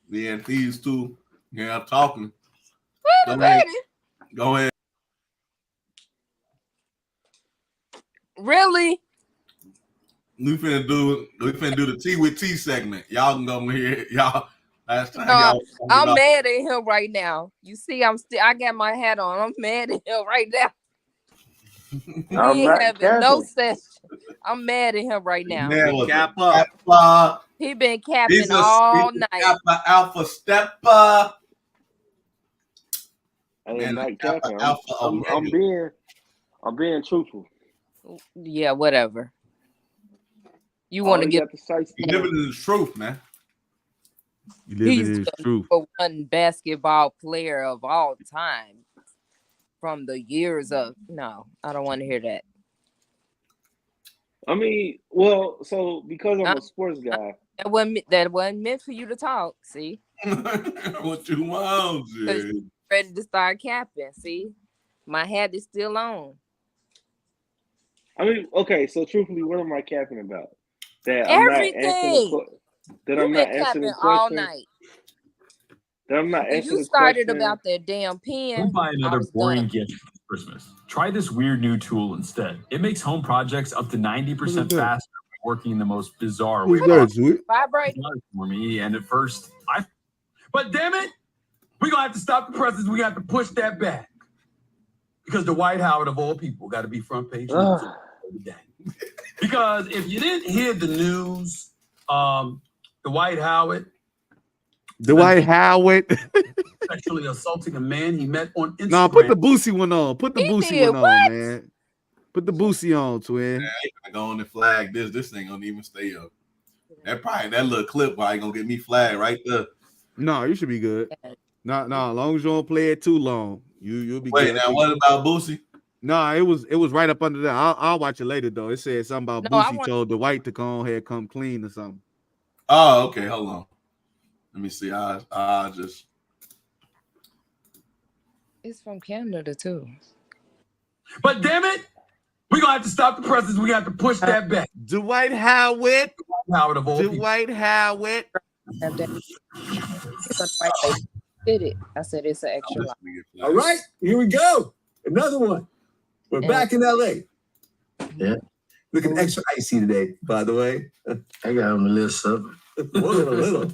We had these two. Yeah, talking. Wait a minute. Go ahead. Really? We finna do the tea with tea segment. Y'all can go here. Y'all last time. No, I'm mad at him right now. You see, I got my hat on. I'm mad at him right now. He ain't having no sense. I'm mad at him right now. He been capping all night. Alpha stepper. Hey, not capping. I'm being truthful. Yeah, whatever. You want to get you living in the truth, man. He's the number 1 basketball player of all time. From the years of no, I don't want to hear that. I mean, well, so because I'm a sports guy, that wasn't meant for you to talk. See, what you want? Ready to start capping. See, my hat is still on. I mean, okay, so truthfully, what am I capping about? That everything. I'm not answering the question all night. That I'm not answering you started about that damn pen. Don't buy another boring gift for Christmas. Try this weird new tool instead. It makes home projects up to 90% faster, working in the most bizarre way. Vibrate for me, and at first, but damn it, we're gonna have to stop the presses. We got to push that back because the Dwight Howard of all people got to be front page news every day. Because if you didn't hear the news, the Dwight Howard. sexually assaulting a man he met on Instagram. No, put the Boosie one on. Put the He Boosie did one what? on, man. Put the Boosie on, twin. I ain't gonna go on and flag this. This ain't gonna even stay up. That little clip probably gonna get me flagged right there. No, you should be good. No, as long as you don't play it too long, you'll be Wait, good. now what about Boosie? No, it was right up under that. I'll watch it later though. It said something about No, I Boosie want- told the white to come ahead, come clean or something. Oh, okay. Hold on. Let me see. I just. It's from Canada too. But damn it, we're gonna have to stop the presses. We got to push that back. Dwight Howard. Howard of all people. Dwight Howard. Did it? I said it's an extra life. All right, here we go. Another one. We're back in LA. Yeah. Looking extra icy today, by the way. I got him a little something. More than a little.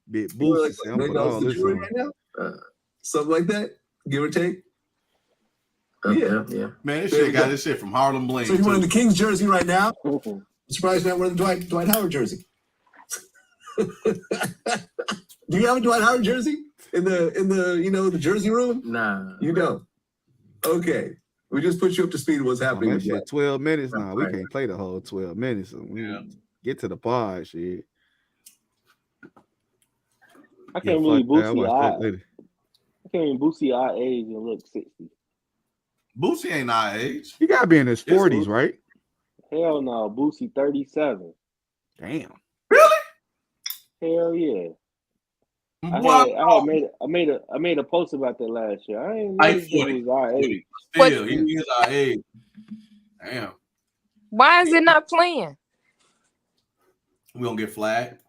Big You know, Boosie. like say, I'm putting $1 all the this jewelry on. right now? Something like that, give or take. Yeah. Man, this There shit you got go. this shit from Harlem Bling. So you're wearing the too. Kings jersey right now. I'm surprised you're not wearing the Dwight Howard jersey. Do you have a Dwight Howard jersey in the the jersey room? Nah. You don't. Okay. We just put you up to speed with what's happening. That with shit Dwight. 12 minutes now. We Right. can't play the whole 12 minutes. So we Yeah. get to the pod, shit. I can't really fuck that. I Boosie watch our that later. I can't even Boosie our age and look 60. Boosie ain't our age. He gotta be in his It's 40s, right? Hell no, Boosie 37. Damn. Hell yeah. Wow. I made a post about that last year. I ain't know Like this dude was our age. Still, he is our age. Damn. Why is it not playing? We gonna get flagged.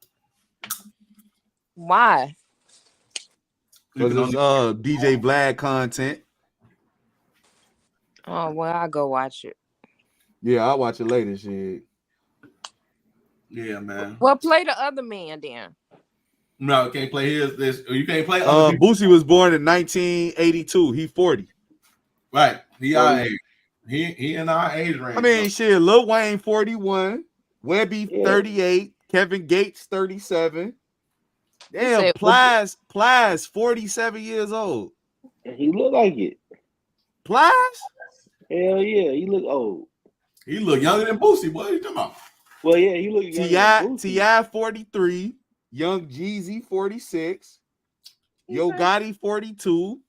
Why? Because it's DJ Vlad content. Oh well, I'll go watch it. Yeah, I'll watch it later, shit. Yeah, man. Well, play the other man then. No, can't play this. You can't play other people. Boosie was born in 1982. He 40. Right. He our age. He in our age range. I mean, shit, Lil Wayne 41, Webby 38, Kevin Gates 37. Damn, Plies 47 years old. And he look like it. Plies? Hell yeah, he look old. He look younger than Boosie. What are you talking about? Well, yeah, he look younger than Boosie. T.I. 43, Young Jeezy 46, Yo Gotti 42.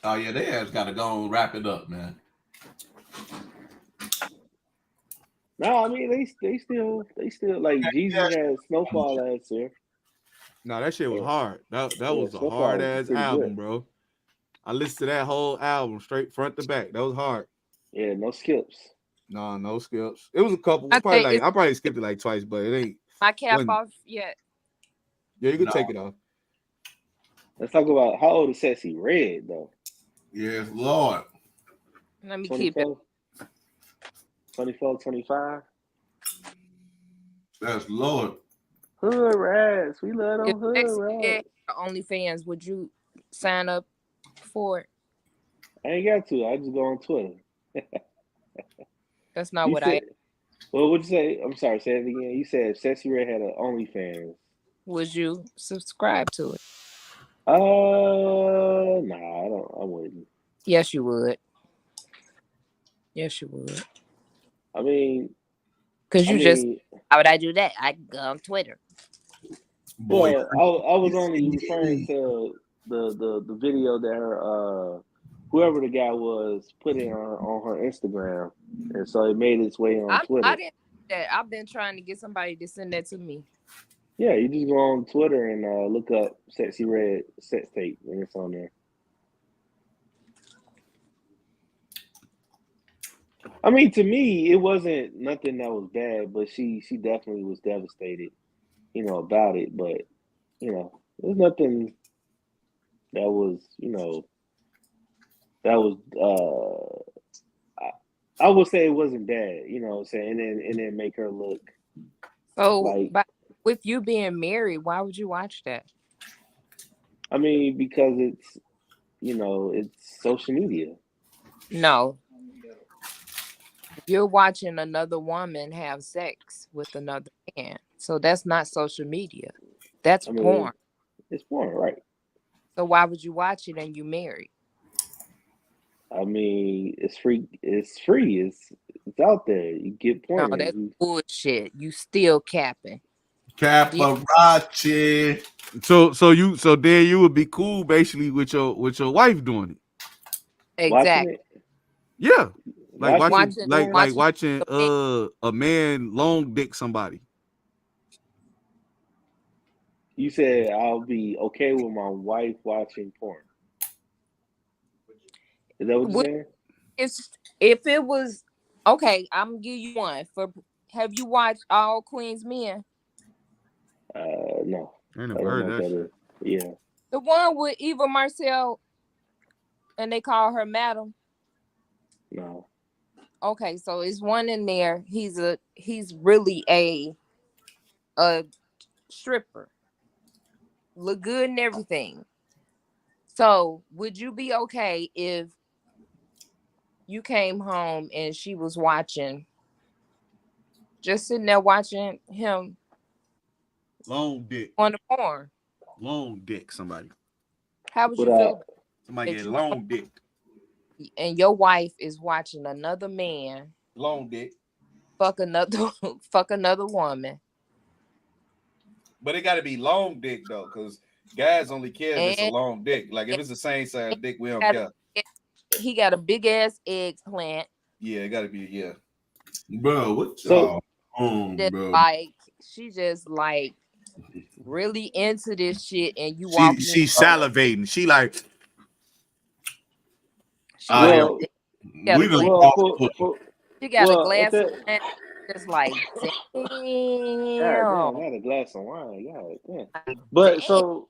Oh yeah, they has got to go and wrap it up, man. No, I mean they still like Jeezy had Snowfall last year. No, that shit was hard. That was a Snowfall hard was ass pretty album, good. bro. I listened to that whole album straight front to back. That was hard. Yeah, no skips. No skips. It was a couple. I probably skipped it like twice, but it ain't. My cap wasn't- off yet. Yeah, you can take it off. Let's talk about how old is Sexy Red though. Yes, Lord. Let me keep it. 24, 25. That's Lord. Hood rats. We love them If hood Sexy rats. Red had OnlyFans, would you sign up for it? I ain't got to. I just go on Twitter. That's not You what said, Well, what'd you say? I'm sorry, say it again. You said Sexy Red had an OnlyFans. Would you subscribe to it? Nah, I wouldn't. Yes, you would. Yes, you would. I mean, Because how would I do that? I go on Twitter. Well, I was only referring to the video that her whoever the guy was put in on her Instagram, and so it made its way on Twitter. I didn't do that. I've been trying to get somebody to send that to me. Yeah, you just go on Twitter and look up Sexy Red sex tape, and it's on there. I mean, to me, it wasn't nothing that was bad, but she definitely was devastated, about it. But there's nothing that was, I would say it wasn't bad, what I'm saying, and then make her look. So, like, with you being married, why would you watch that? I mean, because it's, it's social media. No. You're watching another woman have sex with another man. So that's not social media. That's I mean, porn. it's porn, right? So why would you watch it and you married? I mean, it's free. It's free. It's out there. You get No, porn. that's bullshit. You still capping. Caparachi. So then you would be cool basically with your wife doing it. Watching Exactly. it. Yeah. Like watching porn? like watching a man long dick somebody. You said I'll be okay with my wife watching porn. Is that what you're saying? It's if it was okay, I'm gonna give you one. Have you watched All Queen's Men? No. I I never don't heard know that what that shit. is. Yeah. The one with Eva Marcel and they call her Madam. No. Okay, so it's one in there. He's really a stripper. Look good and everything. So would you be okay if you came home and she was just sitting there watching him Long dick. on the porn? Long dick somebody. How would you feel about Somebody that get you long dick. and your wife is watching another man Long dick. fuck another woman? But it gotta be long dick though, because guys only care if it's a And long dick. Like if it's the same size dick, we don't got care. he got a big ass eggplant. Yeah, it gotta be, yeah. Bro, what y'all on, bro? She just like really into this shit, and you She's walking in. salivating. She like She got a glass. She got a glass of wine. Just like God damn. damn, not a glass of wine. God damn. But so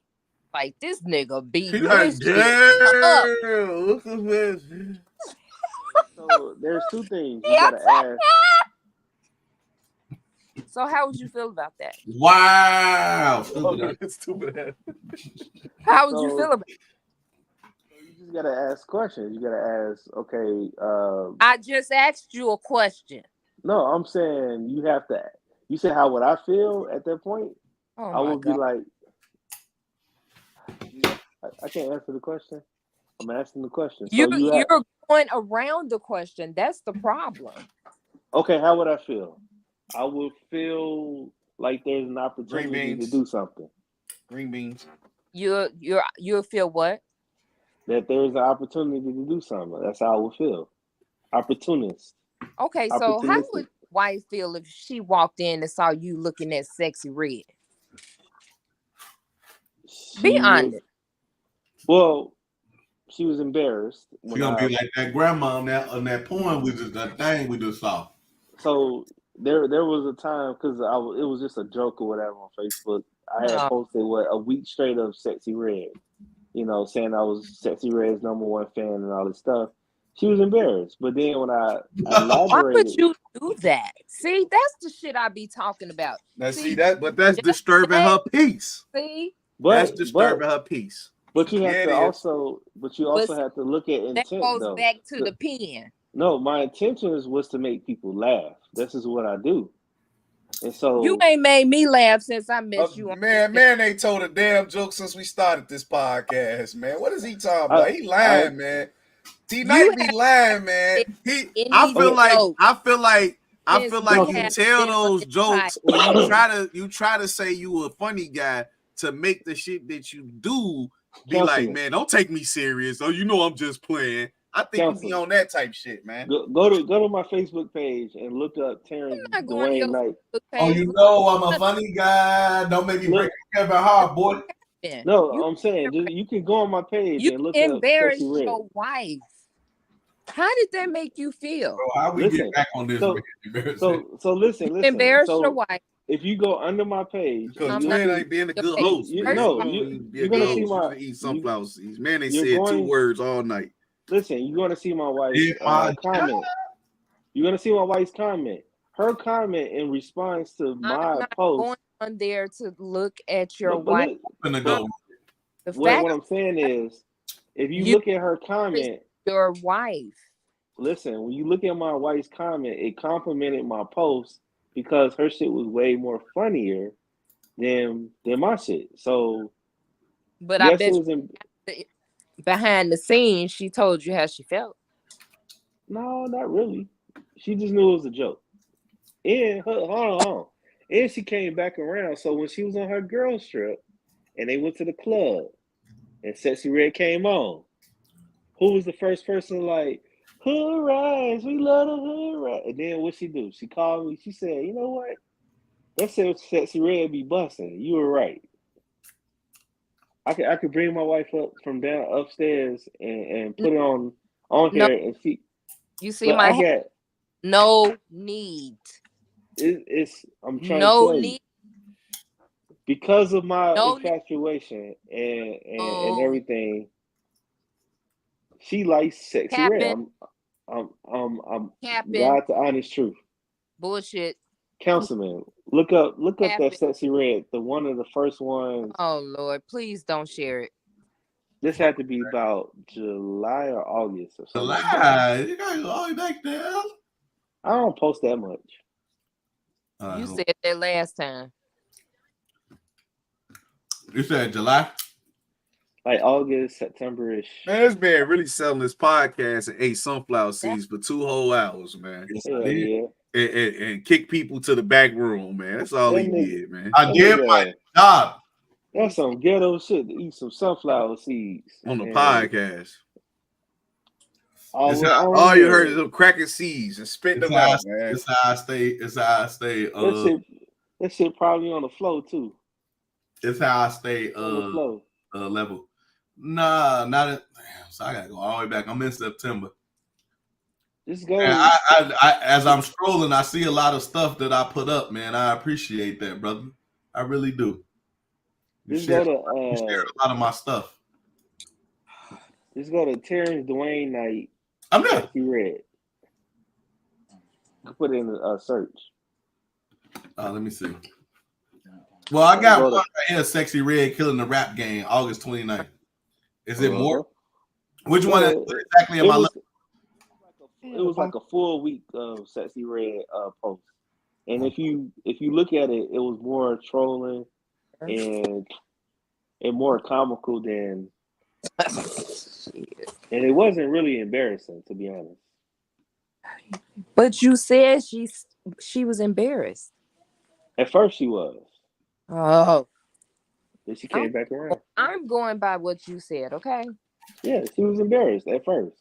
like this nigga beat like, this shit up. look at this. So there's two things you gotta ask. So how would you feel about that? Wow. Stupid. How would you feel about it? You just gotta ask questions. You gotta ask, okay, I just asked you a question. no, I'm saying you have to. You said how would I feel at that point? Oh I would God. be like, I can't answer the question. I'm asking the question. So You're going around the question. That's the problem. Okay, how would I feel? I would feel like there's an opportunity to do something. Green beans. You'll feel what? That there's an opportunity to do something. That's how I would feel. Opportunist. Okay, so how would wife feel if she walked in and saw you looking at sexy red? Be honest. Well, she was embarrassed. She gonna be like that grandma on that porn that thing we just saw. So there was a time because it was just a joke or whatever on Facebook. I had posted a week straight of Sexy Red, saying I was Sexy Red's #1 fan and all this stuff. She was embarrassed, but then when I elaborated, why would you do that? See, that's the shit I be talking about. Now see that, but that's disturbing her peace. See, that's disturbing her peace. But you have to also have to look at intent. That goes though. back to the pen. No, my intentions was to make people laugh. This is what I do. And so you ain't made me laugh since I met you. Man ain't told a damn joke since we started this podcast, man. What is he talking about? He lying, man. T-Night be lying, man. I feel like you tell those jokes and you try to say you a funny guy to make the shit that you do be like, man, don't take me serious. Oh, I'm just playing. I think you be on that type shit, man. Go to my Facebook page and look up Terrence Dwayne Knight. Oh, I'm a funny guy. Don't make me break Kevin Hart, boy. No, I'm saying you can go on my page and look up embarrass Sexy Red. your wife. How did that make you feel? Bro, how we get back on this? So listen. Embarrass your wife. If you go under my page, because man ain't being a good host. You're gonna see my eat sunflower seeds. Man, they said 2 words all night. Listen, you're gonna see my wife's comment. You're gonna see my wife's comment. Her comment in response to my post. Going on there to look at your wife. What I'm saying is, if you look at her comment, your wife. Listen, when you look at my wife's comment, it complimented my post because her shit was way more funnier than my shit. So But I yes, it bet was in. you behind the scenes, she told you how she felt. No, not really. She just knew it was a joke. And hold on. And she came back around. So when she was on her girls trip and they went to the club and Sexy Red came on, who was the first person like, hood rise, we love the hood rise. And then what she do? She called me. She said, you know what? That said Sexy Red be busting. You were right. I could bring my wife up from down upstairs and put it on No, here and see. you see But my I hat? got No need. it's I'm trying to No tell you. need. Because of my No need. infatuation and Oh, everything, she likes Sexy Red. capping, I'm capping, God to honest truth. bullshit. Councilman, look up that Capping. Sexy Red. The one of the first ones. Oh Lord, please don't share it. This had to be about July or August or something like that. July. You gotta go all the way back there. I don't post that much. You said that last time. You said July? Like August, September-ish. Man, this man really selling this podcast and ate sunflower seeds for 2 whole hours, man. Hell yeah. And kick people to the back room, man. That's all he did, man. I did my job. That's some ghetto shit to eat some sunflower seeds On the and podcast. all you heard is them cracking seeds and spitting them out, man. It's how I stay. That shit probably on the flow too. It's how I stay level. Nah, not it. So I gotta go all the way back. I'm in September. Just go. I as I'm scrolling, I see a lot of stuff that I put up, man. I appreciate that, brother. I really do. You share a lot of my stuff. Just go to Terrence Dwayne Knight. I'm there. Sexy Red. Put in a search. Let me see. Well, I got one right here, Sexy Red killing the rap game, August 29th. Is it more? Which one exactly am I looking? It was like a full week of Sexy Red posts. And if you look at it, it was more trolling and more comical than and it wasn't really embarrassing, to be honest. But you said she was embarrassed. At first she was. Oh. Then she came back around. I'm going by what you said, okay? Yeah, she was embarrassed at first.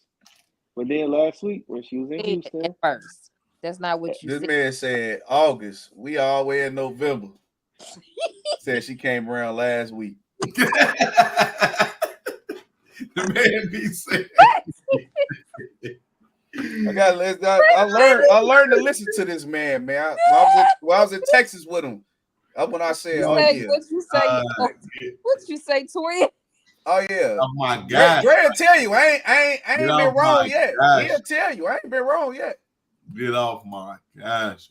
But then last week when she was in Houston. At first. That's not what you said. This man said August. We all the way in November. Said she came around last week. The man be saying. I learned to listen to this man. I was in Texas with him. That's when I said, What you say, twin? Oh yeah. Oh my God. Dre tell you I ain't been wrong yet. He'll tell you I ain't been wrong yet. Get off my gosh.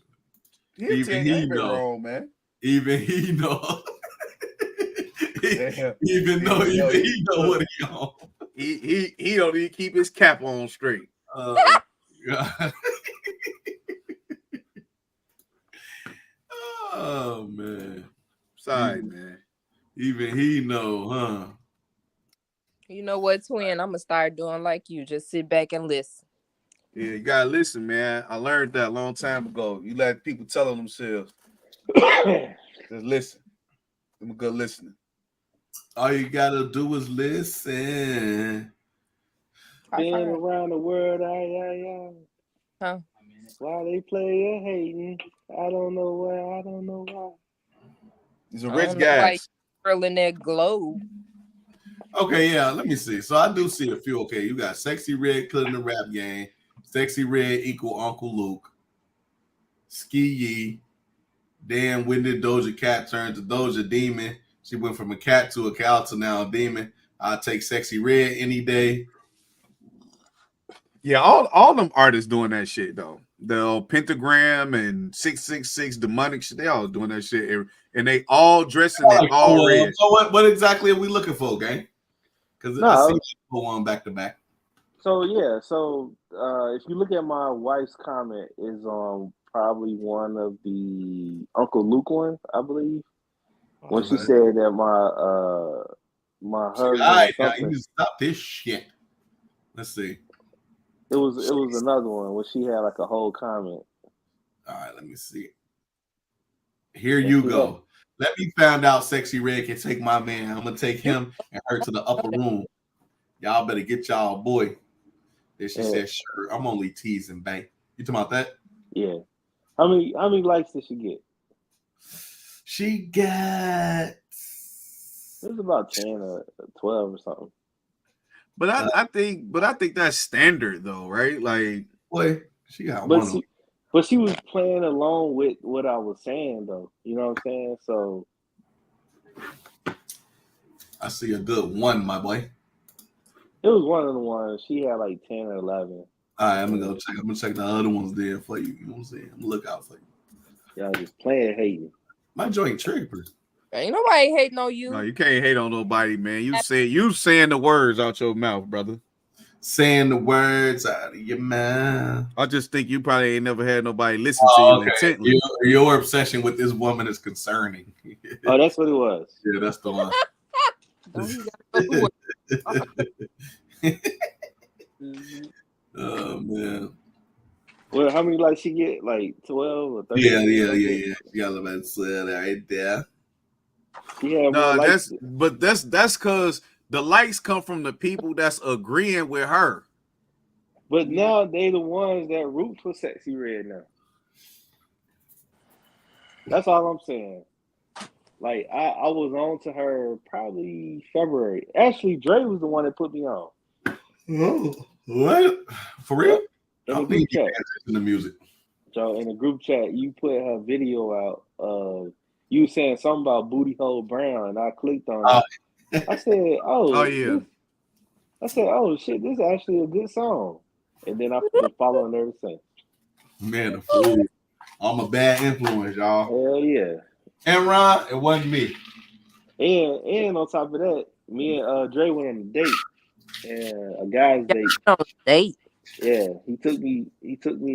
Even he know, wrong, man. Even he know. Even though he know what he on. He don't even keep his cap on straight. Oh man. Sorry, man. Even he know, huh? You know what, twin? I'm gonna start doing like you. Just sit back and listen. Yeah, you gotta listen, man. I learned that a long time ago. You let people tell on themselves. Just listen. I'm a good listener. All you gotta do is listen. Been around the world, Huh? Why they play hating? I don't know why. I don't know why. These are rich guys. Curling that globe. Okay, yeah, let me see. So I do see a few. Okay, you got Sexy Red killing the rap game. Sexy Red equal Uncle Luke. Ski Yee. Then when did Doja Cat turn to Doja Demon? She went from a cat to a cow to now a demon. I'll take Sexy Red any day. Yeah, all them artists doing that shit though. The Pentagram and 666 demonic shit, they all doing that shit, and they all dressing in all red. So what exactly are we looking for, gang? Because I see people on back to back. So yeah, if you look at my wife's comment is probably one of the Uncle Luke ones, I believe. When she Okay. said that my All husband or right, now something. you stop this shit. Let's see. It was another one where she had like a whole comment. All right, let me see. Here And you she had, go. Let me find out Sexy Red can take my man. I'm gonna take him and her to the upper room. Y'all better get y'all boy. Then she said, sure, I'm only teasing, bang. You talking about that? Yeah. How many likes did she get? She got it was about 10 or 12 or something. But I think that's standard though, right? Like, boy, she got one. But she was playing along with what I was saying though. You know what I'm saying? So I see a good one, my boy. it was one of the ones. She had like 10 or 11. All right, I'm gonna check the other ones there for you. You know what I'm saying? I'm gonna look out for you. Y'all just playing hating. My joint trippers. Ain't nobody hating on you. No, you can't hate on nobody, man. You saying the words out your mouth, brother. Saying the words out of your mouth. I just think you probably ain't never had nobody listen to you intently. Your obsession with this woman is concerning. Oh, that's what it was. Yeah, that's the one. Oh man. Well, how many likes she get? Like 12 or 13? Yeah. She got about 12 right there. No, that's because the likes come from the people that's agreeing with her. But now they the ones that root for Sexy Red now. That's all I'm saying. Like I was on to her probably February. Actually, Dre was the one that put me on. Oh, what? For real? In the group chat. In the music. So in the group chat, you put her video out of you saying something about Booty Hole Brown, and I clicked on it. I said, "Oh, yeah." I said, "Oh shit, this is actually a good song." And then I've been following ever since. Man, the fool. I'm a bad influence, y'all. Hell yeah. And Ron, it wasn't me. And on top of that, me and Dre went on a date, and a guy's date. On a date. Yeah, he took me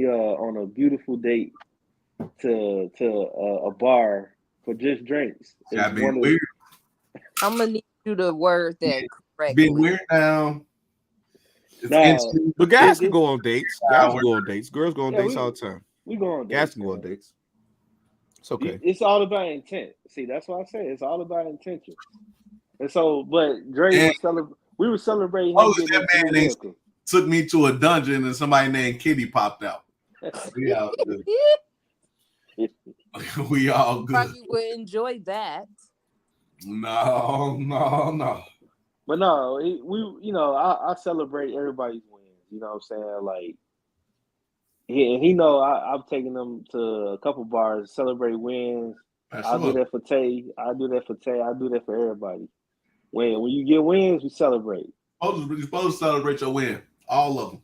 on a beautiful date to a bar for just drinks. Gotta be weird. I'm gonna need you to word that correctly. Be weird now. But guys can go on dates. Guys can go on dates. Girls go on dates all the time. We go on dates. Guys can go on dates. It's okay. It's all about intent. See, that's why I say it's all about intention. And so, but Dre we were celebrating him getting into the vehicle. Took me to a dungeon and somebody named Kitty popped out. We all good. We all good. Probably would enjoy that. No. But no, I celebrate everybody's wins. You know what I'm saying? Like, he know I've taken them to a couple bars, celebrate wins. I do that for Tay. I do that for Tay. I do that for everybody. When you get wins, we celebrate. You're supposed to celebrate your win. All of them.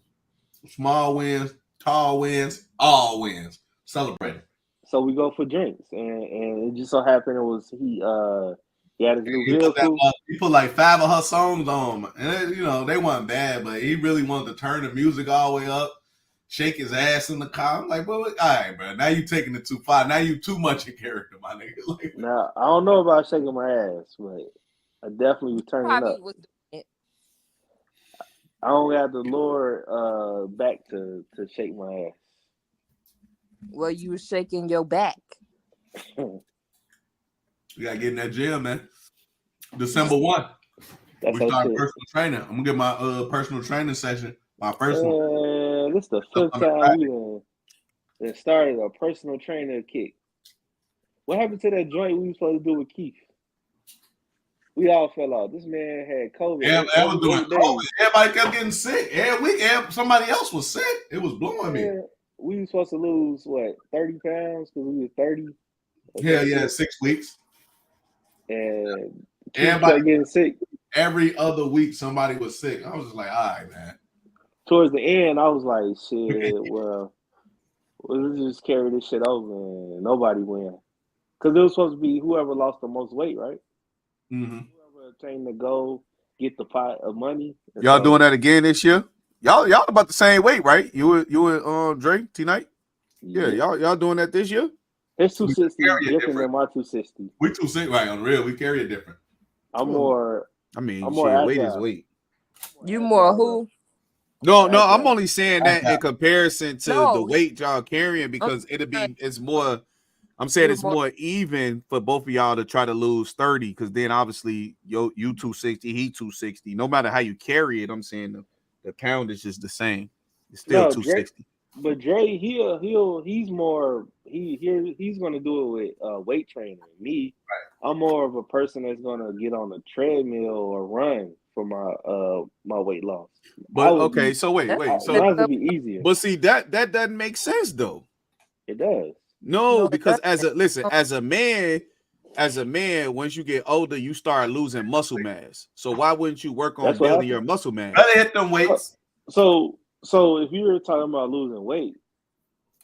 Small wins, tall wins, all wins. Celebrate. So we go for drinks. And it just so happened it was he had his new vehicle. He put like 5 of her songs on. And they weren't bad, but he really wanted to turn the music all the way up, shake his ass in the car. I'm like, well, all right, bro. Now you taking it too far. Now you too much in character, my nigga. Like, now, I don't know about shaking my ass, but I definitely was turning up. Was doing it. I only had the Lord back to shake my ass. Well, you were shaking your back. You gotta get in that gym, man. December 1. We start personal training. I'm gonna get my personal training session. My first one. This is the 5th time we started a personal trainer kick. What happened to that joint we were supposed to do with Keith? We all fell out. This man had COVID. Yeah, I was doing COVID. Everybody kept getting sick. Every week, somebody else was sick. It was blowing me. We were supposed to lose 30 pounds because we were 30. Yeah, 6 weeks. And everybody getting sick. Every other week, somebody was sick. I was just like, all right, man. Towards the end, I was like, shit, well, let's just carry this shit over and nobody win. Because it was supposed to be whoever lost the most weight, right? Mm-hmm. Whoever attained the goal, get the pot of money. Y'all doing that again this year? Y'all about the same weight, right? You were Dre tonight? Yeah, y'all doing that this year? His 260 different than my 260. We 260 right on real. We carry it different. I'm more. I mean, I'm more shit, agile. weight is weight. You more who? No, Agile. I'm only saying that in comparison to the No, weight y'all carrying because it's more. I'm saying it's more even for both of y'all to try to lose 30 because then obviously you 260, he 260. No matter how you carry it, I'm saying the pound is just the same. It's still 260. But Dre, he's more he's gonna do it with weight training. Me, I'm more of a person that's gonna get on a treadmill or run for my weight loss. But okay, so wait, so mine's would be easier. But see that doesn't make sense though. It does. No, because as a man, once you get older, you start losing muscle mass. So why wouldn't you work on building your muscle mass? Better hit them weights. So if you're talking about losing weight,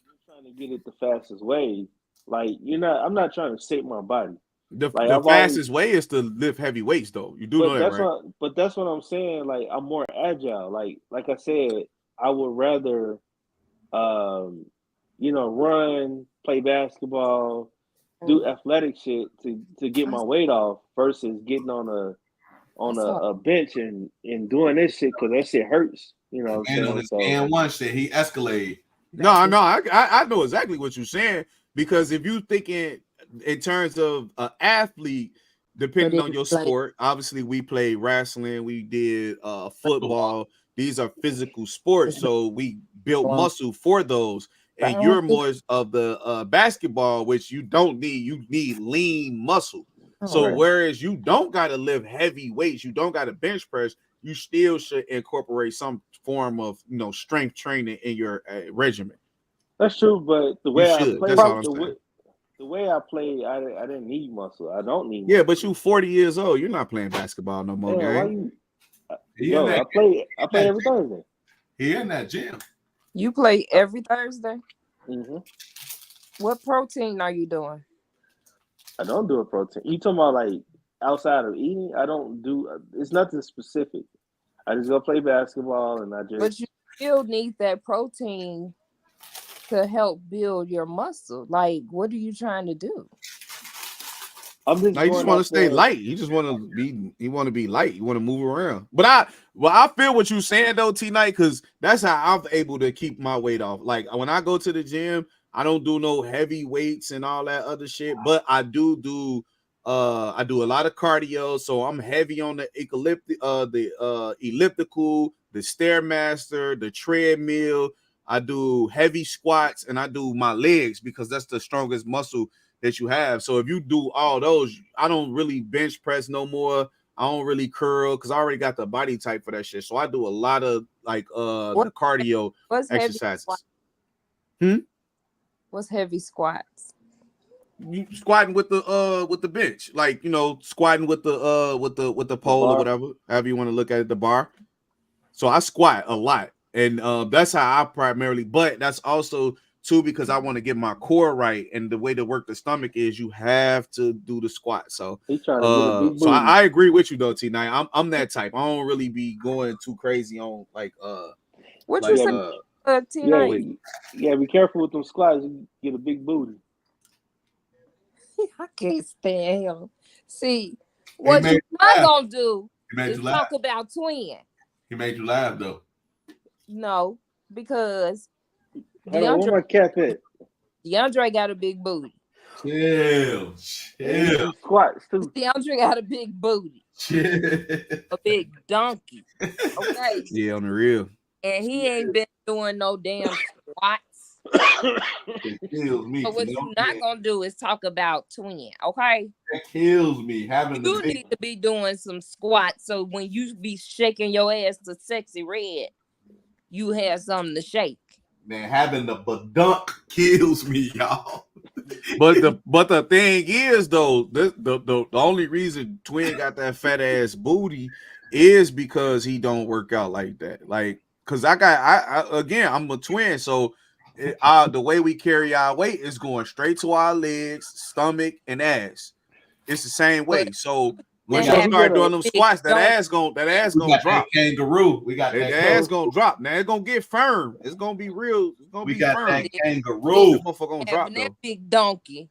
you're trying to get it the fastest way. Like I'm not trying to shape my body. The fastest way is to lift heavy weights, though. You do know that, right? But that's what I'm saying. Like I'm more agile. Like I said, I would rather, run, play basketball, do athletic shit to get my weight off versus getting on a bench and doing this shit because that shit hurts. You know what I'm saying? And one shit, he escalated. No, I know exactly what you're saying because if you thinking in terms of an athlete, depending on your sport, obviously we played wrestling, we did football. These are physical sports, so we built muscle for those. And you're more of the basketball, which you don't need. You need lean muscle. So whereas you don't got to lift heavy weights, you don't got to bench press, you still should incorporate some form of strength training in your regimen. That's true, but the way I play, the way I play, I didn't need muscle. I don't need. Yeah, but you 40 years old. You're not playing basketball no more, gang. I play every Thursday. He in that gym. You play every Thursday? Mm-hmm. What protein are you doing? I don't do a protein. You talking about like outside of eating? I don't do. It's nothing specific. I just go play basketball and I just. But you still need that protein to help build your muscle. Like, what are you trying to do? I'm just. No, you just want to stay light. You just want to be. You want to be light. You want to move around. But I feel what you're saying though, T-Night, because that's how I'm able to keep my weight off. Like when I go to the gym, I don't do no heavy weights and all that other shit. But I do a lot of cardio, so I'm heavy on the elliptical, the stairmaster, the treadmill. I do heavy squats and I do my legs because that's the strongest muscle that you have. So if you do all those, I don't really bench press no more. I don't really curl because I already got the body type for that shit. So I do a lot of like the cardio exercises. What's heavy squats? You squatting with the bench, like squatting with the pole or whatever, however you want to look at it, the bar. So I squat a lot, and that's how I primarily. But that's also too because I want to get my core right, and the way to work the stomach is you have to do the squat. So I agree with you though, T9. I'm that type. I don't really be going too crazy on like what you say, T9. Yeah, be careful with them squats. You get a big booty. I can't stand him. See, what you're not gonna do is talk about twin. He made you laugh though. No, because where my cap at? DeAndre got a big booty. Chill. Squats too. DeAndre got a big booty. Chill. A big donkey. Okay. Yeah, on the real. And he ain't been doing no damn squats. It kills me. So what you're not gonna do is talk about twin, okay? It kills me having you need to be doing some squats so when you be shaking your ass to Sexy Red, you have something to shake. Man, having the badunk kills me, y'all. But the thing is though, the only reason Twin got that fat ass booty is because he don't work out like that. Like, cause I'm a twin, so the way we carry our weight is going straight to our legs, stomach, and ass. It's the same way. So Once That you happened start doing with them Big squats, that Donkey. ass gonna We got drop. that kangaroo. We got That that. ass gonna drop. Now it's gonna get firm. It's gonna be real. It's gonna We be got firm. that That kangaroo. motherfucker gonna drop Having that though. big donkey.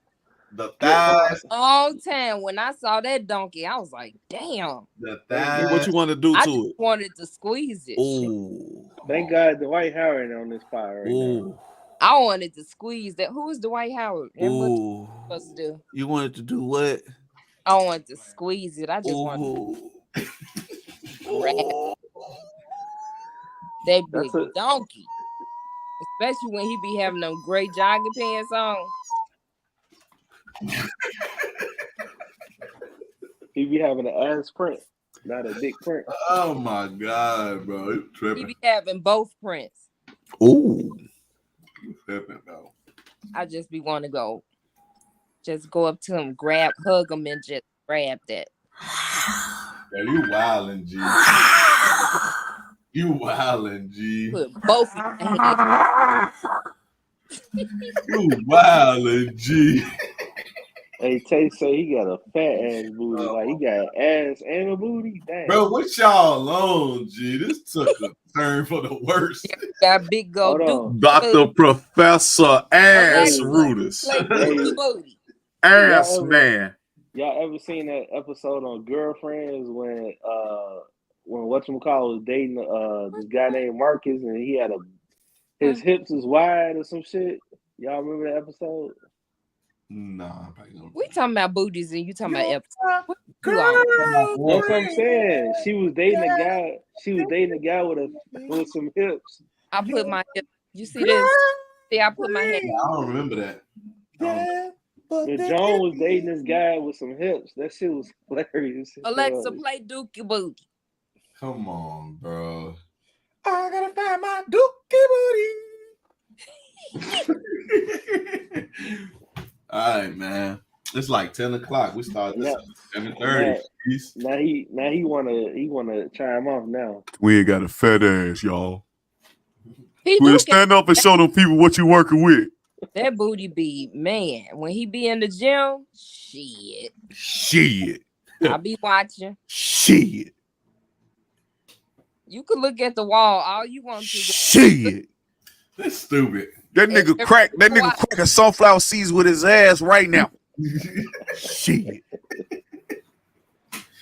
The thighs. All time when I saw that donkey, I was like, damn. The What thighs. you want to do I to just it? wanted to squeeze it. Ooh. Thank God Dwight Howard on this spot right now. Ooh. I wanted to squeeze that. Who is Dwight Howard? And what you Ooh. supposed to do? You wanted to do what? I wanted to squeeze it. I just wanted Ooh. to grab that big That's a donkey. Especially when he be having them great jogging pants on. he be having an ass print, not a dick print. Oh my God, bro. You He tripping. be having both prints. Ooh. You tripping, bro. I just be want to go up to him, hug him, and just grab that. Yeah, you wildin', G. You wildin', G. Put both of my hands. You wildin', G. Hey, Tay say he got a fat ass booty. Like he got ass and a booty. Damn. Bro, what y'all on, G? This took a turn for the worst. Got big gold Hold on. Dr. Professor Ass Alexa, Rudis. play Dookie Booty. Ass Y'all ever- man. Y'all ever seen that episode on Girlfriends when whatchamacallit was dating this guy named Marcus and he had his hips was wide or some shit? Y'all remember that episode? Nah, I probably don't. We talking about booties and you talking about episodes. What you That's on? what I'm saying. She was dating a guy. She was dating a guy with some hips. I put my hip. You see this? See, I put my hand. I don't remember that. And Joan was dating this guy with some hips. That shit was hilarious. Alexa, play Dookie Booty. Come on, bro. I gotta find my Dookie booty. All right, man. It's like 10 o'clock. We started this at 7:30. Now he wanna chime off now. We ain't got a fat ass, y'all. He We'll do stand up and show them people what you working with. that booty be, man. When he be in the gym, Shit. I be watching. Shit. You could look at the wall all you want to. Shit. That's stupid. That nigga crack a sunflower seeds with his ass right now. Shit.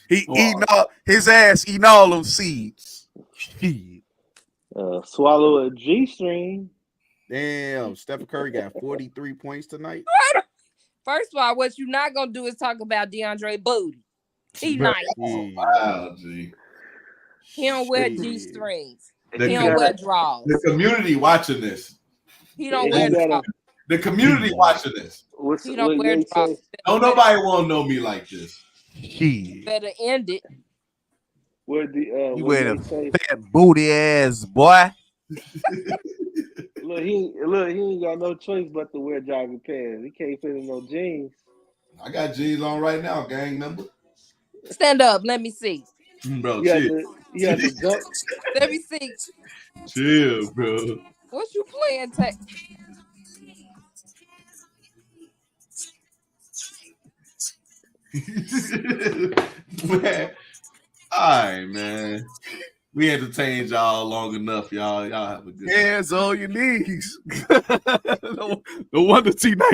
He eating all them seeds. Shit. Swallow a G-string. Damn, Stephen Curry got 43 points tonight. First of all, what you not gonna do is talk about DeAndre booty. He nice. Wow, G. He don't wear G-strings. The He don't wear drawers. The community watching this. He don't wear drawers. The community watching this. He don't wear drawers. Don't nobody want to know me like this. Better end it. You wearing a fat booty ass boy. Look, he ain't got no choice but to wear jogging pants. He can't fit in no jeans. I got jeans on right now, gang member. Stand up. Let me see. Bro, You chill. have to jump. Let me see. Chill, bro. What you playing? Man. All right, man. We entertained y'all long enough, y'all. Y'all have a good Hands on your knees. No wonder T9